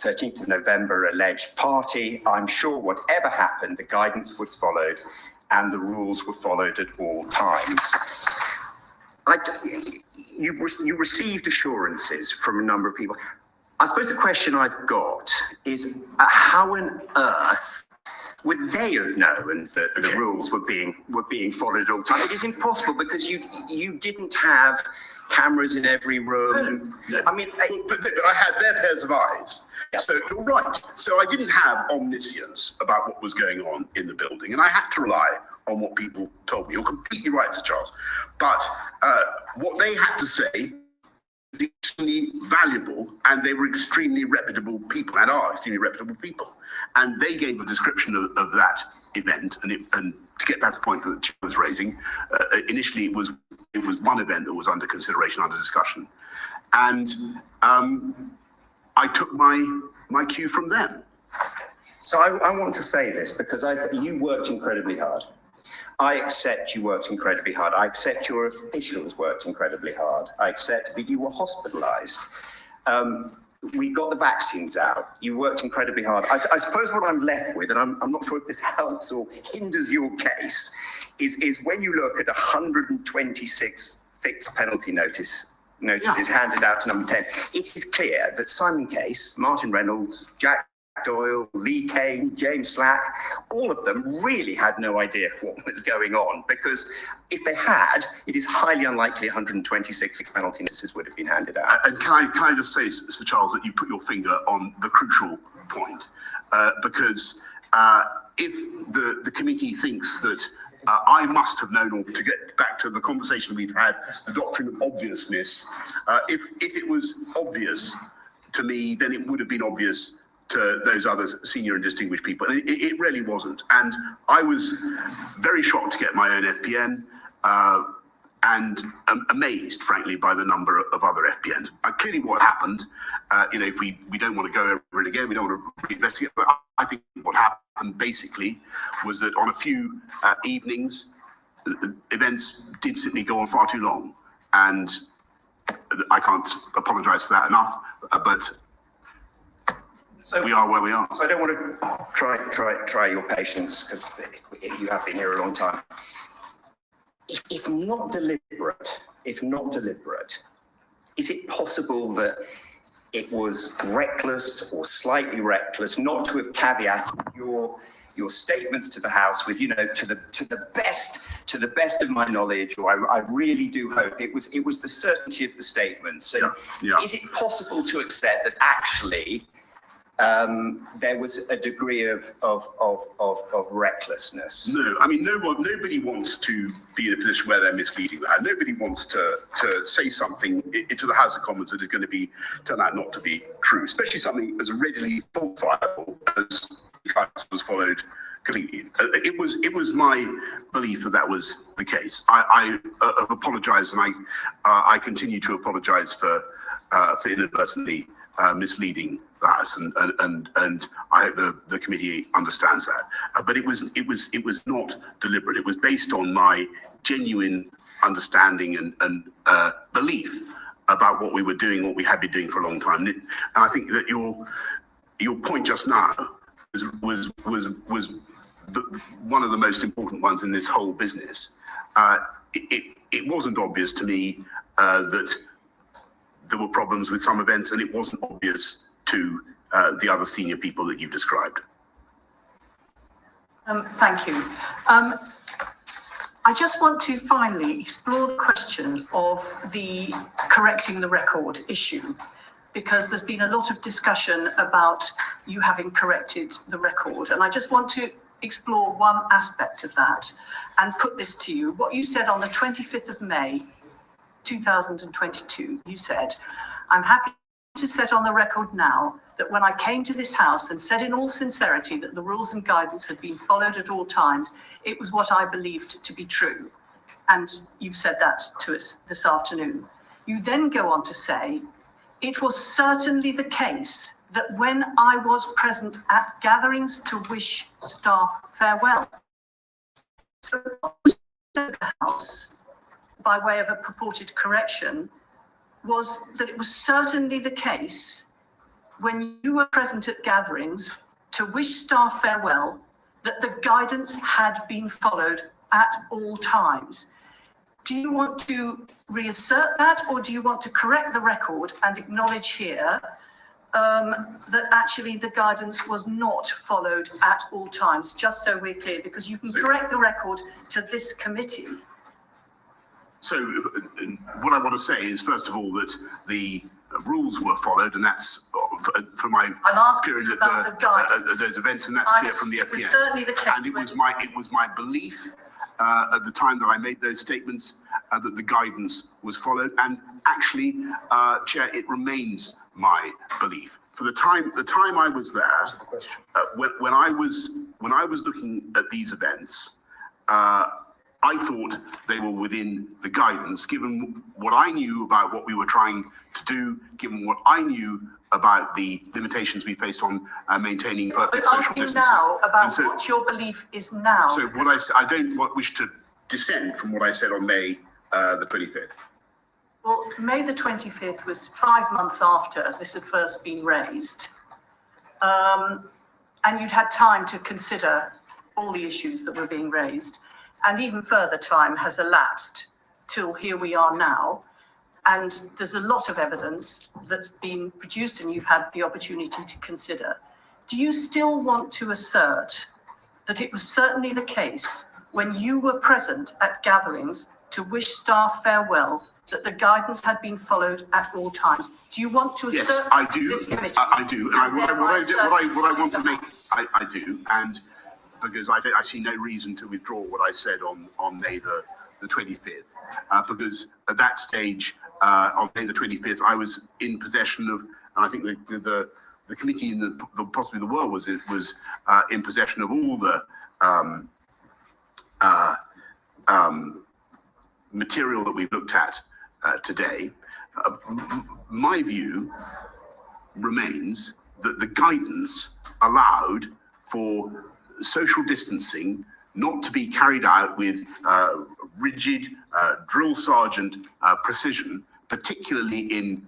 13th of November alleged party, I'm sure whatever happened, the guidance was followed and the rules were followed at all times. You received assurances from a number of people. I suppose the question I've got is how on earth would they have known that the rules were being followed at all times? It is impossible because you didn't have cameras in every room. I mean, but I had their pairs of eyes. Yeah. So right. So I didn't have omniscience about what was going on in the building, and I had to rely on what people told me. You're completely right, Sir Charles. But what they had to say was extremely valuable, and they were extremely reputable people, and are extremely reputable people. And they gave a description of that event, and to get back to the point that Chair was raising, initially it was one event that was under consideration, under discussion, and I took my cue from them. So I want to say this because you worked incredibly hard. I accept you worked incredibly hard. I accept your officials worked incredibly hard. I accept that you were hospitalised. We got the vaccines out. You worked incredibly hard. I suppose what I'm left with, and I'm not sure if this helps or hinders your case, is when you look at 126 fixed penalty notices handed out to number 10, it is clear that Simon Case, Martin Reynolds, Jack Doyle, Lee Kane, James Slack, all of them really had no idea what was going on, because if they had, it is highly unlikely 126 fixed penalty notices would have been handed out. And can I just say, Sir Charles, that you put your finger on the crucial point, because if the committee thinks that I must have known, or to get back to the conversation we've had, the doctrine of obviousness, if it was obvious to me, then it would have been obvious to those other senior and distinguished people. And it really wasn't. And I was very shocked to get my own FPN and amazed, frankly, by the number of other FPNs. Clearly what happened, if we don't want to go over it again, we don't want to reinvestigate, but I think what happened basically was that on a few evenings, events did simply go on far too long. And I can't apologise for that enough, but so we are where we are. So I don't want to try your patience, because you have been here a long time. If not deliberate, is it possible that it was reckless or slightly reckless not to have caveated your statements to the House with, to the best of my knowledge, or I really do hope it was the certainty of the statement. So is it possible to accept that actually there was a degree of recklessness? No, I mean, nobody wants to be in a position where they're misleading that. Nobody wants to say something to the House of Commons that is going to turn out not to be true, especially something as readily falsifiable as was followed completely. It was my belief that was the case. I have apologised, and I continue to apologise for inadvertently misleading the House, and I hope the committee understands that. But it was not deliberate. It was based on my genuine understanding and belief about what we were doing, what we had been doing for a long time. And I think that your point just now was one of the most important ones in this whole business. It wasn't obvious to me that there were problems with some events, and it wasn't obvious to the other senior people that you've described. Thank you. I just want to finally explore the question of the correcting the record issue, because there's been a lot of discussion about you having corrected the record. And I just want to explore one aspect of that and put this to you. What you said on the 25th of May, 2022, you said, "I'm happy to set on the record now that when I came to this House and said in all sincerity that the rules and guidance had been followed at all times, it was what I believed to be true." And you've said that to us this afternoon. You then go on to say, "It was certainly the case that when I was present at gatherings to wish staff farewell." So the House, by way of a purported correction, was that it was certainly the case when you were present at gatherings to wish staff farewell that the guidance had been followed at all times. Do you want to reassert that, or do you want to correct the record and acknowledge here that actually the guidance was not followed at all times, just so we're clear, because you can correct the record to this committee? So what I want to say is, first of all, that the rules were followed, and that's for my period at those events, and that's clear from the FPN. Certainly the case. And it was my belief at the time that I made those statements that the guidance was followed, and actually, Chair, it remains my belief. For the time I was there, when I was looking at these events, I thought they were within the guidance, given what I knew about what we were trying to do, given what I knew about the limitations we faced on maintaining perfect social distancing. Now about what your belief is now. So what I don't wish to dissent from what I said on May the 25th. Well, May the 25th was 5 months after this had first been raised. And you'd had time to consider all the issues that were being raised. And even further time has elapsed till here we are now. And there's a lot of evidence that's been produced and you've had the opportunity to consider. Do you still want to assert that it was certainly the case when you were present at gatherings to wish staff farewell that the guidance had been followed at all times? Do you want to assert? Yes, I do. This committee? I do. And what I want to make, I do. And because I see no reason to withdraw what I said on May the 25th, because at that stage, on May the 25th, I was in possession and I think the committee in possibly the world was in possession of all the material that we've looked at today. My view remains that the guidance allowed for social distancing not to be carried out with rigid drill sergeant precision, particularly in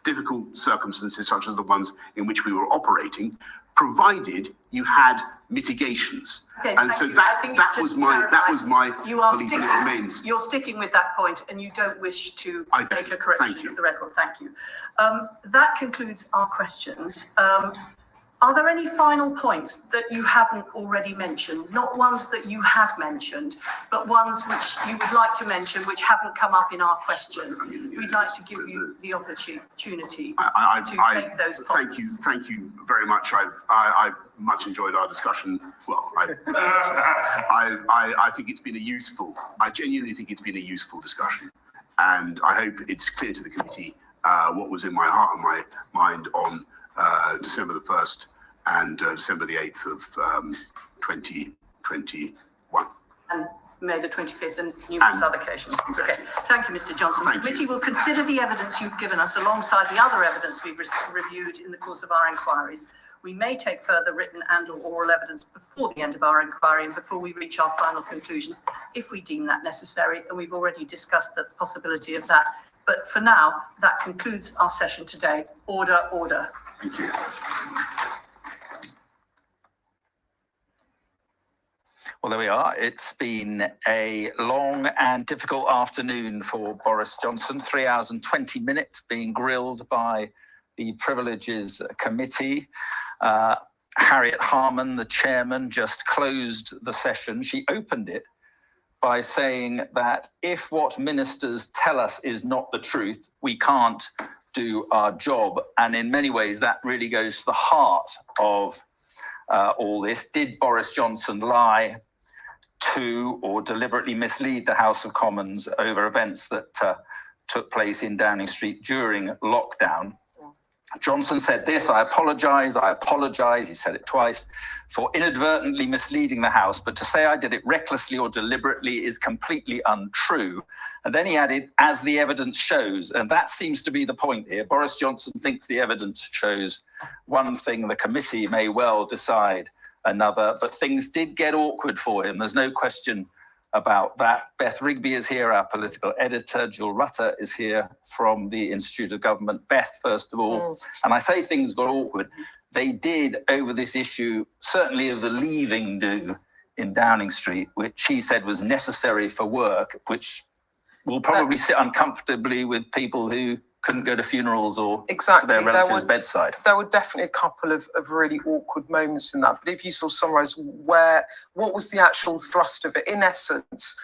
difficult circumstances such as the ones in which we were operating, provided you had mitigations. Okay, and so that was my you are belief, and it remains. You're sticking with that point, and you don't wish to make a correction of the record. Thank you. That concludes our questions. Are there any final points that you haven't already mentioned? Not ones that you have mentioned, but ones which you would like to mention which haven't come up in our questions. We'd like to give you the opportunity to make those points. Thank you very much. I much enjoyed our discussion. Well, I think it's been I genuinely think it's been a useful discussion, and I hope it's clear to the committee what was in my heart and my mind on December the 1st and December the 8th of 2021. And May the 25th and numerous other occasions. Exactly. Okay. Thank you, Mr. Johnson. The committee will consider the evidence you've given us alongside the other evidence we've reviewed in the course of our inquiries. We may take further written and or oral evidence before the end of our inquiry and before we reach our final conclusions, if we deem that necessary, and we've already discussed the possibility of that. But for now, that concludes our session today. Order, order. Thank you. Well, there we are. It's been a long and difficult afternoon for Boris Johnson. 3 hours and 20 minutes being grilled by the Privileges Committee. Harriet Harman, the chairman, just closed the session. She opened it by saying that if what ministers tell us is not the truth, we can't do our job. And in many ways, that really goes to the heart of all this. Did Boris Johnson lie to or deliberately mislead the House of Commons over events that took place in Downing Street during lockdown? Johnson said this: I apologise, he said it twice, for inadvertently misleading the House, but to say I did it recklessly or deliberately is completely untrue. And then he added, as the evidence shows, and that seems to be the point here. Boris Johnson thinks the evidence shows one thing, the committee may well decide another, but things did get awkward for him. There's no question about that. Beth Rigby is here, our political editor. Jill Rutter is here from the Institute of Government. Beth, first of all, and I say things got awkward. They did over this issue, certainly of the leaving do in Downing Street, which he said was necessary for work, which will probably sit uncomfortably with people who couldn't go to funerals or to their relatives' bedside. There were definitely a couple of really awkward moments in that. But if you sort of summarise what was the actual thrust of it, in essence,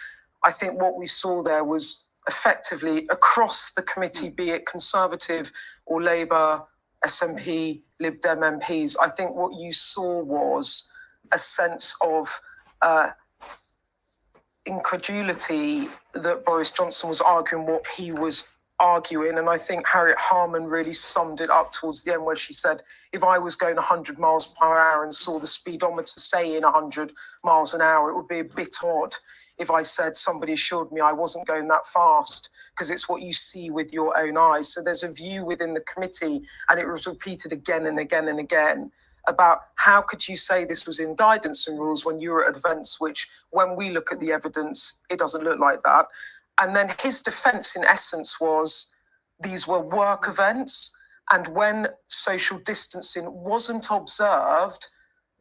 I think what we saw there was effectively across the committee, be it Conservative or Labour, SNP, Lib Dem MPs, I think what you saw was a sense of incredulity that Boris Johnson was arguing what he was arguing. And I think Harriet Harman really summed it up towards the end, where she said, if I was going 100 miles per hour and saw the speedometer saying 100 miles an hour, it would be a bit odd if I said somebody assured me I wasn't going that fast, because it's what you see with your own eyes. So there's a view within the committee, and it was repeated again and again and again, about how could you say this was in guidance and rules when you were at events which, when we look at the evidence, it doesn't look like that. And then his defence, in essence, was these were work events, and when social distancing wasn't observed,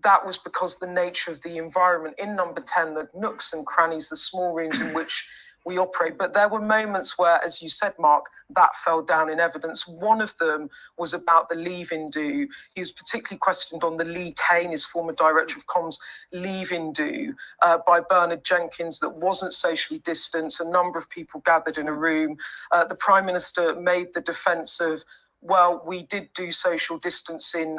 that was because the nature of the environment in number 10, the nooks and crannies, the small rooms in which we operate. But there were moments where, as you said, Mark, that fell down in evidence. One of them was about the leave-in do. He was particularly questioned on the Lee Kane, his former director of comms, leave-in do by Bernard Jenkins that wasn't socially distanced. A number of people gathered in a room. The Prime Minister made the defence of, well, we did do social distancing.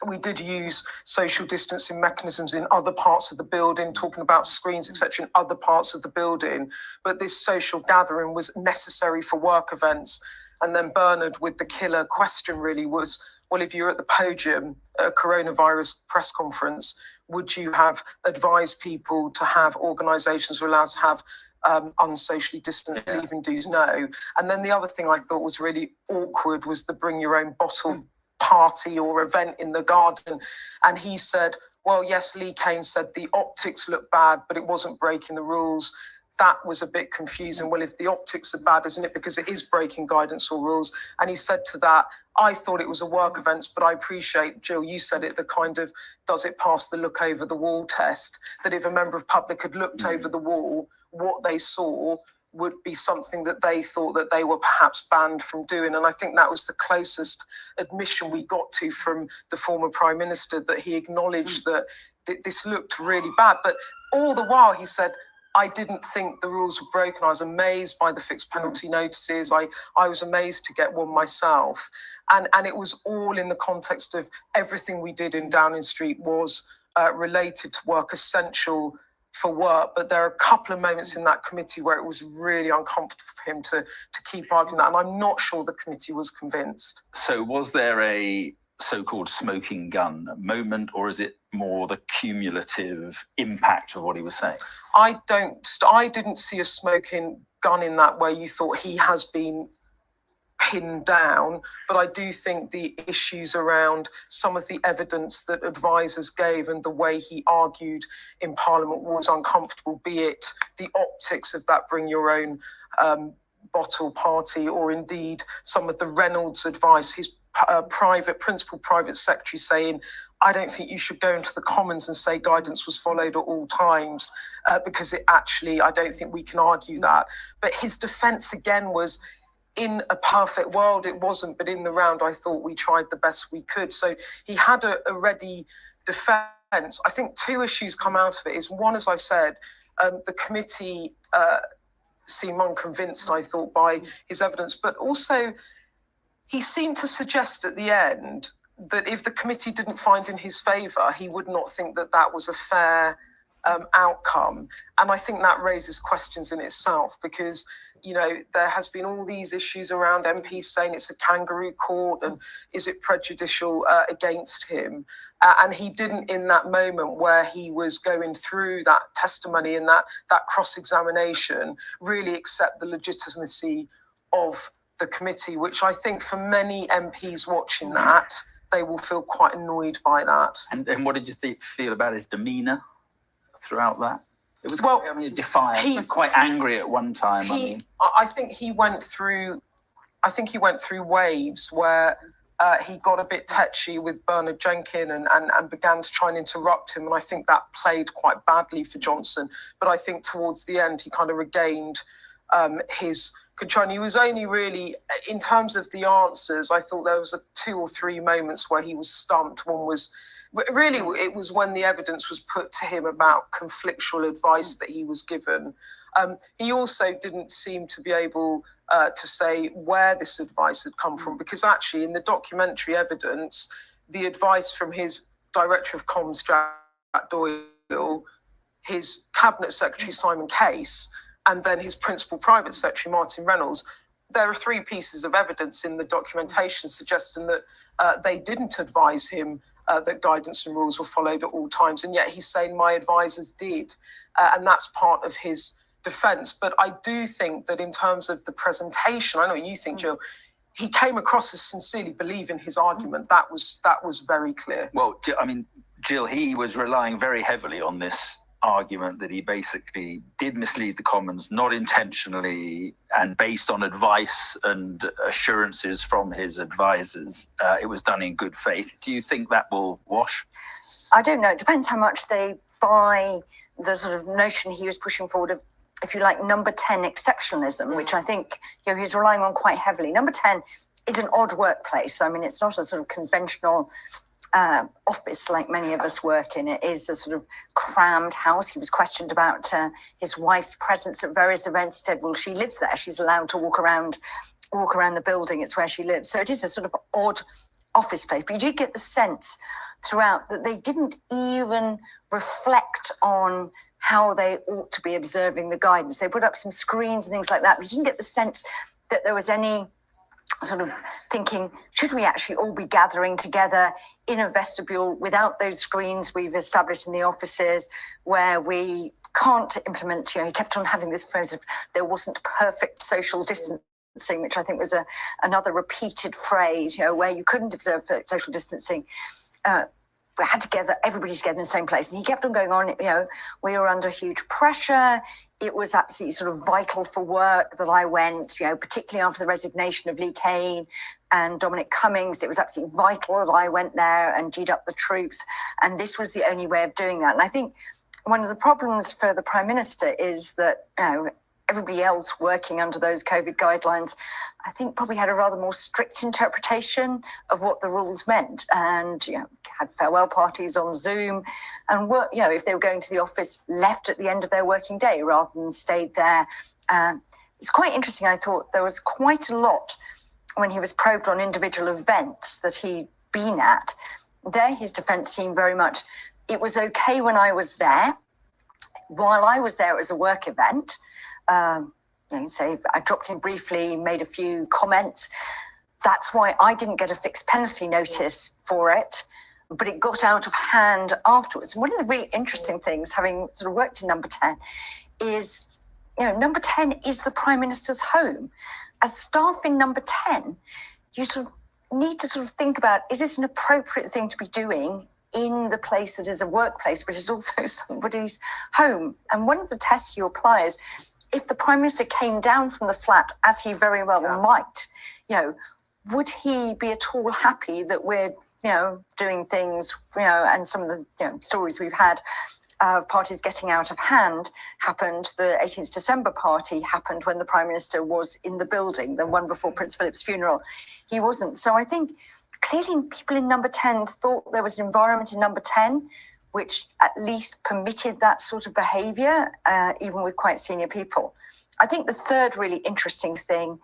We did use social distancing mechanisms in other parts of the building, talking about screens, etc., in other parts of the building. But this social gathering was necessary for work events. And then Bernard, with the killer question really was, well, if you're at the podium at a coronavirus press conference, would you have advised people to have organisations were allowed to have unsocially distanced leaving dues? No. And then the other thing I thought was really awkward was the bring your own bottle party or event in the garden. And he said, well, yes, Lee Kane said the optics looked bad, but it wasn't breaking the rules. That was a bit confusing. Well, if the optics are bad, isn't it because it is breaking guidance or rules? And he said to that, I thought it was a work event, but I appreciate, Jill, you said it, the kind of, does it pass the look over the wall test? That if a member of public had looked over the wall, what they saw would be something that they thought that they were perhaps banned from doing. And I think that was the closest admission we got to from the former Prime Minister, that he acknowledged that this looked really bad. But all the while he said, I didn't think the rules were broken. I was amazed by the fixed penalty notices. I was amazed to get one myself. And it was all in the context of everything we did in Downing Street was related to work, essential for work. But there are a couple of moments in that committee where it was really uncomfortable for him to keep arguing that. And I'm not sure the committee was convinced. So was there a so-called smoking gun moment, or is it more the cumulative impact of what he was saying? I didn't see a smoking gun in that way. You thought he has been pinned down, but I do think the issues around some of the evidence that advisors gave and the way he argued in Parliament was uncomfortable, be it the optics of that bring your own bottle party, or indeed some of the Reynolds advice, his principal private secretary saying, I don't think you should go into the Commons and say guidance was followed at all times, because it actually, I don't think we can argue that. But his defence again was, in a perfect world, it wasn't, but in the round, I thought we tried the best we could. So he had a ready defence. I think two issues come out of it. Is one, as I said, the committee seemed unconvinced, I thought, by his evidence, but also he seemed to suggest at the end that if the committee didn't find in his favour, he would not think that that was a fair outcome. And I think that raises questions in itself, because, you know, there has been all these issues around MPs saying it's a kangaroo court and is it prejudicial against him? And he didn't, in that moment where he was going through that testimony and that cross-examination, really accept the legitimacy of the committee, which I think for many MPs watching that, they will feel quite annoyed by that. And what did you feel about his demeanour throughout that? It was, well, I mean, defiant, quite angry at one time. I think he went through waves where he got a bit tetchy with Bernard Jenkin and began to try and interrupt him. And I think that played quite badly for Johnson. But I think towards the end, he kind of regained his control. And he was only really, in terms of the answers, I thought there was 2 or 3 moments where he was stumped. One was, really, it was when the evidence was put to him about conflictual advice that he was given. He also didn't seem to be able to say where this advice had come from, because actually in the documentary evidence, the advice from his Director of Comms, Jack Doyle, his Cabinet Secretary, Simon Case, and then his Principal Private Secretary, Martin Reynolds, there are 3 pieces of evidence in the documentation suggesting that they didn't advise him that guidance and rules were followed at all times. And yet he's saying my advisors did. And that's part of his defence. But I do think that in terms of the presentation, I know what you think, Jill, he came across as sincerely believing his argument. That was very clear. Well, I mean, Jill, he was relying very heavily on this argument that he basically did mislead the Commons, not intentionally, and based on advice and assurances from his advisors. It was done in good faith. Do you think that will wash? I don't know. It depends how much they buy the sort of notion he was pushing forward of, if you like, number 10 exceptionalism, which I think, you know, he's relying on quite heavily. Number 10 is an odd workplace. I mean, it's not a sort of conventional office like many of us work in. It is a sort of crammed house. He was questioned about his wife's presence at various events. He said, well, she lives there. She's allowed to walk around the building. It's where she lives. So it is a sort of odd office space. But you do get the sense throughout that they didn't even reflect on how they ought to be observing the guidance. They put up some screens and things like that, but you didn't get the sense that there was any sort of thinking, should we actually all be gathering together in a vestibule without those screens we've established in the offices, where we can't implement, he kept on having this phrase of there wasn't perfect social distancing, which I think was another repeated phrase, where you couldn't observe social distancing. We had everybody together in the same place. And he kept on going on, we were under huge pressure. It was absolutely sort of vital for work that I went, particularly after the resignation of Lee Kane and Dominic Cummings. It was absolutely vital that I went there and G'd up the troops. And this was the only way of doing that. And I think one of the problems for the Prime Minister is that, everybody else working under those COVID guidelines, I think probably had a rather more strict interpretation of what the rules meant, and had farewell parties on Zoom, and were, if they were going to the office, left at the end of their working day rather than stayed there. It's quite interesting. I thought there was quite a lot when he was probed on individual events that he'd been at. There, his defence seemed very much, it was okay when I was there. While I was there, it was a work event. Say I dropped in briefly, made a few comments. That's why I didn't get a fixed penalty notice for it, but it got out of hand afterwards. One of the really interesting things, having sort of worked in Number 10, is, Number 10 is the Prime Minister's home. As staff in Number 10, you sort of need to sort of think about, is this an appropriate thing to be doing in the place that is a workplace, but is also somebody's home? And one of the tests you apply is, if the Prime Minister came down from the flat, as he very well might, would he be at all happy that we're, doing things, and some of the stories we've had of parties getting out of hand happened. The 18th December party happened when the Prime Minister was in the building, the one before Prince Philip's funeral. He wasn't. So I think clearly people in Number 10 thought there was an environment in Number 10 which at least permitted that sort of behaviour, even with quite senior people. I think the third really interesting thing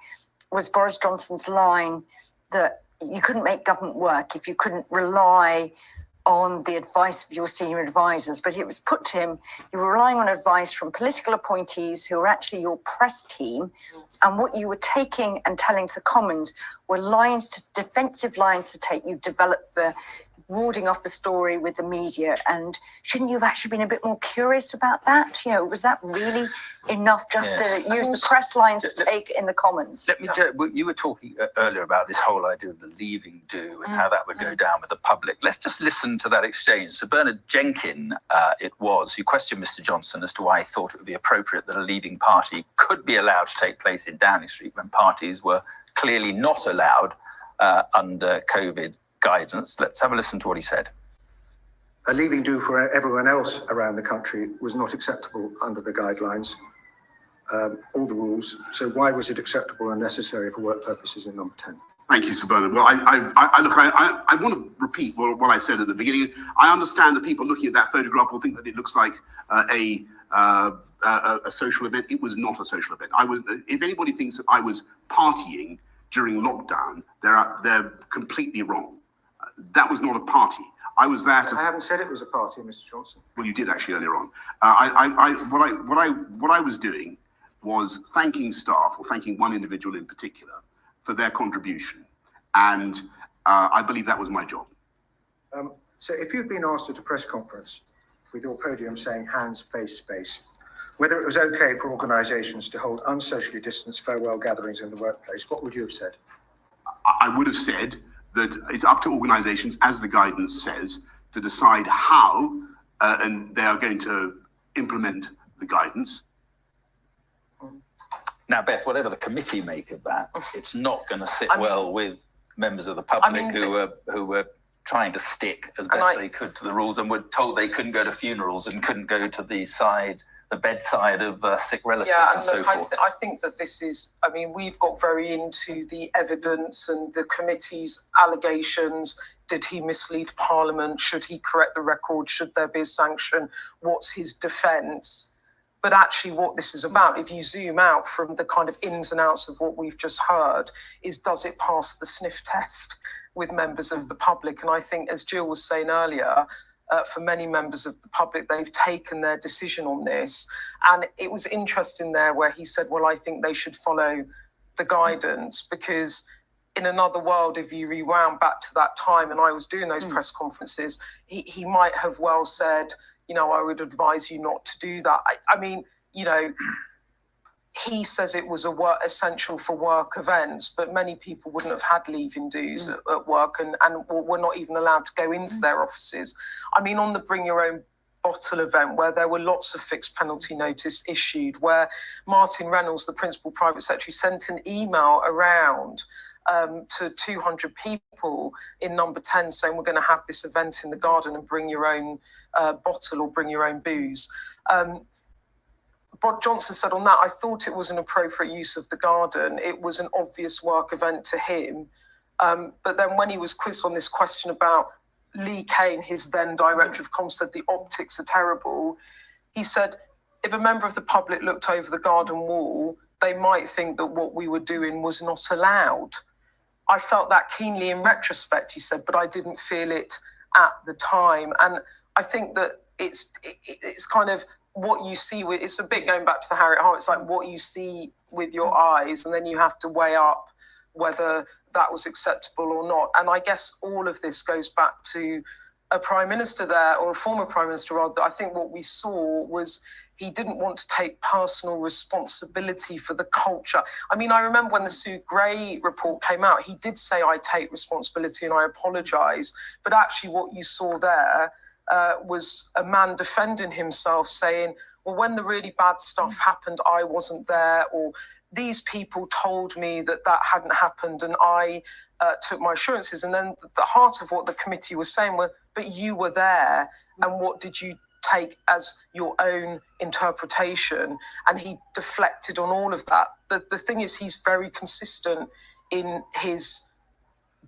was Boris Johnson's line that you couldn't make government work if you couldn't rely on the advice of your senior advisors. But it was put to him, you were relying on advice from political appointees who were actually your press team, and what you were taking and telling to the Commons were defensive lines to take. You developed the warding off the story with the media, and shouldn't you have actually been a bit more curious about that? Was that really enough just to use the press lines to take in the Commons? Let me you were talking earlier about this whole idea of the leaving do and how that would go down with the public. Let's just listen to that exchange. So Bernard Jenkin, who questioned Mr. Johnson as to why he thought it would be appropriate that a leaving party could be allowed to take place in Downing Street when parties were clearly not allowed under COVID guidance. Let's have a listen to what he said. A leaving do for everyone else around the country was not acceptable under the guidelines, all the rules. So why was it acceptable and necessary for work purposes in Number 10? Thank you, Sir Bernard. Well, I want to repeat what I said at the beginning. I understand that people looking at that photograph will think that it looks like a social event. It was not a social event. If anybody thinks that I was partying during lockdown, they're completely wrong. That was not a party. I was there to. I haven't said it was a party, Mr. Johnson. Well, you did actually earlier on. What I was doing was thanking staff, or thanking one individual in particular, for their contribution, and I believe that was my job. So, if you'd been asked at a press conference with your podium saying "hands, face, space," whether it was okay for organisations to hold unsocially distanced farewell gatherings in the workplace, what would you have said? I would have said that it's up to organisations, as the guidance says, to decide how and they are going to implement the guidance. Now, Beth, whatever the committee make of that, it's not going to sit well with members of the public who were trying to stick as best they could to the rules and were told they couldn't go to funerals and couldn't go to the bedside of sick relatives and so forth. I think that this is, we've got very into the evidence and the committee's allegations. Did he mislead Parliament? Should he correct the record? Should there be a sanction? What's his defence? But actually what this is about, if you zoom out from the kind of ins and outs of what we've just heard, is does it pass the sniff test with members of the public? And I think, as Jill was saying earlier, for many members of the public, they've taken their decision on this. And it was interesting there where he said, well, I think they should follow the guidance, because in another world, if you rewound back to that time and I was doing those press conferences, he might have well said, you know, I would advise you not to do that. I mean, you know, he says it was essential for work events, but many people wouldn't have had leaving dues at work and were not even allowed to go into their offices. I mean, on the Bring Your Own Bottle event, where there were lots of fixed penalty notice issued, where Martin Reynolds, the Principal Private Secretary, sent an email around to 200 people in number 10 saying, we're going to have this event in the garden and bring your own bottle or bring your own booze. Bob Johnson said on that, I thought it was an appropriate use of the garden. It was an obvious work event to him. But then when he was quizzed on this question about Lee Kane, his then director of comms, said the optics are terrible. He said, if a member of the public looked over the garden wall, they might think that what we were doing was not allowed. I felt that keenly in retrospect, he said, but I didn't feel it at the time. And I think that it's kind of what you see with, it's a bit going back to the Harriet Hart, it's like what you see with your eyes, and then you have to weigh up whether that was acceptable or not. And I guess all of this goes back to a prime minister there, or a former prime minister rather. I think what we saw was he didn't want to take personal responsibility for the culture. I mean, I remember when the Sue Gray report came out, he did say, I take responsibility and I apologise. But actually what you saw there was a man defending himself, saying, well, when the really bad stuff happened, I wasn't there, or these people told me that that hadn't happened and I took my assurances. And then the heart of what the committee was saying were, but you were there, and what did you take as your own interpretation? And he deflected on all of that. The thing is, he's very consistent in his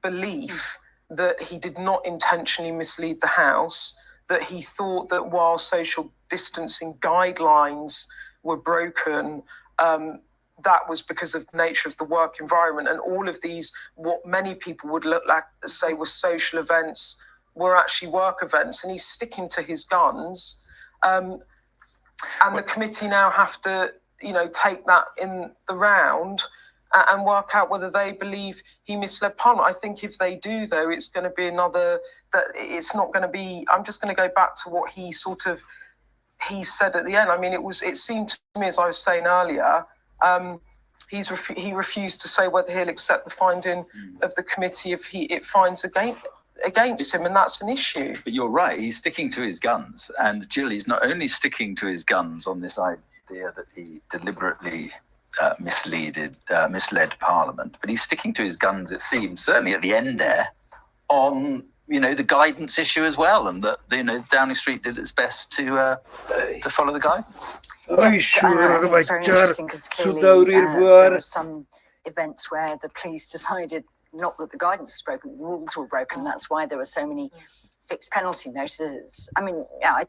belief that he did not intentionally mislead the House, that he thought that while social distancing guidelines were broken, that was because of the nature of the work environment. And all of these, what many people would look like, say, were social events, were actually work events. And he's sticking to his guns. And the committee now have to, you know, take that in the round and work out whether they believe he misled Parliament. I think if they do, though, it's going to be another, that it's not going to be, I'm just going to go back to what he said at the end. I mean, it seemed to me, as I was saying earlier, he refused to say whether he'll accept the finding of the committee if it finds against him, and that's an issue. But you're right, he's sticking to his guns. And Jill, he's not only sticking to his guns on this idea that he deliberately misled Parliament, but he's sticking to his guns, it seems, certainly at the end there, on, you know, the guidance issue as well, and that, you know, Downing Street did its best to follow the guidance. Yes, it's very interesting because clearly there were some events where the police decided not that the guidance was broken, the rules were broken. That's why there were so many fixed penalty notices. I mean, yeah,